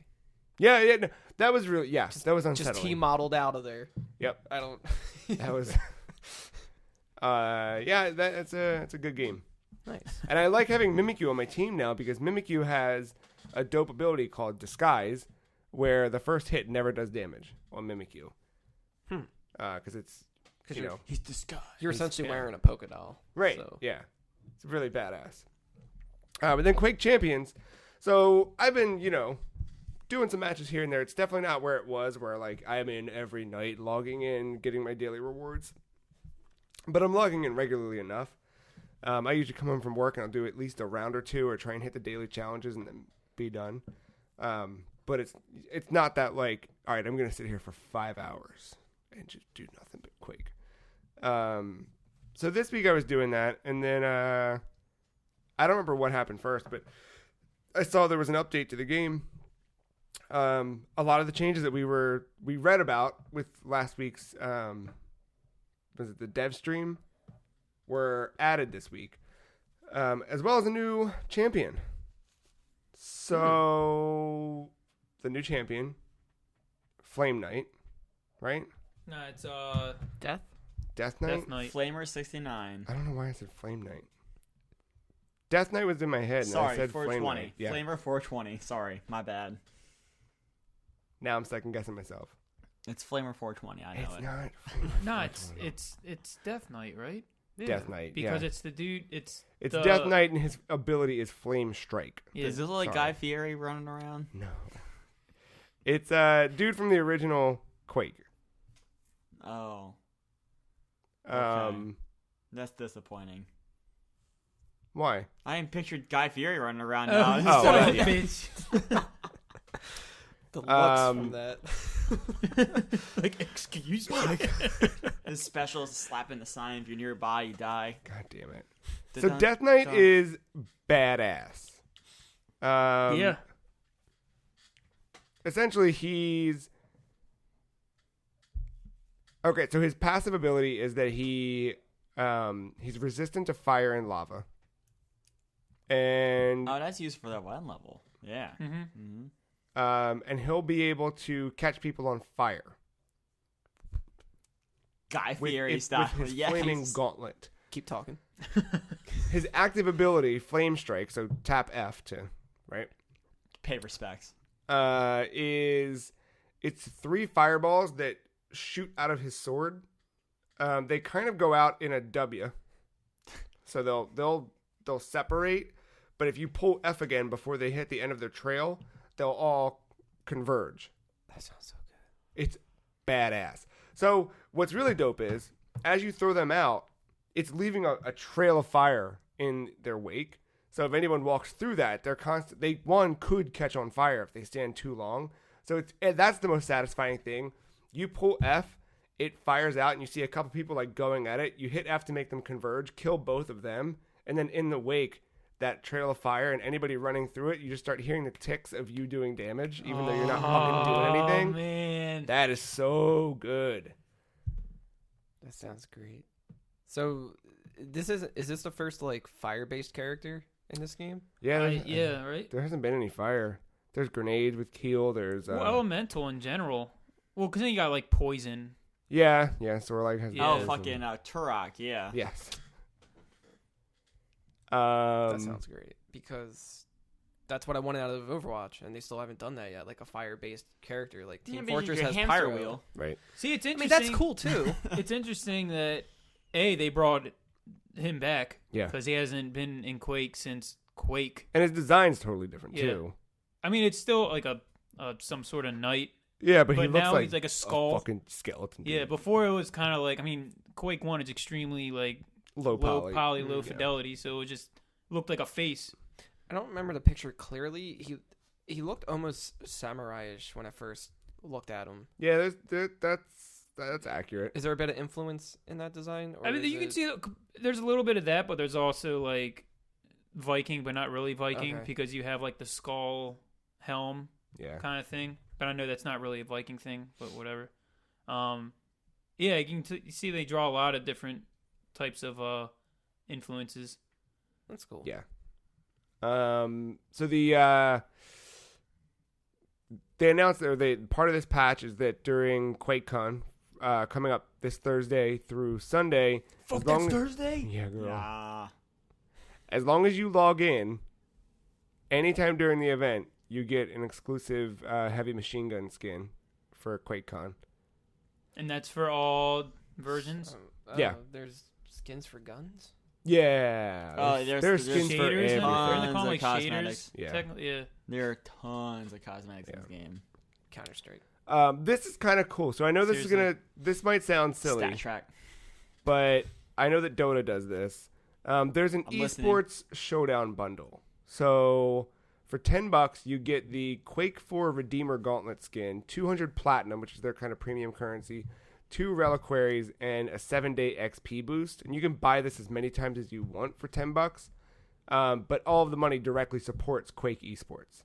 Yeah, no, that was really, that was unsettling. Just T-modeled out of there. Yep. I don't... That was... it's a good game. Nice. And I like having Mimikyu on my team now because Mimikyu has a dope ability called Disguise, where the first hit never does damage on Mimikyu. Because it's, he's disguised. You're essentially wearing a polka doll. Right. So. Yeah. It's really badass. But then Quake Champions. So I've been, doing some matches here and there. It's definitely not where it was, where like I'm in every night, logging in, getting my daily rewards. But I'm logging in regularly enough. I usually come home from work and I'll do at least a round or two, or try and hit the daily challenges and then be done. But it's not that like, all right, I'm gonna sit here for 5 hours and just do nothing but Quake. So this week I was doing that, and then I don't remember what happened first, but I saw there was an update to the game. A lot of the changes that we read about with last week's was it the dev stream were added this week, as well as a new champion. So the new champion, Flame Knight, right? No, it's Death? Death Knight? Death Knight. Flamer 69. I don't know why I said Flame Knight. Death Knight was in my head, and I Sorry, said Flame 420. Knight. Yeah. Flamer 420. Sorry, my bad. Now I'm second guessing myself. It's Flamer 420. I know It's it. not. No, it's Death Knight, right? Yeah. Death Knight. Because yeah. it's the dude. It's It's Death Knight, and his ability is Flame Strike. Yeah. Is this like Sorry. Guy Fieri running around? No. It's a dude from the original Quake. Oh, Um, that's disappointing. why? I ain't pictured Guy Fieri running around Oh, now. you Oh, son well, of a yeah. bitch. The looks Um, from that. Like, excuse me. His special is slapping the sign. If you're nearby, you die. God damn it. So Dun-dun, Death Knight dun. is badass. Yeah. Essentially, he's... Okay, so his passive ability is that he's resistant to fire and lava. And Oh, that's used for that one level. Yeah. Mm-hmm. and he'll be able to catch people on fire. Guy With, Fieri with stuff. his Yeah, flaming he's- gauntlet. Keep talking. His active ability, Flame Strike, so tap F to, right? Pay respects. It's 3 fireballs that shoot out of his sword. They kind of go out in a W, so they'll separate, but if you pull F again before they hit the end of their trail, they'll all converge. That sounds so good. It's badass. So what's really dope is, as you throw them out, it's leaving a trail of fire in their wake. So if anyone walks through that, they could catch on fire if they stand too long. So that's the most satisfying thing. You pull F, it fires out, and you see a couple people like going at it. You hit F to make them converge, kill both of them, and then in the wake, that trail of fire and anybody running through it, you just start hearing the ticks of you doing damage, even though you're not fucking doing anything. Oh man, That is so good. That sounds great. So, is this the first like fire-based character in this game? Yeah, yeah, right. There hasn't been any fire. There's grenades with Keel. There's Well, elemental in general. Well, because then you got like poison. yeah. Sorlag has. Yeah. Oh, fucking Turok, yeah. Yes. That sounds great because that's what I wanted out of Overwatch, and they still haven't done that yet. Like a fire-based character, like Team but Fortress your has hamster pyro. wheel. right. See, it's I interesting. mean, that's cool too. It's interesting that they brought him back. Yeah. Because he hasn't been in Quake since Quake. And his design's totally different Yeah. too. I mean, it's still like a some sort of knight. Yeah, but he But looks now like he's like a skull. fucking skeleton. Yeah, dude. before it was kind of like, I mean, Quake 1 is extremely like low poly. low Yeah. fidelity, so it just looked like a face. I don't remember the picture clearly. He looked almost samurai-ish when I first looked at him. Yeah, that's accurate. Is there a bit of influence in that design? Or I mean, is you can it- see there's a little bit of that, but there's also like Viking, but not really Viking, Okay. because you have like the skull helm Yeah. kind of thing. But I know that's not really a Viking thing, but whatever. Yeah, you can you see they draw a lot of different types of influences. That's cool. Yeah. So they announced that part of this patch is that during QuakeCon, coming up this Thursday through Sunday. Fuck, as long that's as- Thursday? Yeah, girl. Yeah. As long as you log in, anytime during the event, you get an exclusive heavy machine gun skin for QuakeCon. And that's for all versions? Yeah. There's skins for guns? Yeah. Oh, there's skins for Shaders? everything. Aren't they called Tons like of shaders? cosmetics. Yeah. Technically, yeah. There are tons of cosmetics in Yeah. this game. Counter-Strike. This is kind of cool. So I know Seriously. this might sound silly, Stat track. but I know that Dota does this. There's an I'm listening. esports showdown bundle. So for $10, you get the Quake 4 Redeemer Gauntlet skin, 200 platinum, which is their kind of premium currency, 2 reliquaries, and a 7-day XP boost. And you can buy this as many times as you want for $10. But all of the money directly supports Quake esports,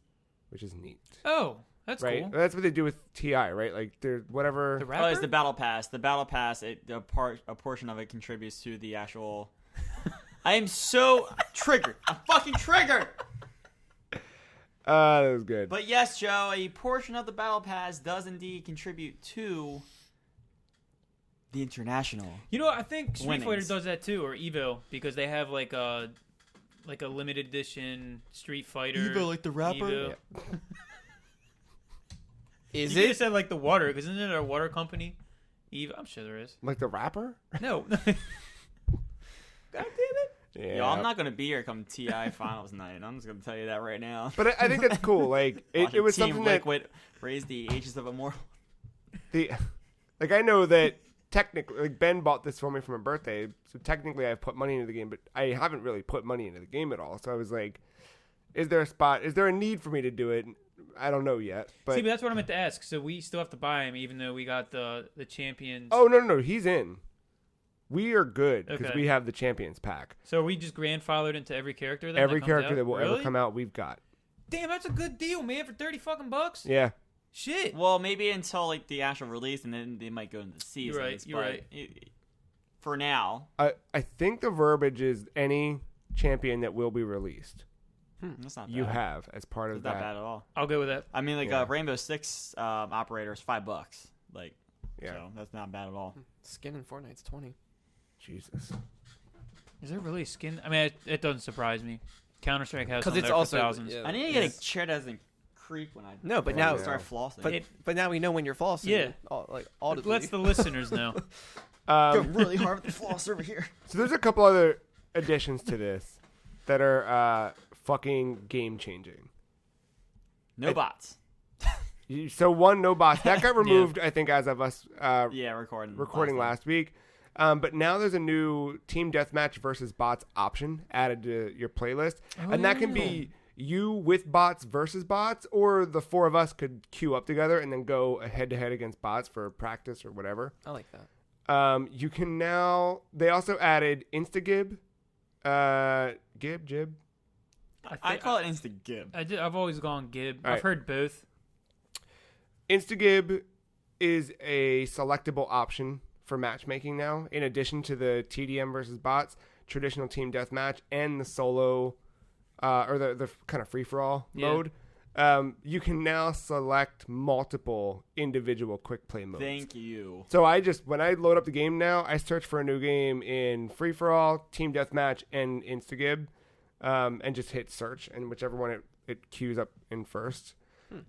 which is neat. Oh, that's Right? cool. That's what they do with TI, right? Like there's whatever. The Oh, rapper? it's the battle pass. The battle pass, a portion of it contributes to the actual. I am so triggered. I'm fucking triggered. That was good. But yes, Joe, a portion of the battle pass does indeed contribute to the international. You know, I think Street Fighter Winnings. does that too, or Evo, because they have like a limited edition Street Fighter. Evo, like the rapper? Evo. Is You could have it? said like the water, because isn't it a water company? Evo, I'm sure there is. Like the rapper? No. God damn it. Yeah. Yo, I'm not gonna be here come TI finals night. I'm just gonna tell you that right now. But I think that's cool. Like it was Team something that Liquid raised the ages of immortal. like I know that technically, like Ben bought this for me for my birthday, so technically I've put money into the game, but I haven't really put money into the game at all. So I was like, is there a need for me to do it? I don't know yet. But See, but that's what I meant to ask. So we still have to buy him, even though we got the champions. oh no, he's in. We are good because Okay. we have the champions pack. So are we just grandfathered into every character then? Every comes character out? that will ever Really? come out, we've got. Damn, that's a good deal, man, for $30 Yeah. Shit. Well, maybe until like the actual release, and then they might go into the seasons. You're right. For now, I think the verbiage is any champion that will be released. that's not bad. You have as part of It's not that. bad at all. I'll go with that. I mean, like Yeah. Rainbow Six operator is $5. Like, Yeah. so that's not bad at all. Skin in Fortnite's 20. Jesus. Is there really a skin? I mean, it doesn't surprise me. Counter-Strike has 'Cause some it's there also- for thousands. yeah. I need to get a chair that doesn't creak when I No, but Oh, now yeah. start flossing. But now we know when you're flossing. Yeah. Like audibly. Let's the listeners know. Go really hard with the floss over here. So there's a couple other additions to this that are fucking game changing. No bots. So no bots. That got removed, I think, as of us recording last week. But now there's a new team deathmatch versus bots option added to your playlist. And that can be you with bots versus bots, or the four of us could queue up together and then go head-to-head against bots for practice or whatever. I like that. You can now... They also added Instagib. Jib. I call it Instagib. I've always gone Gib. All right. I've heard both. Instagib is a selectable option for matchmaking now, in addition to the TDM versus bots, traditional team deathmatch, and the solo, or the kind of free-for-all mode. You can now select multiple individual quick play modes. Thank you. So when I load up the game now, I search for a new game in free-for-all, team deathmatch, and Instagib, and just hit search, and whichever one it queues up in first.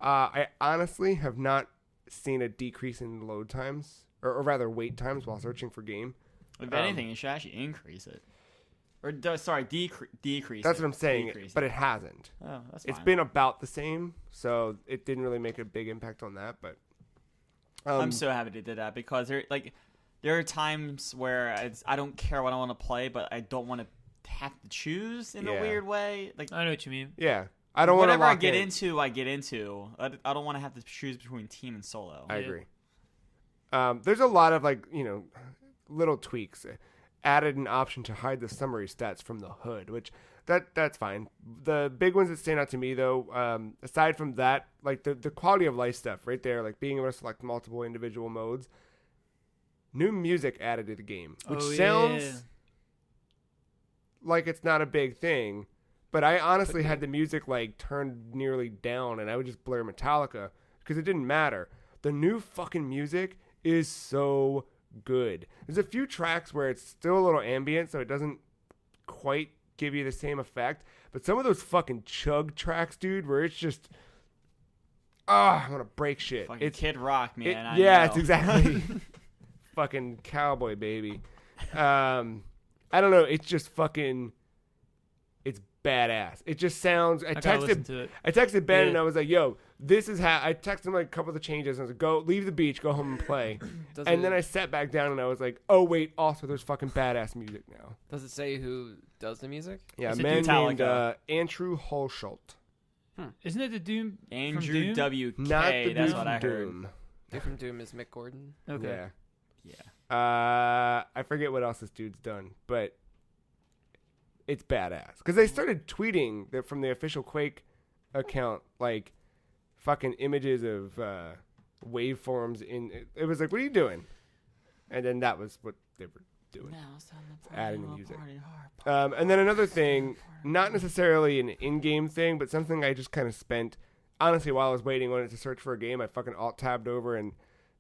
I honestly have not seen a decrease in load times, or rather wait times while searching for game. If anything, it should actually increase it. Or, decrease That's it. what I'm saying, Decrease but it hasn't. Oh, that's fine. It's been about the same, so it didn't really make a big impact on that. But I'm so happy they did that, because there are times where I don't care what I want to play, but I don't want to have to choose in a weird way. Like, I know what you mean. Yeah. I don't want to whatever I lock get in. into, I get into. I don't want to have to choose between team and solo. I agree. There's a lot of little tweaks. Added an option to hide the summary stats from the HUD, which that's fine. The big ones that stand out to me though, aside from that, like the quality of life stuff right there, like being able to select multiple individual modes. New music added to the game, which sounds like it's not a big thing. But I honestly had the music turned nearly down, and I would just blare Metallica because it didn't matter. The new fucking music is so good. There's a few tracks where it's still a little ambient, so it doesn't quite give you the same effect. But some of those fucking chug tracks, dude, where it's just, I want to break shit. Fucking It's Kid Rock, man. I yeah, know. it's exactly fucking cowboy baby. I don't know. It's just fucking. It's badass. It just sounds. I texted Ben and I was like, "Yo, this is how." I texted him a couple of the changes. And I was like, "Go leave the beach, go home and play." Then I sat back down and I was like, "Oh wait, also there's fucking badass music now." Does it say who does the music? Yeah, a Is it man named Metallica? Andrew Holschult. Isn't it the Doom? Andrew from Doom? W.K. Not the That's dude what I from heard. Doom. Dude from Doom is Mick Gordon. Okay. Yeah. I forget what else this dude's done, but it's badass. Because they started tweeting that from the official Quake account, fucking images of waveforms it was like, what are you doing? And then that was what they were doing. Adding the music. And then another thing, not necessarily an in-game thing, but something I just kind of spent, honestly, while I was waiting on it to search for a game, I fucking alt-tabbed over and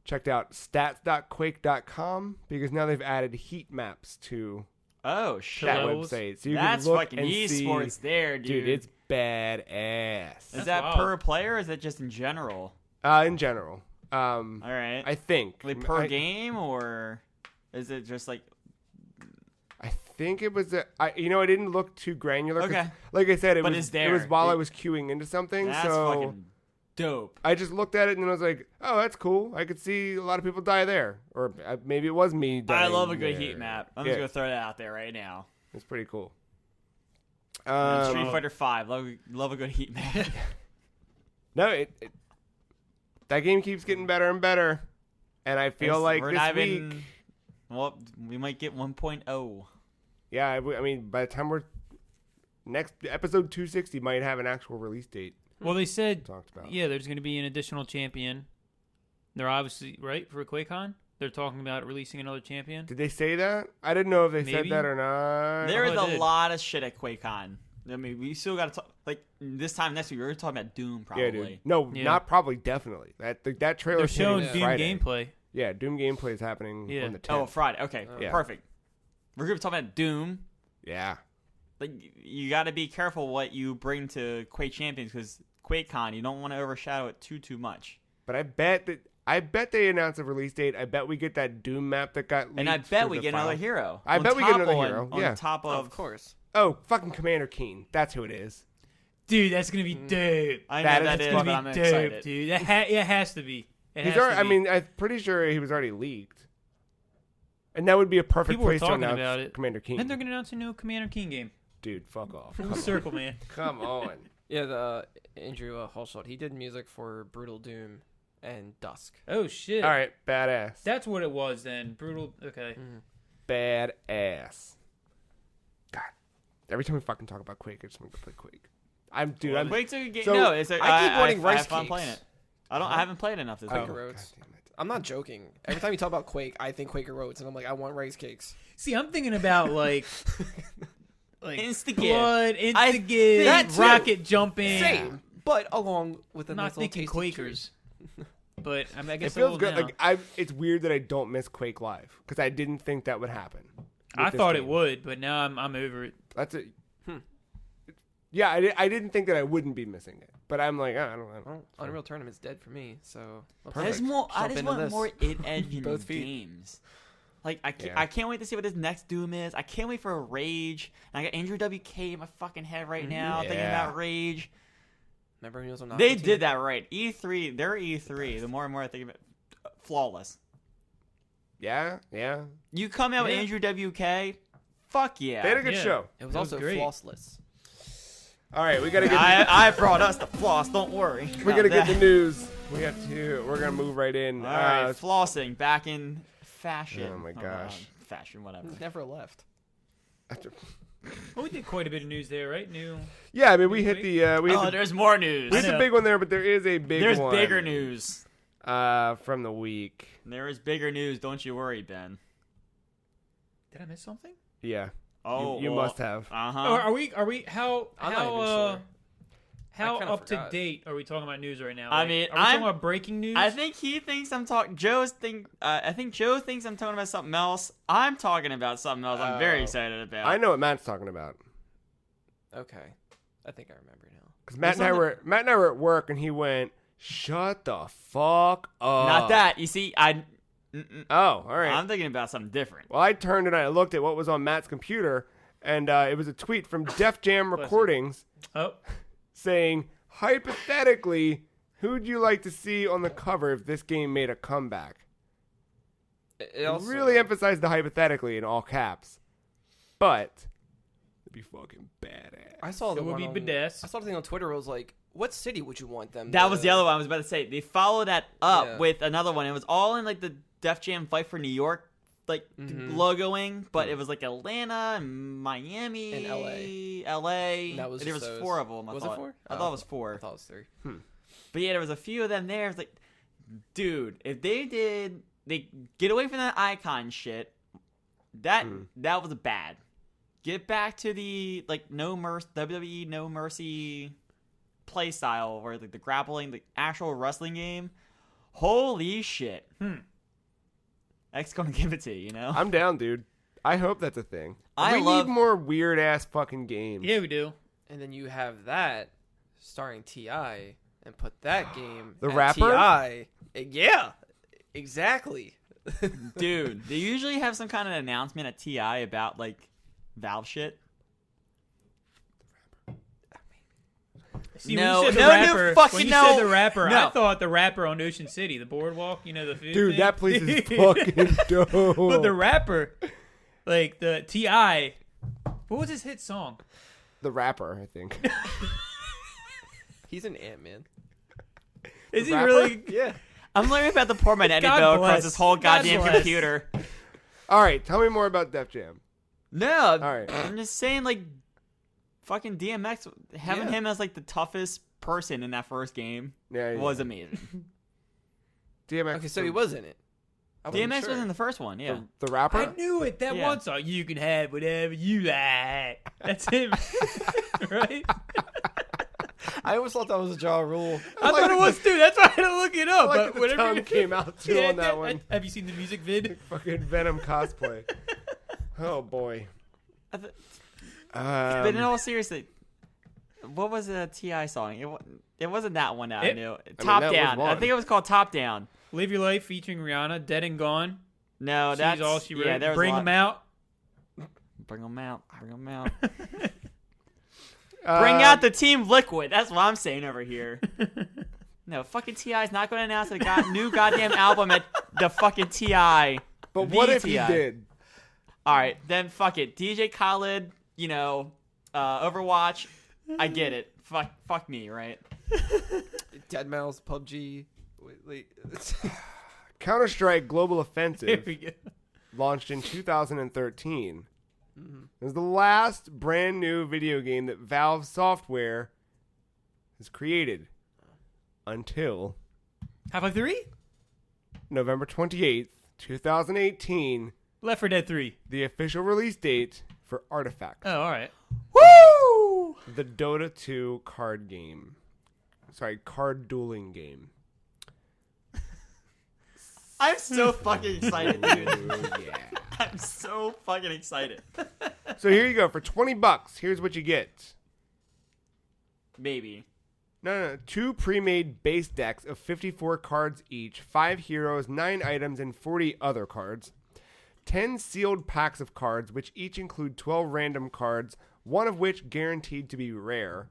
checked out stats.quake.com, because now they've added heat maps to Oh shit! that levels. website. So you That's can look fucking and esports see, there, dude. dude, it's badass. Is that wild. per player, or is that just in general? In general. All right. I think. Like per game, or is it just like? I think it was I didn't look too granular. 'cause, Okay. like I said, it But was it's there. It was while I was queuing into something. That's so fucking dope. I just looked at it and I was like, "Oh, that's cool. I could see a lot of people die there, or maybe it was me dying." I love a good there. heat map. I'm Yeah. just gonna throw that out there right now. It's pretty cool. Street Fighter 5, love a good heat map. No, that game keeps getting better and better, and I feel like we're this not week. even. Well, we might get 1.0. Yeah, I mean, by the time we're next episode 260 might have an actual release date. Well, they said, Talked about. yeah, there's going to be an additional champion. They're obviously, right, for QuakeCon? They're talking about releasing another champion. Did they say that? I didn't know if they said Maybe. that or not. There is I a did. lot of shit at QuakeCon. I mean, we still got to talk. Like this time next week, we're talking about Doom, probably. Yeah, dude. No, Yeah. not probably. Definitely. That trailer. They're showing hitting Doom Friday. gameplay. Yeah, Doom gameplay is happening Yeah. on the 10th. Oh, Friday. Okay, Yeah. perfect. We're gonna be talking about Doom. Yeah. Like you got to be careful what you bring to Quake Champions, because QuakeCon, you don't want to overshadow it too much. But I bet they announced a release date. I bet we get that Doom map that got leaked. And I bet for we the get file. another hero. I On bet we get top another on- hero, On yeah. top Of of course. Oh, fucking Commander Keen. That's who it is. Dude, that's gonna be dope. I That know is that is, It's but gonna I'm be dope, excited. dude. It has to be. It He's has already, to I be. mean, I'm pretty sure he was already leaked. And that would be a perfect People were place to talking announce about it. Commander Keen. Then they're gonna announce a new Commander King game. Dude, fuck off. Full Come on. circle, man. Come on. Yeah, the Andrew Hulshot. He did music for Brutal Doom and Dusk. Oh shit. All right, badass. That's what it was then. Brutal. Okay. Badass. God, every time we fucking talk about Quake, I just want to play Quake. I'm Quake's a good game. So, No, it's a, I keep wanting I rice have fun cakes. playing it. I haven't played enough this Quaker week. Roads. God damn it. I'm not joking. Every time you talk about Quake, I think Quaker Roads, and I'm like, I want rice cakes. See, I'm thinking about like Insta-give. blood, That instigate, too. rocket jumping. Same, but along with a I'm nice not little thinking tasty Quakers. But I It guess feels good. Now. Like it's weird that I don't miss Quake Live because I didn't think that would happen. with I this thought it game. would, but now I'm over it. That's it. Yeah, I didn't think that I wouldn't be missing it, but I'm like, I don't know. Well, Unreal Tournament's dead for me, so let's There's Perfect. more. I Jump just into want this. more edge in Both feet. games. Like I Yeah. can't wait to see what this next Doom is. I can't wait for a Rage. And I got Andrew WK in my fucking head right now thinking Yeah. about Rage. Remember when he was on They Aqua did Teen? that right. E3, their E3. The more and more I think of it, flawless. Yeah. You come out Yeah. with Andrew WK, fuck yeah. They had a good Yeah. show. It was That was also great. flossless. All right, we gotta get. I brought us the floss. Don't worry. we gotta get that. the news. We're gonna move right in. All right, flossing back in fashion. Oh my gosh. Fashion, whatever. Never left. Well, we did quite a bit of news there, right? New. Yeah, I mean, we hit the There's more news. we hit I the know. big one there, but there is a big There's one. bigger news. From the week. There is bigger news. Don't you worry, Ben. Did I miss something? Yeah. Oh, you must have. Uh-huh. Or are we? How I'm not even sure. how I kinda up to forgot. date are we talking about news right now? I Like, mean, are we talking about breaking news? I think he thinks I'm talking. I think Joe thinks I'm talking about something else. I'm talking about something else. I'm very Oh. excited about. I know what Matt's talking about. Okay, I think I remember now. Because Matt and I were at work, and he went, "Shut the fuck up." Not that. You see, Oh, all right. I'm thinking about something different. Well, I turned and I looked at what was on Matt's computer, and it was a tweet from Def Jam Bless you. Recordings Oh, saying, hypothetically, who'd you like to see on the cover if this game made a comeback? It also, Really emphasized the hypothetically in all caps. But it'd be fucking badass. I saw the it would one be on, badass. I saw the thing on Twitter. It was like, what city would you want them? That to, was the other one I was about to say. They followed that up Yeah. with another one. It was all in like the Def Jam Fight for New York like Mhm. logoing, but it was like Atlanta and Miami And LA. LA. And that was there just was those. 4 of them. Was it 4? I thought it was 4. I thought it was 3. But yeah, there was a few of them there. It's like, dude, if they get away from that icon shit, that was bad. Get back to the like WWE No Mercy play style where like the grappling, the actual wrestling game. Holy shit. X gonna give it to you, you know? I'm down, dude. I hope that's a thing. I we love- need more weird ass fucking games. yeah, we do. And then you have that starring T.I. and put that game The at rapper? T.I. Yeah, exactly. Dude, they usually have some kind of announcement at TI about like Valve shit. See, No, when you said no, the no, rapper, fucking when you no. said the rapper, No. I thought the rapper on Ocean City, the boardwalk, you know, the food Dude, thing. that place is fucking dope. But the rapper, like the T.I., what was his hit song? The rapper, I think. He's an Ant-Man. Is he rapper? really? Yeah. I'm learning about the poor man God Bill bless. across this whole God goddamn bless. computer. All right, tell me more about Def Jam. No, All right. I'm just saying, like, fucking DMX, having Yeah. him as like the toughest person in that first game Yeah, was amazing. DMX. Okay, so he was in it. I wasn't DMX sure. was in the first one, yeah. the rapper. I knew it. That Yeah. one song. You can have whatever you like. That's him, right? I always thought that was a Ja Rule. I thought it was too. That's why I had to look it I up. like But that the whatever tongue came out too Yeah, on that one. Have you seen the music vid? Fucking Venom cosplay. Oh boy. But in Um, all seriousness, what was the T.I. song? It wasn't that one that I It- knew. that Top was Down. I one. think it was called Top Down. Live Your Life featuring Rihanna, Dead and Gone. No, She's that's all she wrote. Yeah, there was Bring a lot. them out. Bring them out. Bring them out. Bring out the Team Liquid. That's what I'm saying over here. No, fucking T.I. is not going to announce a new goddamn album at the fucking T.I. But what if he did? All right, then fuck it. DJ Khaled, Overwatch. I get it. Fuck me, right? Deadmau5, PUBG. Wait. Counter-Strike Global Offensive Here we go. launched in 2013. It was the last brand new video game that Valve Software has created until Half-Life 3? November 28th, 2018, Left 4 Dead 3. the official release date for Artifact, Oh, all right. Woo! the Dota 2 card game. Sorry, card dueling game. I'm so fucking excited, dude. Yeah. I'm so fucking excited. So here you go. For $20, here's what you get. Maybe. No. 2 pre-made base decks of 54 cards each, 5 heroes, 9 items, and 40 other cards. 10 sealed packs of cards, which each include 12 random cards, one of which guaranteed to be rare.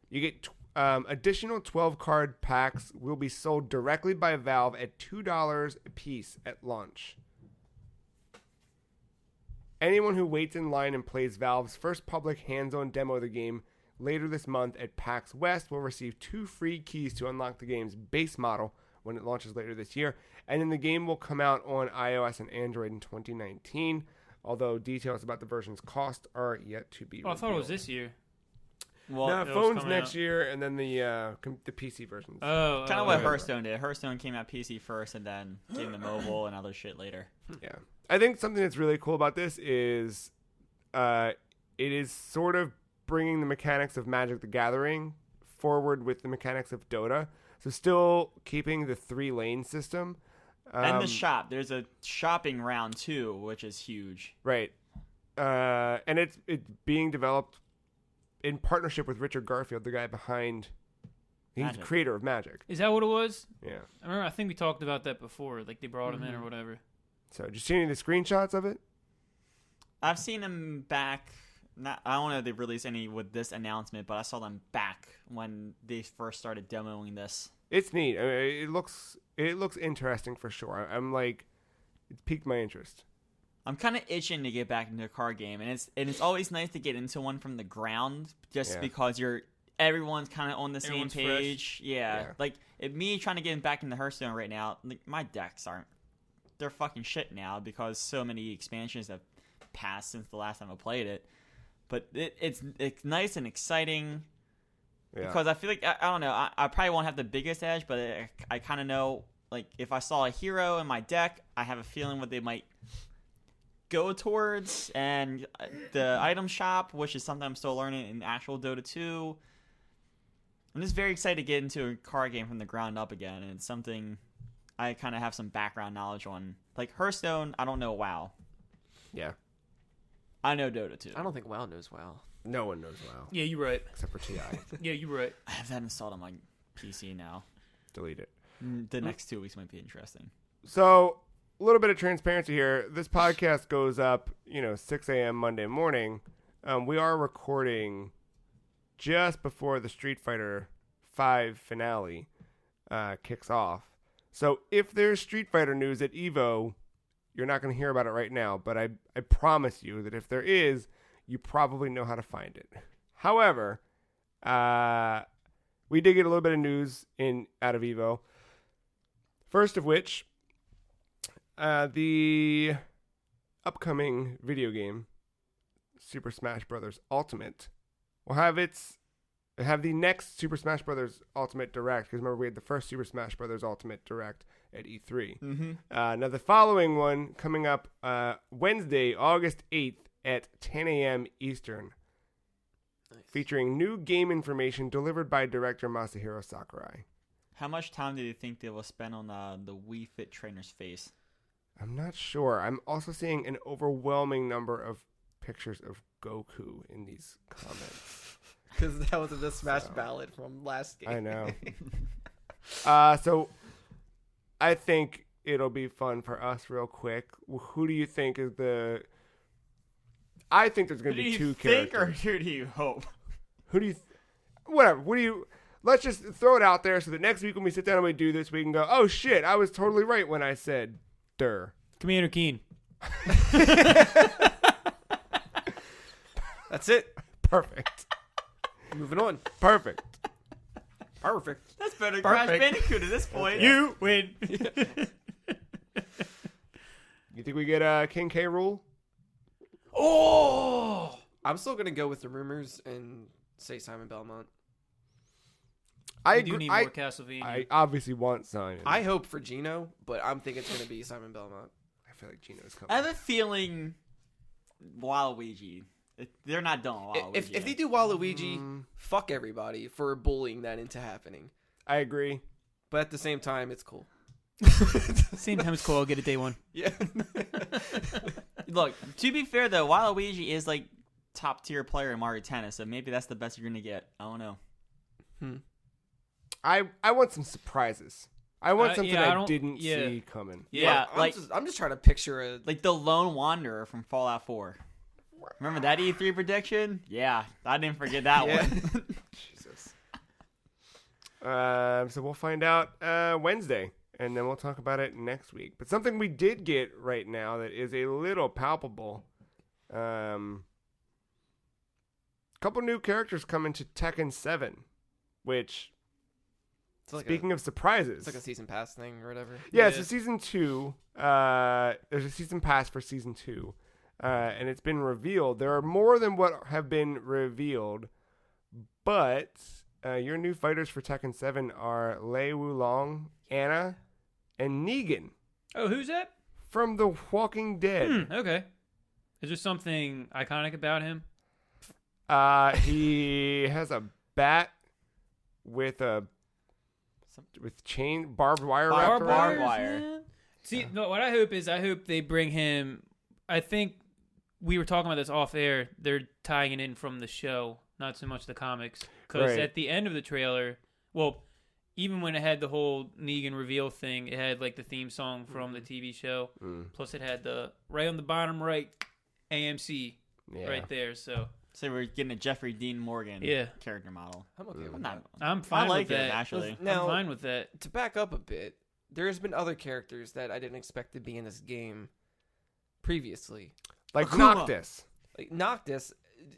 You get additional 12 card packs will be sold directly by Valve at $2 a piece at launch. Anyone who waits in line and plays Valve's first public hands-on demo of the game later this month at PAX West will receive 2 free keys to unlock the game's base model when it launches later this year, and then the game will come out on iOS and Android in 2019, although details about the version's cost are yet to be revealed. I thought it was this year. Well, No, it was phones coming next out. year, and then the PC versions. Oh. kind of what okay. Hearthstone did. Hearthstone came out PC first and then came to mobile and other shit later. Yeah. I think something that's really cool about this is it is sort of bringing the mechanics of Magic the Gathering forward with the mechanics of Dota. So still keeping the 3-lane system. And the shop. There's a shopping round too, which is huge. Right. And it's being developed in partnership with Richard Garfield, the guy behind... He's Magic. the creator of Magic. Is that what it was? Yeah. I think we talked about that before. Like they brought him in or whatever. So, did you see any of the screenshots of it? I've seen them back. I don't know if they've released any with this announcement, but I saw them back when they first started demoing this. It's neat. I mean, it looks interesting for sure. I'm like, it's piqued my interest. I'm kind of itching to get back into a card game, and it's always nice to get into one from the ground, just Yeah. because everyone's kind of on the same Everyone's fresh. page. Yeah. Like me trying to get back into Hearthstone right now, like, my decks they're fucking shit now because so many expansions have passed since the last time I played it. But it's nice and exciting. Yeah. Because I feel like, I don't know, I probably won't have the biggest edge, but I kind of know, like, if I saw a hero in my deck, I have a feeling what they might go towards. And the item shop, which is something I'm still learning in actual Dota 2. I'm just very excited to get into a card game from the ground up again, and it's something I kind of have some background knowledge on. Like, Hearthstone, I don't know WoW. Yeah. I know Dota 2. I don't think WoW knows WoW. No one knows WoW. Yeah, you're right. Except for TI. Yeah, you're right. I have that installed on my PC now. Delete it. The next 2 weeks might be interesting. So, a little bit of transparency here. This podcast goes up, 6 a.m. Monday morning. We are recording just before the Street Fighter 5 finale kicks off. So, if there's Street Fighter news at EVO, you're not going to hear about it right now. But I promise you that if there is, you probably know how to find it. However, we did get a little bit of news out of EVO. First of which, the upcoming video game, Super Smash Bros. Ultimate, will have the next Super Smash Bros. Ultimate Direct. Because remember, we had the first Super Smash Bros. Ultimate Direct at E3. Mm-hmm. Now, the following one coming up Wednesday, August 8th at 10 a.m. Eastern, featuring new game information delivered by director Masahiro Sakurai. How much time do you think they will spend on the Wii Fit trainer's face? I'm not sure. I'm also seeing an overwhelming number of pictures of Goku in these comments. Because that was the Smash ballad from last game. I know. So I think it'll be fun for us real quick. Who do you think is I think there's going to be 2 characters. Or who do you hope? Who do you? Whatever. What do you? Let's just throw it out there so that next week when we sit down and we do this, we can go, oh shit, I was totally right when I said "der." Commander Keen. That's it. Perfect. Moving on. Perfect. Perfect. That's better than Crash Perfect. Bandicoot at this point. You win. You think we get King K. Rool? Oh. I'm still gonna go with the rumors and say Simon Belmont. I We do agree. need more Castlevania. I obviously want Simon. I hope for Gino, but I'm thinking it's gonna be Simon Belmont. I feel like Gino's coming. I have a feeling Waluigi. They're not done with Waluigi. If they do Waluigi, fuck everybody for bullying that into happening. I agree. But at the same time, it's cool. Same time it's cool. I'll get a day one. Yeah. Look, to be fair though, Waluigi is like top tier player in Mario Tennis, so maybe that's the best you're gonna get. I don't know. I want some surprises. I want something yeah, I I don't- didn't yeah. see coming. Yeah, I'm just trying to picture a like the Lone Wanderer from Fallout 4. Remember that E3 prediction? Yeah, I didn't forget that Yeah. one. Jesus. So we'll find out Wednesday, and then we'll talk about it next week. But something we did get right now that is a little palpable. Couple new characters coming to Tekken 7, which, it's like speaking of surprises, it's like a season pass thing or whatever. yeah, it's a season 2. There's a season pass for season 2, and it's been revealed. There are more than what have been revealed, but your new fighters for Tekken 7 are Lei Wulong, Anna, and Negan Oh, who's that? from The Walking Dead. Okay. Is there something iconic about him? He has a bat with barbed wire wrapped around barbed it. wire. See, no, what I hope is they bring him. I think we were talking about this off air. They're tying it in from the show, not so much the comics. Because Right. at the end of the trailer, well, even when it had the whole Negan reveal thing, it had like the theme song from the TV show. Plus, it had the right on the bottom right AMC Yeah. right there. So So we're getting a Jeffrey Dean Morgan character model. I'm okay with I'm that. not. I'm fine I like with it, that. actually. I'm Now- fine with that. To back up a bit, there's been other characters that I didn't expect to be in this game previously. Like Akuma. Noctis. Like Noctis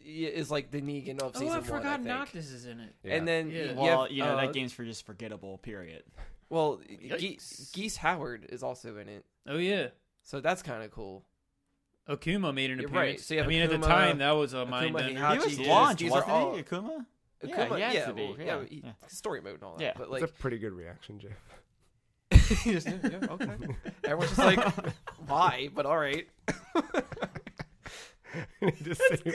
is like the Negan of season Oh, I 1. forgot I think. Noctis is in it. Yeah. And then Yeah. Well, you know that game's for just forgettable. Period. Well, Yikes. Geese Howard is also in it, Oh yeah. so that's kind of cool. Akuma made an You're appearance. right. So you have I mean, at the Akuma- time, that was a mind Akuma, bender. Heihachi, He was Geese, launched, these are wasn't all- he? Akuma. Akuma, he has to be. yeah, Yeah. story mode and all that. Yeah. But That's like, a pretty good reaction, Jeff. yeah, okay. Everyone's just like, why? But all right. Just say-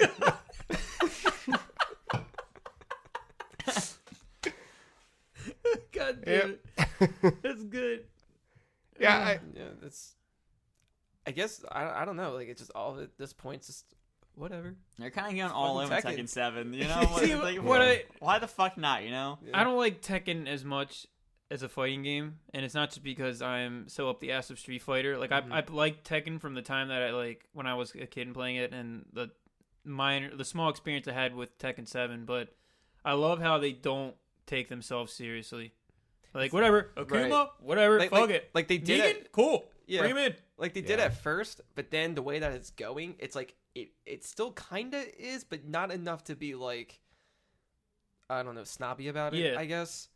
God damn it. That's good. yeah, Yeah, that's. I guess I don't know. Like it's just all at this point, just whatever. They're kind of going all in fucking with Tekken. Tekken 7. You know, See, like, what I- why the fuck not? You know. I don't like Tekken as much as a fighting game, and it's not just because I'm so up the ass of Street Fighter. Like I liked Tekken from the time that when I was a kid and playing it, and the small experience I had with Tekken 7. But I love how they don't take themselves seriously. Like whatever, Akuma, Right. whatever, Like- fuck like- it. like they did Negan, it- cool. Yeah. Bring him in. Like they did Yeah. at first, but then the way that it's going, it's like it still kind of is, but not enough to be like, I don't know, snobby about it. Yeah. I guess.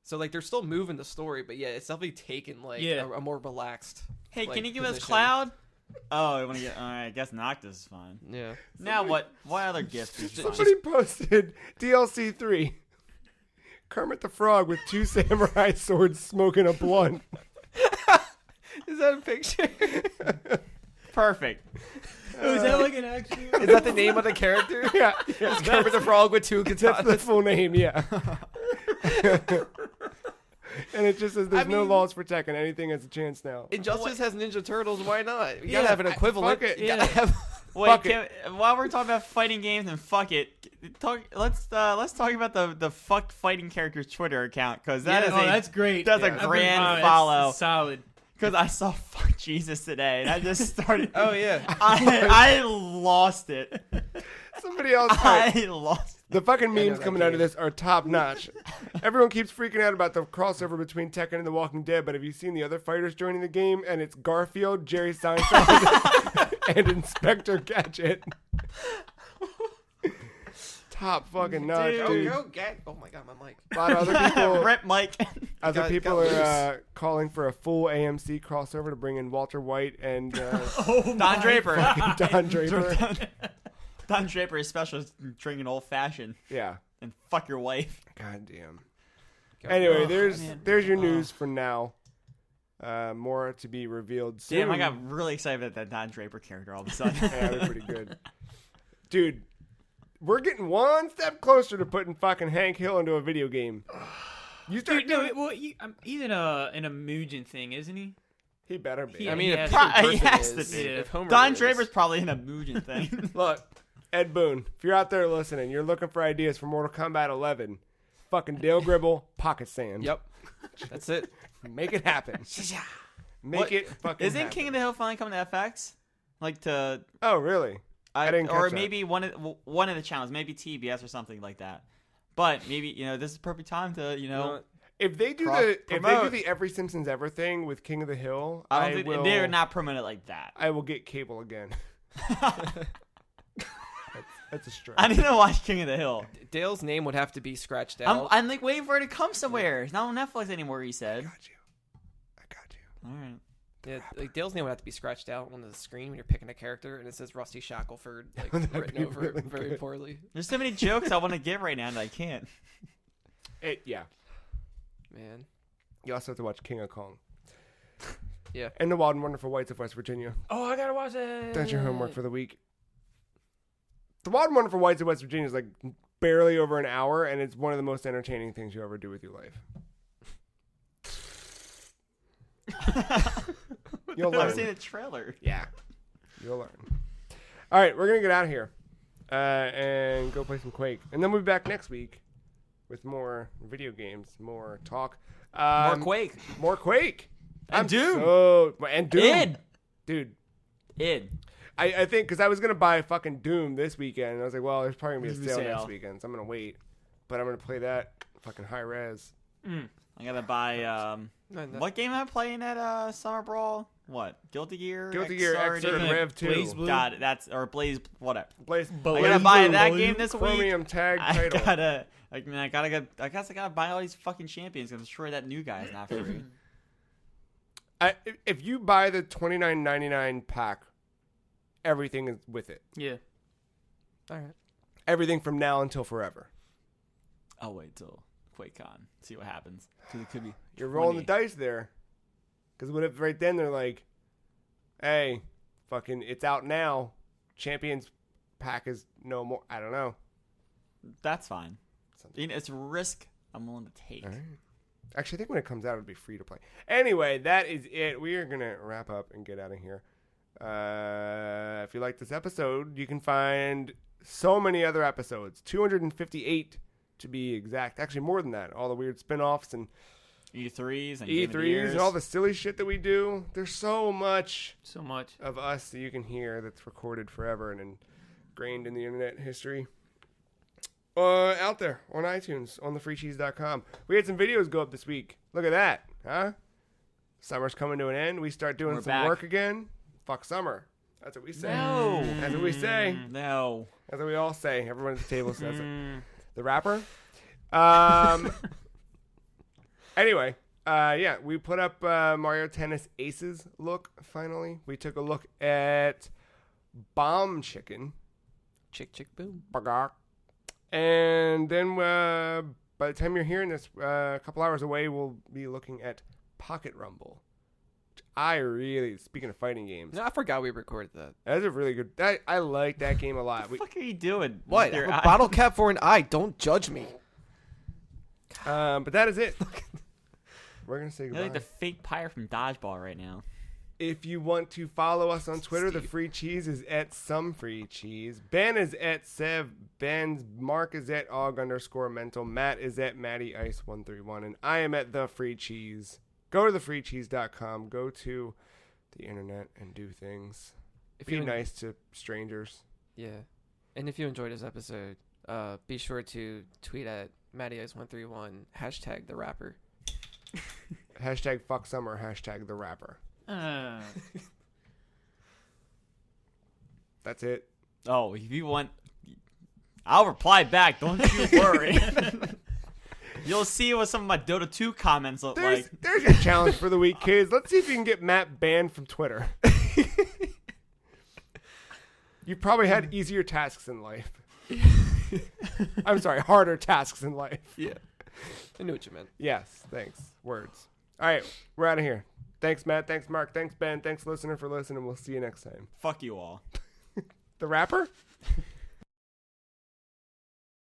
So like they're still moving the story, but yeah, it's definitely taken like Yeah. a more relaxed. Hey, like, can you give us position. Cloud? Oh, you want to get? All right, I guess Noctis is fine. Yeah. Now what? What other gifts is fine? somebody posted DLC 3. Kermit the Frog with 2 samurai swords smoking a blunt. Is that a picture? Perfect. Oh, is that like an actual? Is that the name of the character? Yeah, It's Kermit the Frog with 2 that's the katanas. full name, yeah. And it just says there's no mean- laws for Tekken. Anything has a chance now. Injustice has Ninja Turtles. Why not? You Yeah, gotta have an equivalent. fuck it. You gotta Yeah. have. Wait, Fuck while we're talking about fighting games and fuck it, let's talk about the fuck fighting characters Twitter account because that's great. that's a I've been- grand that's follow. solid. Because I saw fuck Jesus today and I just started. Oh yeah. I lost it. Somebody else. Right. I lost. The fucking I know memes that coming out of game. this are top notch. Everyone keeps freaking out about the crossover between Tekken and The Walking Dead, but have you seen the other fighters joining the game? And it's Garfield, Jerry Seinfeld, and Inspector Gadget. Top fucking notch, dude. Go, get. Oh my god, my mic. A lot of other people. Rip Mike. Other Got people loose. are calling for a full AMC crossover to bring in Walter White and Don Draper. Don Draper. Don Draper is special is drinking old fashioned Yeah. and fuck your wife. God damn. Anyway, Oh, there's man. your news for now. More to be revealed soon. Damn, I got really excited about that Don Draper character all of a sudden. Yeah, they're pretty good. Dude, we're getting one step closer to putting fucking Hank Hill into a video game. You start Dude, no, doing well, he's in a Mugen thing, isn't he? He better be. He- I mean, he if has True to. Person He has is, to be. if Homer Don is. Draper's probably in a Mugen thing. Look, Ed Boon, if you're out there listening, you're looking for ideas for Mortal Kombat 11, fucking Dale Gribble, Pocket Sand. Yep. That's it. Make it happen. Make What? it fucking Isn't happen. King of the Hill finally coming to FX? Like to, Oh, really? I didn't or catch that. maybe one of the channels, maybe TBS or something like that. But maybe this is the perfect time to If they do Promote. the Every Simpsons Ever thing with King of the Hill, I I don't think will. they're not promoting it like that. I will get cable again. That's a stretch. I need to watch King of the Hill. Dale's name would have to be scratched out. I'm like waiting for it to come somewhere. It's not on Netflix anymore. He said. I got you. All right. Yeah, like Dale's name would have to be scratched out on the screen when you're picking a character, and it says Rusty Shackleford like That'd written be over it really very good. poorly. There's so many jokes I want to give right now that I can't. Yeah. Man, You also have to watch King of Kong. Yeah. And The Wild and Wonderful Whites of West Virginia. Oh, I gotta watch that. That's your homework for the week. The Wild and Wonderful Whites of West Virginia is like barely over an hour, and it's one of the most entertaining things you ever do with your life. You'll I've learn. seen a trailer. Yeah. You'll learn. All right, we're going to get out of here and go play some Quake. And then we'll be back next week with more video games, more talk. More Quake. More Quake. And Doom. And Doom. Id. Dude. Id. I think because I was going to buy fucking Doom this weekend. And I was like, well, there's probably going to be a There's a sale next sale. weekend. So I'm going to wait. But I'm going to play that fucking high res. I gotta buy. What game am I playing at Summer Brawl? What? Guilty Gear. Guilty Gear XRD? Xrd and Rev 2. Blaze Blue. God, that's or Blaze. Whatever. Blaze, I Blaze gotta buy Blue, that Blaze game this week. Chromium tag I title. gotta. I guess I gotta buy all these fucking champions because I'm sure that new guy is not free. If you buy the $29.99 pack, everything is with it. Yeah. all right. Everything from now until forever. I'll wait till QuakeCon. See what happens. 'Cause it could be. You're rolling the 20. dice there. Because what if right then they're like, hey, fucking, it's out now. Champions pack is no more. I don't know. That's fine. It's a risk I'm willing to take. All right. Actually, I think when it comes out, it'll be free to play. Anyway, that is it. We are going to wrap up and get out of here. If you like this episode, you can find so many other episodes. 258 to be exact. Actually, more than that. All the weird spin-offs and E3s and Game of the E3s Years. and all the silly shit that we do. There's so much So much. of us that you can hear that's recorded forever and ingrained in the internet history. Out there on iTunes, on thefreecheese.com. We had some videos go up this week. Look at that, huh? Summer's coming to an end. We start doing We're some back. work again. Fuck summer. That's what we say. No. That's what we say. No. That's what we all say. Everyone at the table says it. Mm. The rapper. Anyway, yeah, we put up Mario Tennis Aces look, finally. We took a look at Bomb Chicken. Chick boom. Bagak. And then by the time you're hearing this, a couple hours away, we'll be looking at Pocket Rumble. Which I really, speaking of fighting games, No, I forgot we recorded that. that's a really good, I like that game a lot. What the fuck are you doing? What? with your I have eye? a bottle cap for an eye. Don't judge me. But that is it. We're going to say You're goodbye. like the fake pirate from Dodgeball right now. If you want to follow us on Twitter, the Steve. free cheese is at somefreecheese. Ben is at Sev Benz. Mark is at Og_mental. Matt is at MattyIce131. And I am at The Free Cheese. Go to thefreecheese.com. Go to the internet and do things. If Be you nice to strangers. Yeah. And if you enjoyed this episode, be sure to tweet at MattyX131 hashtag the rapper. Hashtag fuck summer. Hashtag the rapper. That's it. Oh, if you want, I'll reply back. Don't you worry. You'll see what some of my Dota 2 comments look like. There's your challenge for the week, kids. Let's see if you can get Matt banned from Twitter. You probably had easier tasks in life. I'm sorry, harder tasks in life. Yeah. I knew what you meant. Yes, thanks. Words. All right, we're out of here. Thanks, Matt. Thanks, Mark. Thanks, Ben. Thanks, listener, for listening. We'll see you next time. Fuck you all. The rapper?